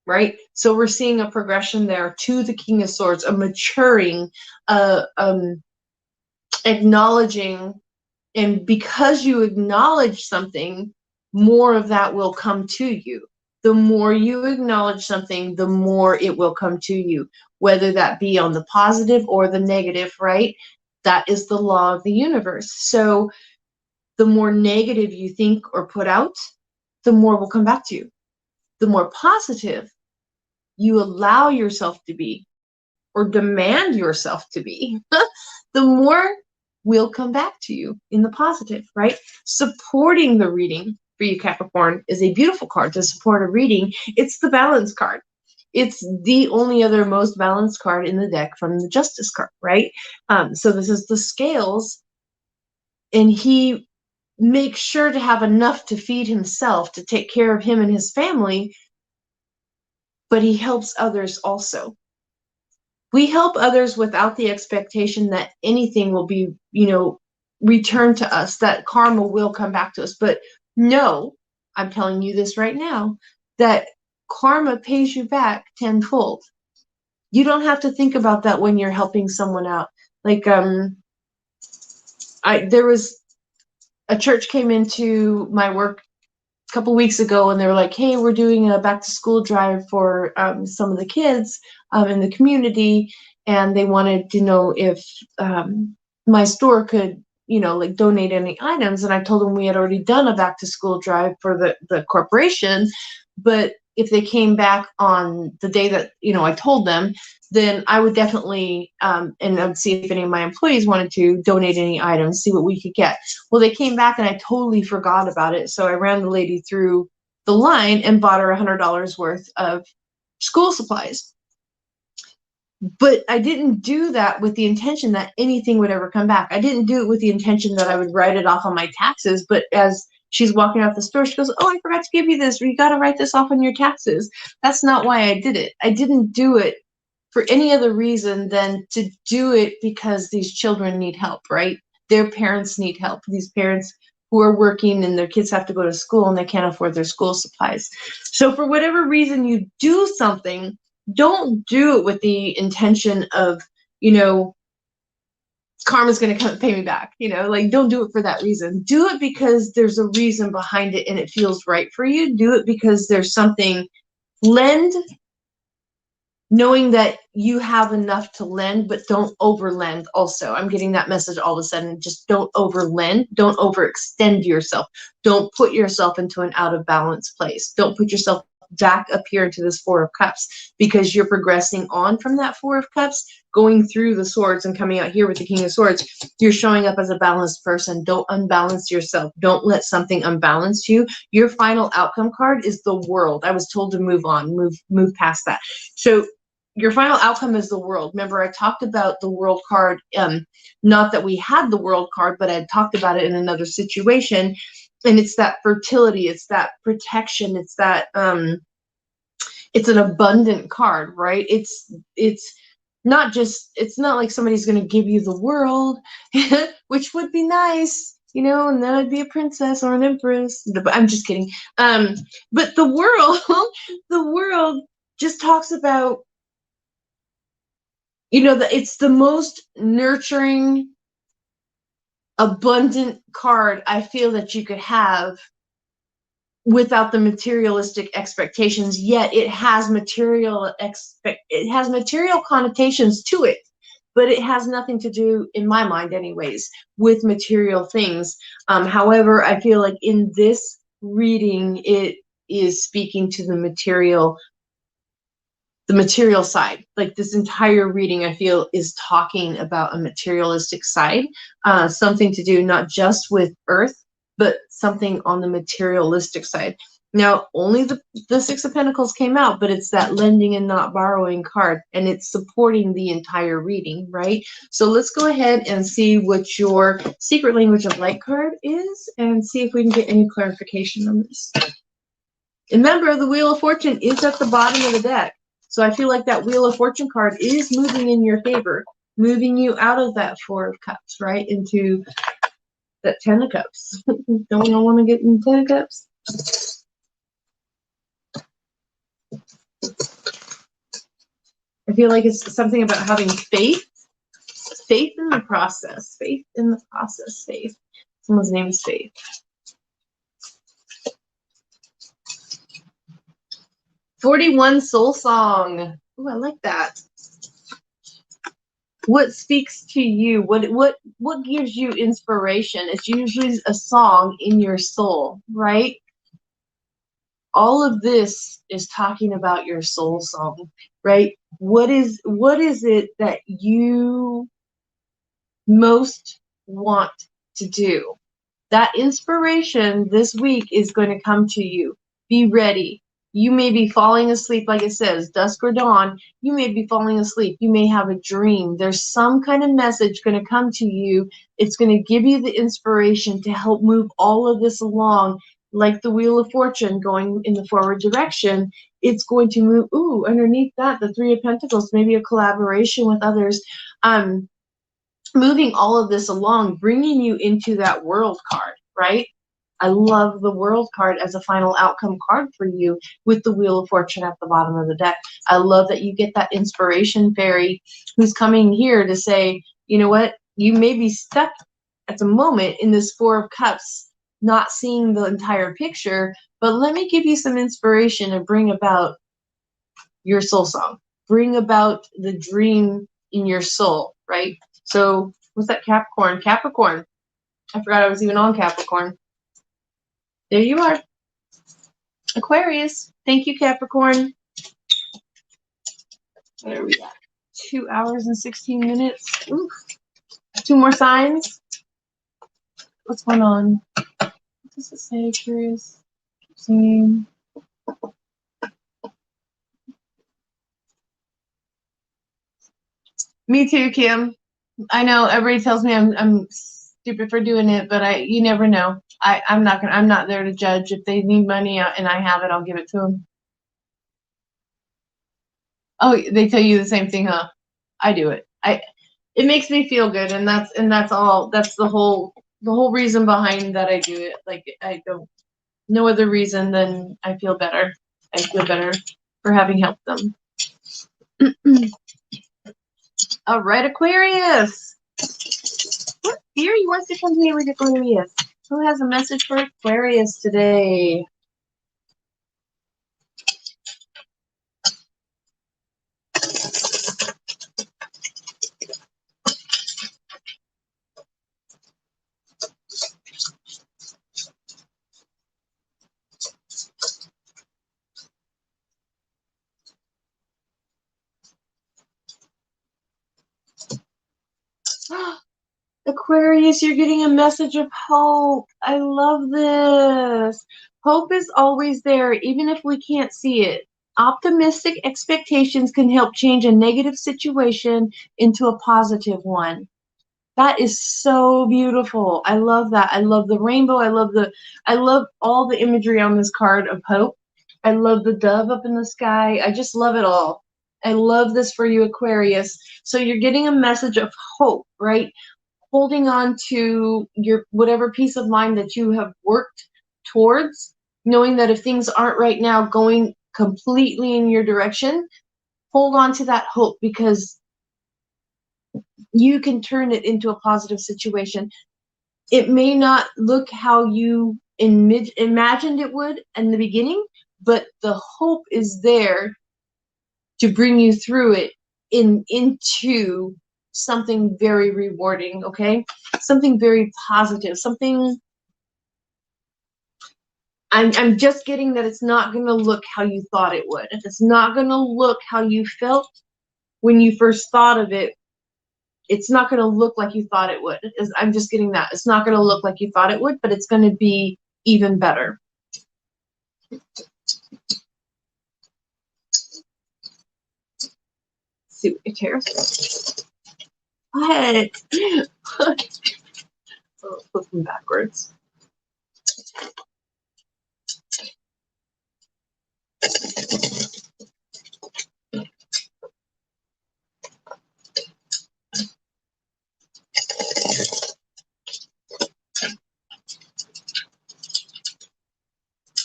right? So we're seeing a progression there to the King of Swords, a maturing, acknowledging, and because you acknowledge something, more of that will come to you. The more you acknowledge something, the more it will come to you, whether that be on the positive or the negative, right? That is the law of the universe. So the more negative you think or put out, the more will come back to you. The more positive you allow yourself to be or demand yourself to be, the more will come back to you in the positive, right? Supporting the reading for you, Capricorn, is a beautiful card to support a reading. It's the balance card. It's the only other most balanced card in the deck from the Justice card, right? So this is the scales, and he makes sure to have enough to feed himself, to take care of him and his family, but he helps others also. We help others without the expectation that anything will be, returned to us, that karma will come back to us. But no, I'm telling you this right now, that karma pays you back tenfold. You don't have to think about that when you're helping someone out. Like, there was a church came into my work a couple weeks ago, and they were like, hey, we're doing a back to school drive for some of the kids in the community, and they wanted to know if my store could, like donate any items. And I told them we had already done a back to school drive for the corporation, but if they came back on the day that, I told them, then I would definitely, and I'd see if any of my employees wanted to donate any items, see what we could get. Well, they came back and I totally forgot about it. So I ran the lady through the line and bought her $100 worth of school supplies. But I didn't do that with the intention that anything would ever come back. I didn't do it with the intention that I would write it off on my taxes. But as she's walking out the store, she goes, oh, I forgot to give you this. You got to write this off on your taxes. That's not why I did it. I didn't do it for any other reason than to do it because these children need help, right? Their parents need help. These parents who are working and their kids have to go to school and they can't afford their school supplies. So for whatever reason you do something, don't do it with the intention of, karma's going to come pay me back, like don't do it for that reason. Do it because there's a reason behind it and it feels right for you. Do it because there's something. Lend, knowing that you have enough to lend, but don't overlend also. I'm getting that message all of a sudden. Just don't overlend. Don't overextend yourself. Don't put yourself into an out of balance place. Don't put yourself back up here into this Four of Cups, because you're progressing on from that Four of Cups, going through the swords and coming out here with the King of Swords. You're showing up as a balanced person. Don't unbalance yourself. Don't let something unbalance you. Your final outcome card is the World. I was told to move on, move past that. So your final outcome is the World. Remember, I talked about the World card, not that we had the World card, but I talked about it in another situation. And it's that fertility, it's that protection, it's that, it's an abundant card, right? It's not just, it's not like somebody's going to give you the world, which would be nice, and then I'd be a princess or an empress. But I'm just kidding. But the world, the world just talks about, it's the most nurturing, abundant card I feel that you could have without the materialistic expectations, yet it has material connotations to it, but it has nothing to do, in my mind anyways, with material things. However, I feel like in this reading, it is speaking to the material side. Like this entire reading, I feel, is talking about a materialistic side, something to do not just with Earth, but something on the materialistic side. Now, only the Six of Pentacles came out, but it's that lending and not borrowing card, and it's supporting the entire reading, right? So let's go ahead and see what your secret language of light card is, and see if we can get any clarification on this. Remember, the Wheel of Fortune is at the bottom of the deck. So I feel like that Wheel of Fortune card is moving in your favor, moving you out of that Four of Cups, right, into that Ten of Cups. Don't you want to get in Ten of Cups? I feel like it's something about having faith. Faith in the process. Faith in the process. Faith. Someone's name is Faith. "41 Soul Song." Ooh, I like that. What speaks to you? What gives you inspiration? It's usually a song in your soul, right? All of this is talking about your soul song, right? What is it that you most want to do? That inspiration this week is going to come to you. Be ready. You may be falling asleep, like it says, dusk or dawn. You may be falling asleep. You may have a dream. There's some kind of message going to come to you. It's going to give you the inspiration to help move all of this along, like the Wheel of Fortune going in the forward direction. It's going to move. Ooh, underneath that, the Three of Pentacles, maybe a collaboration with others. Moving all of this along, bringing you into that World card, right? I love the World card as a final outcome card for you with the Wheel of Fortune at the bottom of the deck. I love that you get that inspiration fairy who's coming here to say, you know what, you may be stuck at the moment in this Four of Cups, not seeing the entire picture, but let me give you some inspiration and bring about your soul song. Bring about the dream in your soul, right? So, what's that Capricorn? Capricorn. I forgot I was even on Capricorn. There you are. Aquarius. Thank you, Capricorn. What are we at? 2 hours and 16 minutes. Ooh. 2 more signs. What's going on? What does it say? Curious. Keep seeing. Me too, Kim. I know everybody tells me I'm stupid for doing it, but you never know. I'm not there to judge. If they need money and I have it, I'll give it to them. Oh, they tell you the same thing, huh? I do it. It makes me feel good, and that's all. That's the whole reason behind that I do it. Like, I don't, no other reason than I feel better. I feel better for having helped them. All right, Aquarius. What theory wants to come here with Aquarius? Who has a message for Aquarius today? Aquarius, you're getting a message of hope. I love this. Hope is always there, even if we can't see it. Optimistic expectations can help change a negative situation into a positive one. That is so beautiful. I love that. I love the rainbow. I love all the imagery on this card of hope. I love the dove up in the sky. I just love it all. I love this for you, Aquarius. So you're getting a message of hope, right? Holding on to your whatever peace of mind that you have worked towards, knowing that if things aren't right now going completely in your direction, hold on to that hope, because you can turn it into a positive situation. It may not look how you imagined it would in the beginning, but the hope is there to bring you through it into something very rewarding, okay? Something very positive, something. I'm just getting that it's not going to look how you thought it would. It's not going to look how you felt when you first thought of it. It's not going to look like you thought it would. I'm just getting that. It's not going to look like you thought it would, but it's going to be even better. Let's see what your tarot says. What? Oh, flip them backwards.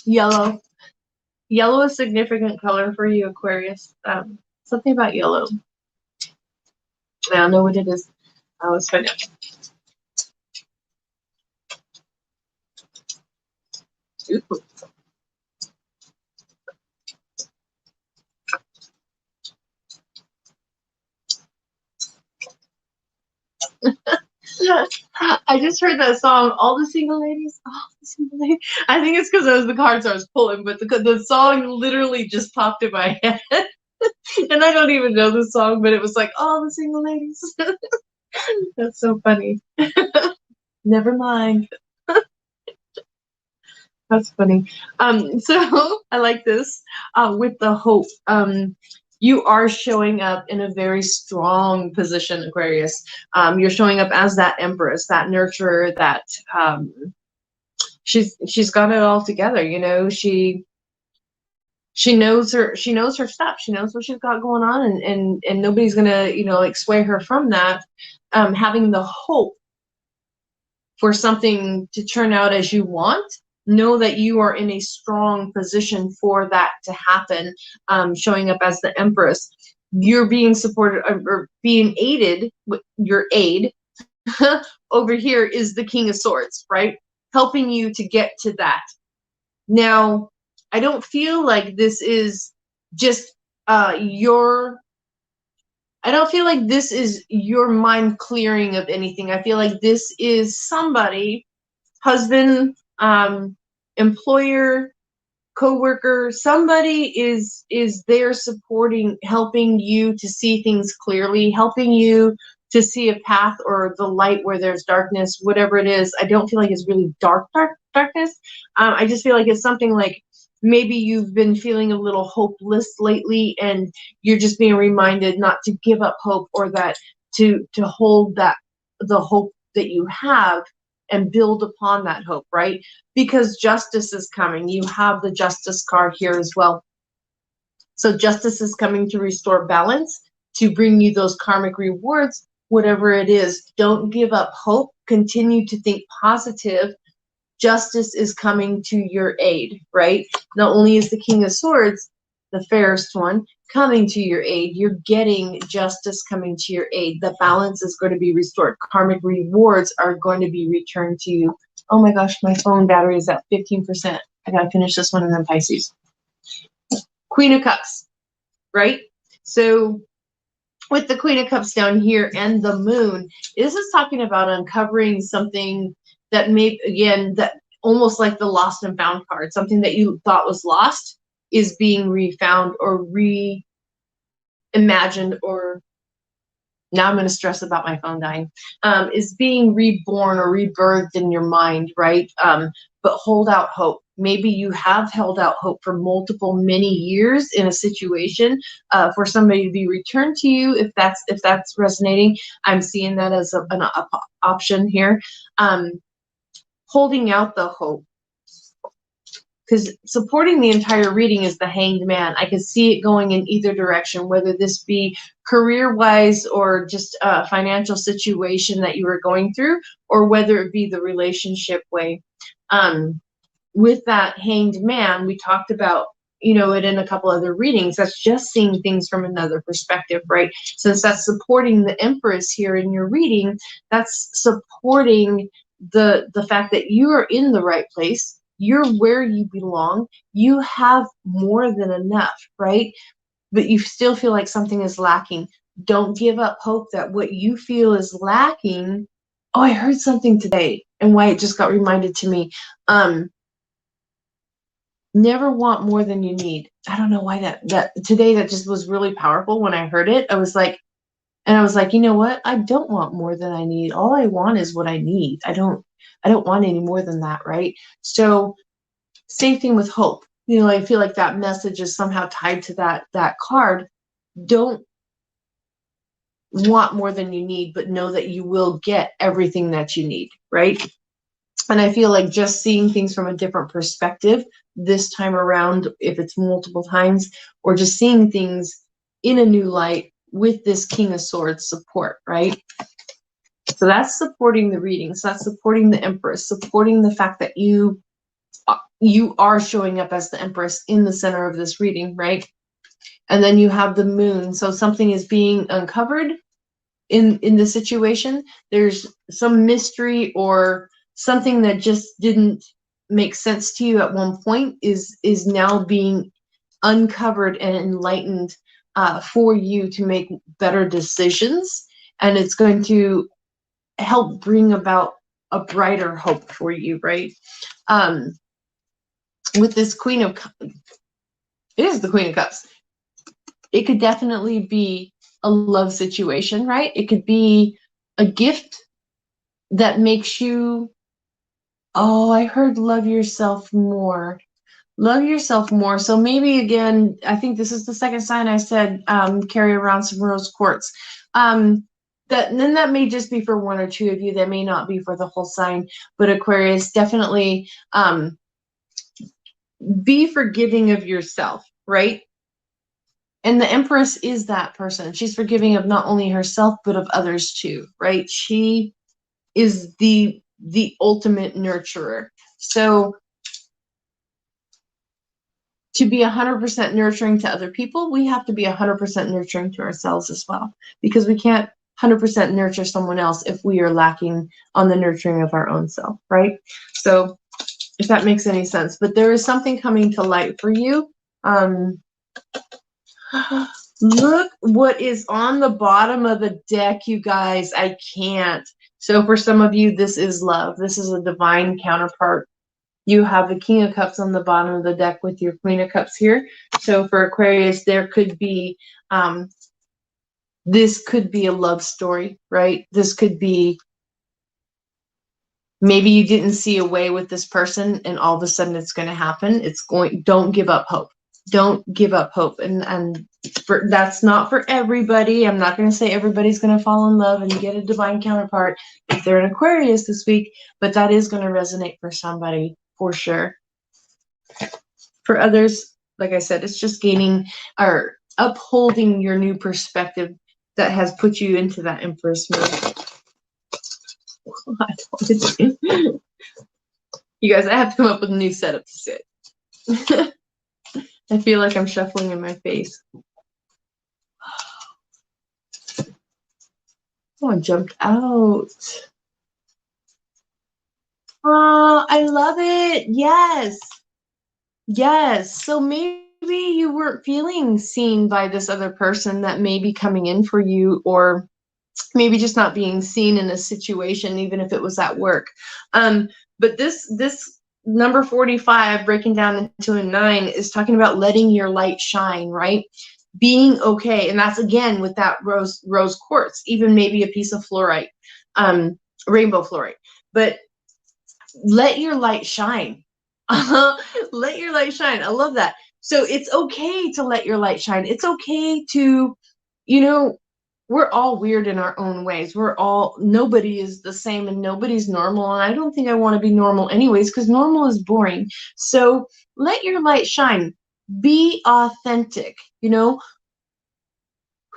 Yellow. Yellow is significant color for you, Aquarius. Something about yellow. I don't know what it is. Let's find out. Ooh. I just heard that song, All the Single Ladies. All the Single Ladies. I think it's because it was the cards I was pulling, but the song literally just popped in my head. And I don't even know the song, but it was like, All the Single Ladies. That's so funny. Never mind. That's funny. So I like this with the hope. You are showing up in a very strong position, Aquarius. You're showing up as that empress, that nurturer, that she's got it all together. You know, she knows her stuff. She knows what she's got going on, and nobody's gonna, you know, like sway her from that. Having the hope for something to turn out as you want, know that you are in a strong position for that to happen. Showing up as the empress, you're being supported or being aided with your aid. Over here is the King of Swords, right? Helping you to get to that. Now, I don't feel like this is just I don't feel like this is your mind clearing of anything. I feel like this is somebody, husband, employer, coworker, somebody is there supporting, helping you to see things clearly, helping you to see a path or the light where there's darkness, whatever it is. I don't feel like it's really darkness. I just feel like it's something like, maybe you've been feeling a little hopeless lately, and you're just being reminded not to give up hope, or that to hold that, the hope that you have, and build upon that hope, right? Because justice is coming. You have the Justice card here as well. So justice is coming to restore balance, to bring you those karmic rewards, whatever it is. Don't give up hope. Continue to think positive. Justice is coming to your aid, right? Not only is the King of Swords, the fairest one, coming to your aid, you're getting justice coming to your aid. The balance is going to be restored. Karmic rewards are going to be returned to you. Oh my gosh, my phone battery is at 15%. I gotta finish this one and then Pisces. Queen of Cups, right? So with the Queen of Cups down here and the Moon, this is talking about uncovering something that may, again, that almost like the lost and found card, something that you thought was lost is being refound or reimagined, or now I'm going to stress about my phone dying, is being reborn or rebirthed in your mind, right? But hold out hope. Maybe you have held out hope for many years in a situation for somebody to be returned to you. If that's resonating, I'm seeing that as an option here. Holding out the hope, because supporting the entire reading is the Hanged Man. I can see it going in either direction, whether this be career-wise or just a financial situation that you were going through, or whether it be the relationship way. With that Hanged Man, we talked about, you know, it in a couple other readings. That's just seeing things from another perspective, right? Since that's supporting the Empress here in your reading, that's supporting the fact that you are in the right place. You're where you belong. You have more than enough, right? But you still feel like something is lacking. Don't give up hope that what you feel is lacking. Oh, I heard something today, and why it just got reminded to me. Never want more than you need. I don't know why that today, that just was really powerful. When I heard it, I was like, you know what? I don't want more than I need. All I want is what I need. I don't want any more than that, right? So same thing with hope. You know, I feel like that message is somehow tied to that card. Don't want more than you need, but know that you will get everything that you need, right? And I feel like just seeing things from a different perspective this time around, if it's multiple times, or just seeing things in a new light with this King of Swords support, right? So that's supporting the reading. So that's supporting the Empress, supporting the fact that you you are showing up as the Empress in the center of this reading, right? And then you have the moon. So something is being uncovered in the situation. There's some mystery or something that just didn't make sense to you at one point is now being uncovered and enlightened for you to make better decisions. And it's going to help bring about a brighter hope for you, right? With this Queen of Cups, it is the Queen of Cups. It could definitely be a love situation, right? It could be a gift that makes you, oh, I heard love yourself more. Love yourself more. So maybe again, I think this is the second sign I said, carry around some rose quartz. That may just be for one or two of you. That may not be for the whole sign. But Aquarius, definitely be forgiving of yourself, right? And the Empress is that person. She's forgiving of not only herself, but of others too, right? She is the ultimate nurturer. So to be 100% nurturing to other people, we have to be 100% nurturing to ourselves as well, because we can't 100% nurture someone else if we are lacking on the nurturing of our own self, right? So if that makes any sense, but there is something coming to light for you. Look what is on the bottom of the deck, you guys. I can't. So for some of you, this is love. This is a divine counterpart. You have the King of Cups on the bottom of the deck with your Queen of Cups here. So for Aquarius, there could be, this could be a love story, right? This could be, maybe you didn't see a way with this person and all of a sudden it's going to happen. Don't give up hope. Don't give up hope. And that's not for everybody. I'm not going to say everybody's going to fall in love and get a divine counterpart if they're an Aquarius this week, but that is going to resonate for somebody for sure. For others, like I said, it's just gaining or upholding your new perspective that has put you into that Empress mode. You guys, I have to come up with a new setup to sit. I feel like I'm shuffling in my face. Oh, I jumped out. Oh, I love it. Yes. Yes. So maybe you weren't feeling seen by this other person that may be coming in for you, or maybe just not being seen in a situation, even if it was at work. But this number 45 breaking down into a 9 is talking about letting your light shine, right? Being okay. And that's again with that rose quartz, even maybe a piece of fluorite, rainbow fluorite. But let your light shine. Let your light shine. I love that. So it's okay to let your light shine. It's okay to, we're all weird in our own ways. Nobody is the same and nobody's normal. And I don't think I want to be normal anyways, because normal is boring. So let your light shine. Be authentic.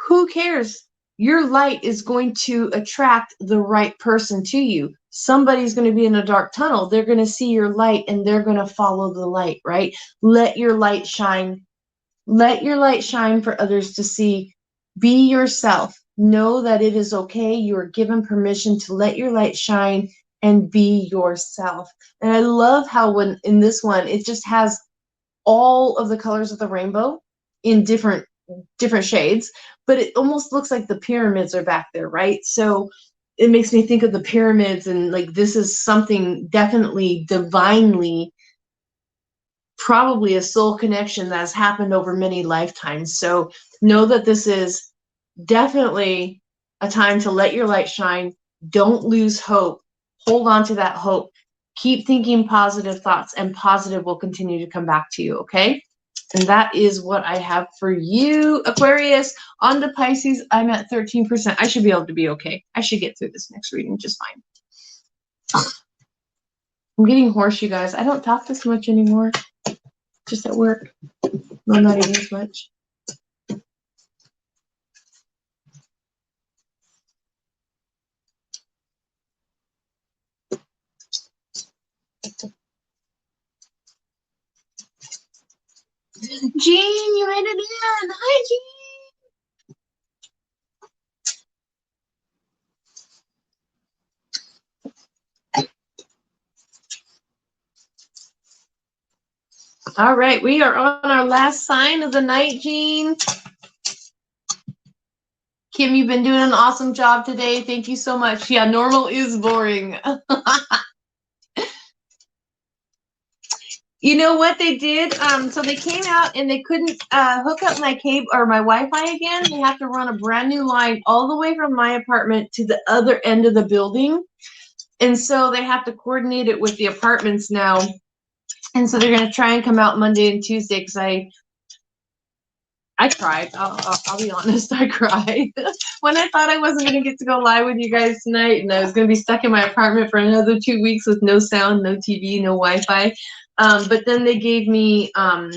Who cares? Your light is going to attract the right person to you. Somebody's going to be in a dark tunnel. They're going to see your light and they're going to follow the light, right? Let your light shine. Let your light shine for others to see. Be yourself. Know that it is okay. You are given permission to let your light shine and be yourself. And I love how when in this one, it just has all of the colors of the rainbow in different shades, but it almost looks like the pyramids are back there, right? So it makes me think of the pyramids, and like this is something definitely divinely, probably a soul connection that has happened over many lifetimes. So know that this is definitely a time to let your light shine. Don't lose hope. Hold on to that hope. Keep thinking positive thoughts, and positive will continue to come back to you, okay? And that is what I have for you, Aquarius. On to Pisces, I'm at 13%. I should be able to be okay. I should get through this next reading just fine. I'm getting hoarse, you guys. I don't talk this much anymore. Just at work. No, not even as much. Jean, you made it in. Hi, Jean. All right, we are on our last sign of the night, Jean. Kim, you've been doing an awesome job today. Thank you so much. Yeah, normal is boring. You know what they did? So they came out and they couldn't hook up my cable or my Wi-Fi again. They have to run a brand new line all the way from my apartment to the other end of the building. And so they have to coordinate it with the apartments now. And so they're going to try and come out Monday and Tuesday because I cried. I'll be honest. I cried when I thought I wasn't going to get to go live with you guys tonight, and I was going to be stuck in my apartment for another 2 weeks with no sound, no TV, no Wi-Fi. But then they gave me a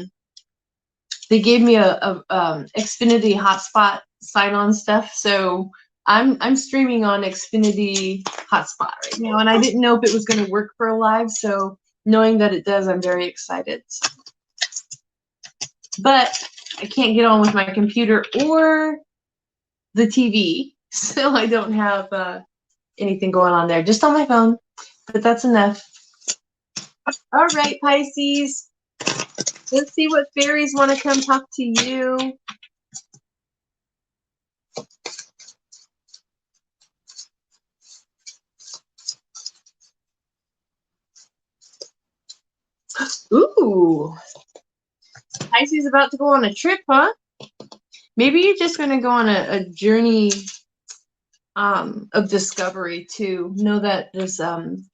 Xfinity hotspot sign-on stuff. So I'm streaming on Xfinity hotspot right now, and I didn't know if it was going to work for a live. So knowing that it does, I'm very excited. But I can't get on with my computer or the TV, so I don't have anything going on there, just on my phone, but that's enough. All right, Pisces, let's see what fairies want to come talk to you. Ooh, Pisces about to go on a trip, huh? Maybe you're just going to go on a journey of discovery too. Know that this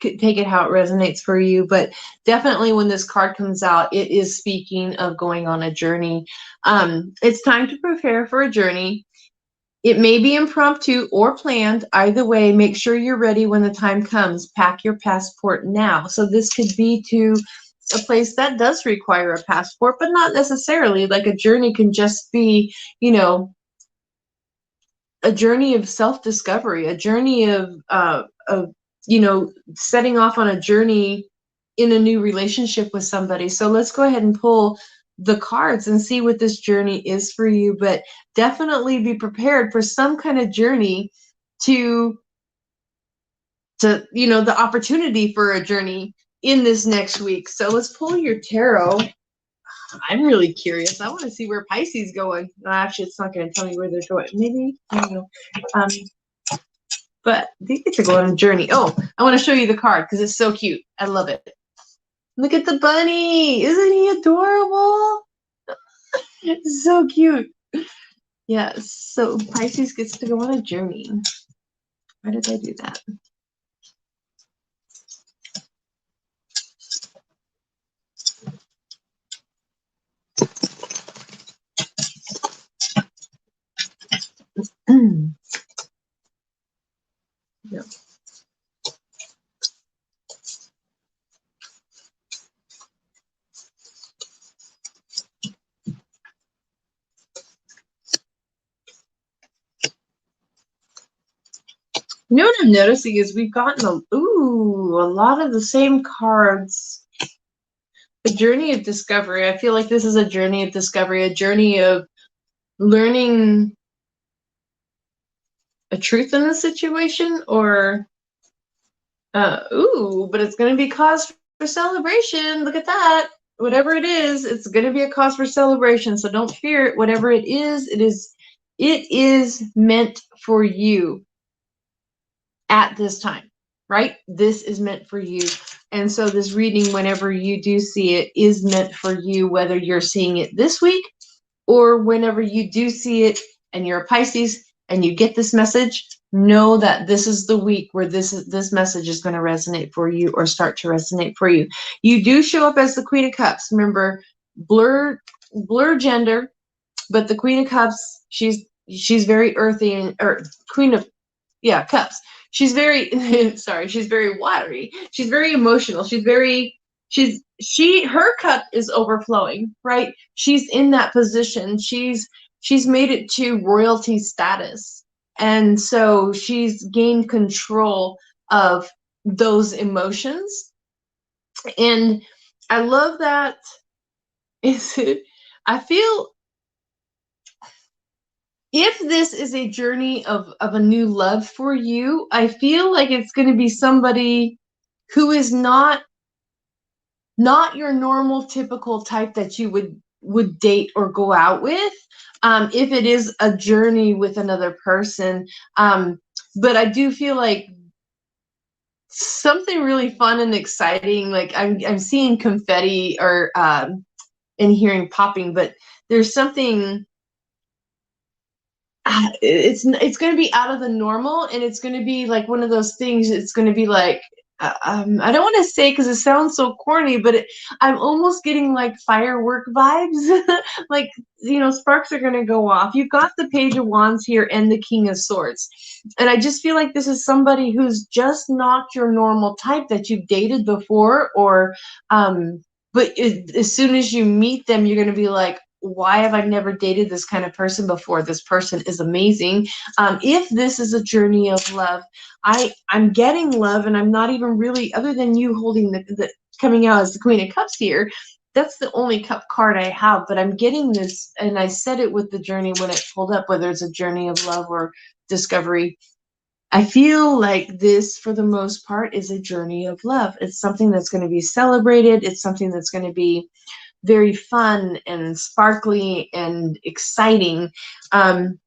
take it how it resonates for you, but definitely when this card comes out, it is speaking of going on a journey. It's time to prepare for a journey. It may be impromptu or planned. Either way, make sure you're ready when the time comes. Pack your passport now. So this could be to a place that does require a passport, but not necessarily. Like a journey can just be, you know, a journey of self-discovery, a journey of you know, setting off on a journey in a new relationship with somebody. So let's go ahead and pull the cards and see what this journey is for you, but definitely be prepared for some kind of journey to you know, the opportunity for a journey in this next week. So let's pull your tarot. I'm really curious. I want to see where Pisces going. Actually, it's not going to tell me where they're going. Maybe, I don't know. But they get to go on a journey. Oh, I want to show you the card because it's so cute. I love it. Look at the bunny. Isn't he adorable? It's so cute. Yes. So Pisces gets to go on a journey. Why did I do that? Yeah. You know what I'm noticing is we've gotten a lot of the same cards. The journey of discovery. I feel like this is a journey of discovery, a journey of learning a truth in the situation, or but it's going to be cause for celebration. Look at that. Whatever it is, it's going to be a cause for celebration. So don't fear it. Whatever it is meant for you at this time, right? This is meant for you. And so this reading, whenever you do see it, is meant for you, whether you're seeing it this week or whenever you do see it and you're a Pisces and you get this message, know that this is the week where this message is going to resonate for you or start to resonate for you. You do show up as the Queen of Cups. Remember, blur gender, but the Queen of Cups, she's very earthy and Queen of Cups. She's very sorry, she's very watery. She's very emotional. Her cup is overflowing, right? She's in that position. She's made it to royalty status. And so she's gained control of those emotions. And I love that. I feel if this is a journey of a new love for you, I feel like it's going to be somebody who is not your normal typical type that you would date or go out with, if it is a journey with another person. But I do feel like something really fun and exciting, like I'm seeing confetti or and hearing popping, but there's something, it's going to be out of the normal, and it's going to be like one of those things. It's going to be like, I don't want to say because it sounds so corny, but I'm almost getting like firework vibes. Like, sparks are going to go off. You've got the Page of Wands here and the King of Swords, and I just feel like this is somebody who's just not your normal type that you've dated before, or but as soon as you meet them, you're going to be like, why have I never dated this kind of person before? This person is amazing. If this is a journey of love, I'm getting love, and I'm not even really, other than you holding the coming out as the Queen of Cups here, that's the only cup card I have, but I'm getting this, and I said it with the journey when it pulled up, whether it's a journey of love or discovery. I feel like this, for the most part, is a journey of love. It's something that's going to be celebrated. It's something that's going to be very fun and sparkly and exciting, and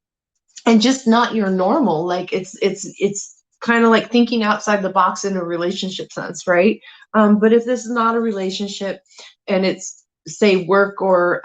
just not your normal. Like it's kind of like thinking outside the box in a relationship sense, right? But if this is not a relationship, and it's, say, work or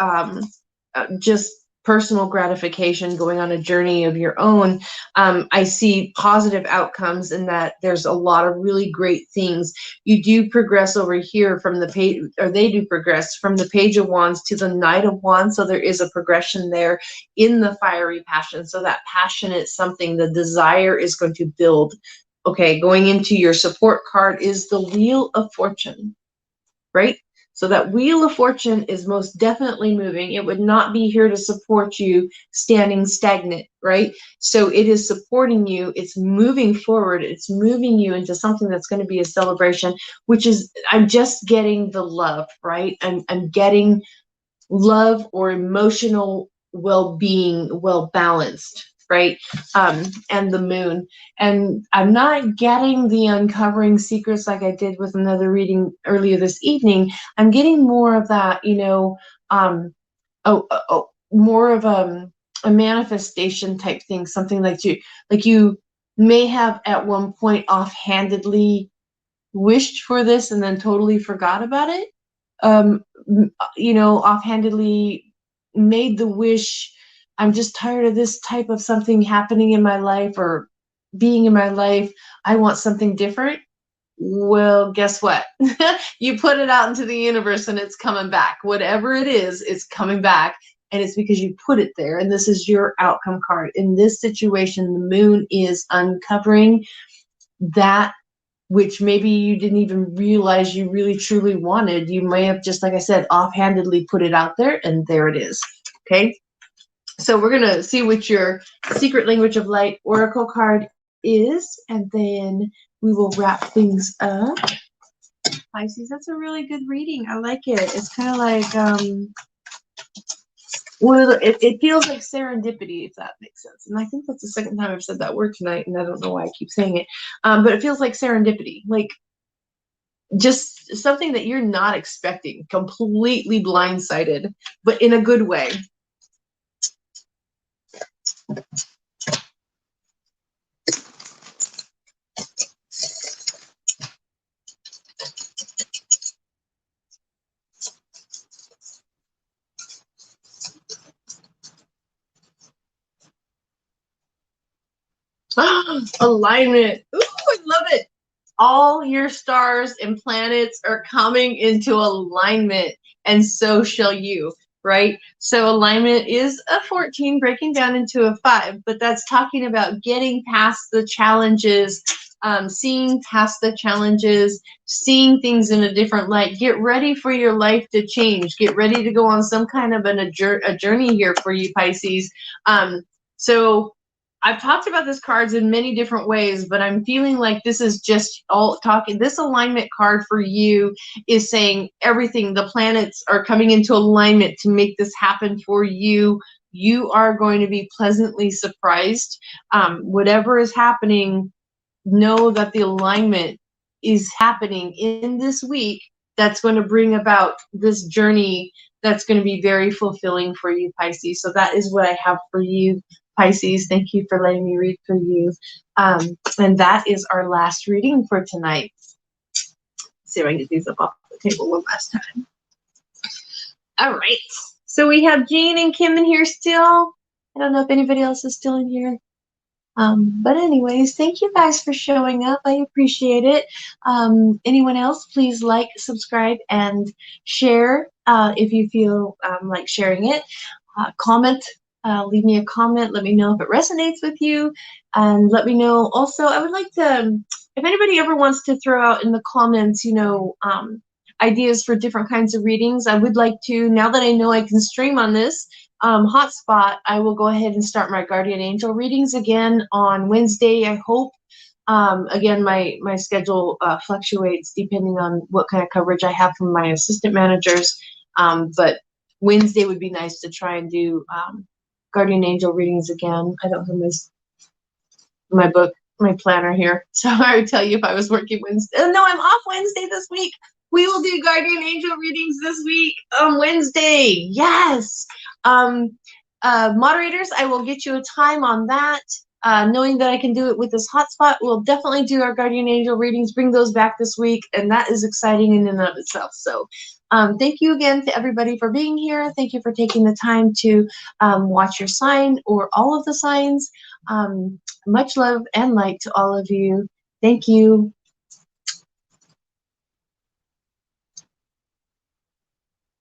just personal gratification, going on a journey of your own, I see positive outcomes in that there's a lot of really great things. You do progress over here from the page, or they do progress from the Page of Wands to the Knight of Wands. So there is a progression there in the fiery passion. So that passion is something, the desire is going to build. Okay, going into your support card is the Wheel of Fortune, right? So that Wheel of Fortune is most definitely moving. It would not be here to support you standing stagnant, right? So it is supporting you. It's moving forward. It's moving you into something that's going to be a celebration, which is, I'm just getting the love, right? I'm getting love or emotional well-being, well-balanced, right? And the Moon. And I'm not getting the uncovering secrets like I did with another reading earlier this evening. I'm getting more of that, more of a manifestation type thing, something like you may have at one point offhandedly wished for this and then totally forgot about it. Offhandedly made the wish, I'm just tired of this type of something happening in my life or being in my life. I want something different. Well, guess what? You put it out into the universe and it's coming back. Whatever it is, it's coming back. And it's because you put it there. And this is your outcome card. In this situation, the Moon is uncovering that which maybe you didn't even realize you really truly wanted. You may have just, like I said, offhandedly put it out there, and there it is. Okay, so we're gonna see what your Secret Language of Light Oracle card is, and then we will wrap things up. Pisces, that's a really good reading. I like it. It's kind of like it feels like serendipity, if that makes sense. And I think that's the second time I've said that word tonight, and I don't know why I keep saying it. But it feels like serendipity, like just something that you're not expecting, completely blindsided, but in a good way. Alignment. Ooh, I love it. All your stars and planets are coming into alignment, and so shall you, right? So alignment is a 14 breaking down into a 5, but that's talking about getting past the challenges, seeing past the challenges, seeing things in a different light. Get ready for your life to change. Get ready to go on some kind of a journey here for you, Pisces. So I've talked about this cards in many different ways, but I'm feeling like this is just all talking. This alignment card for you is saying everything. The planets are coming into alignment to make this happen for you. You are going to be pleasantly surprised. Whatever is happening, know that the alignment is happening in this week that's going to bring about this journey that's going to be very fulfilling for you, Pisces. So that is what I have for you, Pisces. Thank you for letting me read for you. And that is our last reading for tonight. Let's see if I can get these up off the table one last time. All right. So we have Jean and Kim in here still. I don't know if anybody else is still in here. But anyways, thank you guys for showing up. I appreciate it. Anyone else, please like, subscribe, and share if you feel like sharing it. Comment, leave me a comment. Let me know if it resonates with you. And let me know also, I would like to, if anybody ever wants to throw out in the comments, ideas for different kinds of readings, I would like to, now that I know I can stream on this, hotspot, I will go ahead and start my guardian angel readings again on Wednesday, I hope. Again, my schedule fluctuates depending on what kind of coverage I have from my assistant managers, but Wednesday would be nice to try and do guardian angel readings again. I don't have my book, my planner here, so I would tell you if I was working Wednesday. Oh, no, I'm off Wednesday this week. We will do guardian angel readings this week on Wednesday. Yes. Moderators, I will get you a time on that. Knowing that I can do it with this hotspot, we'll definitely do our guardian angel readings, bring those back this week, and that is exciting in and of itself. So thank you again to everybody for being here. Thank you for taking the time to watch your sign or all of the signs. Much love and light to all of you. Thank you.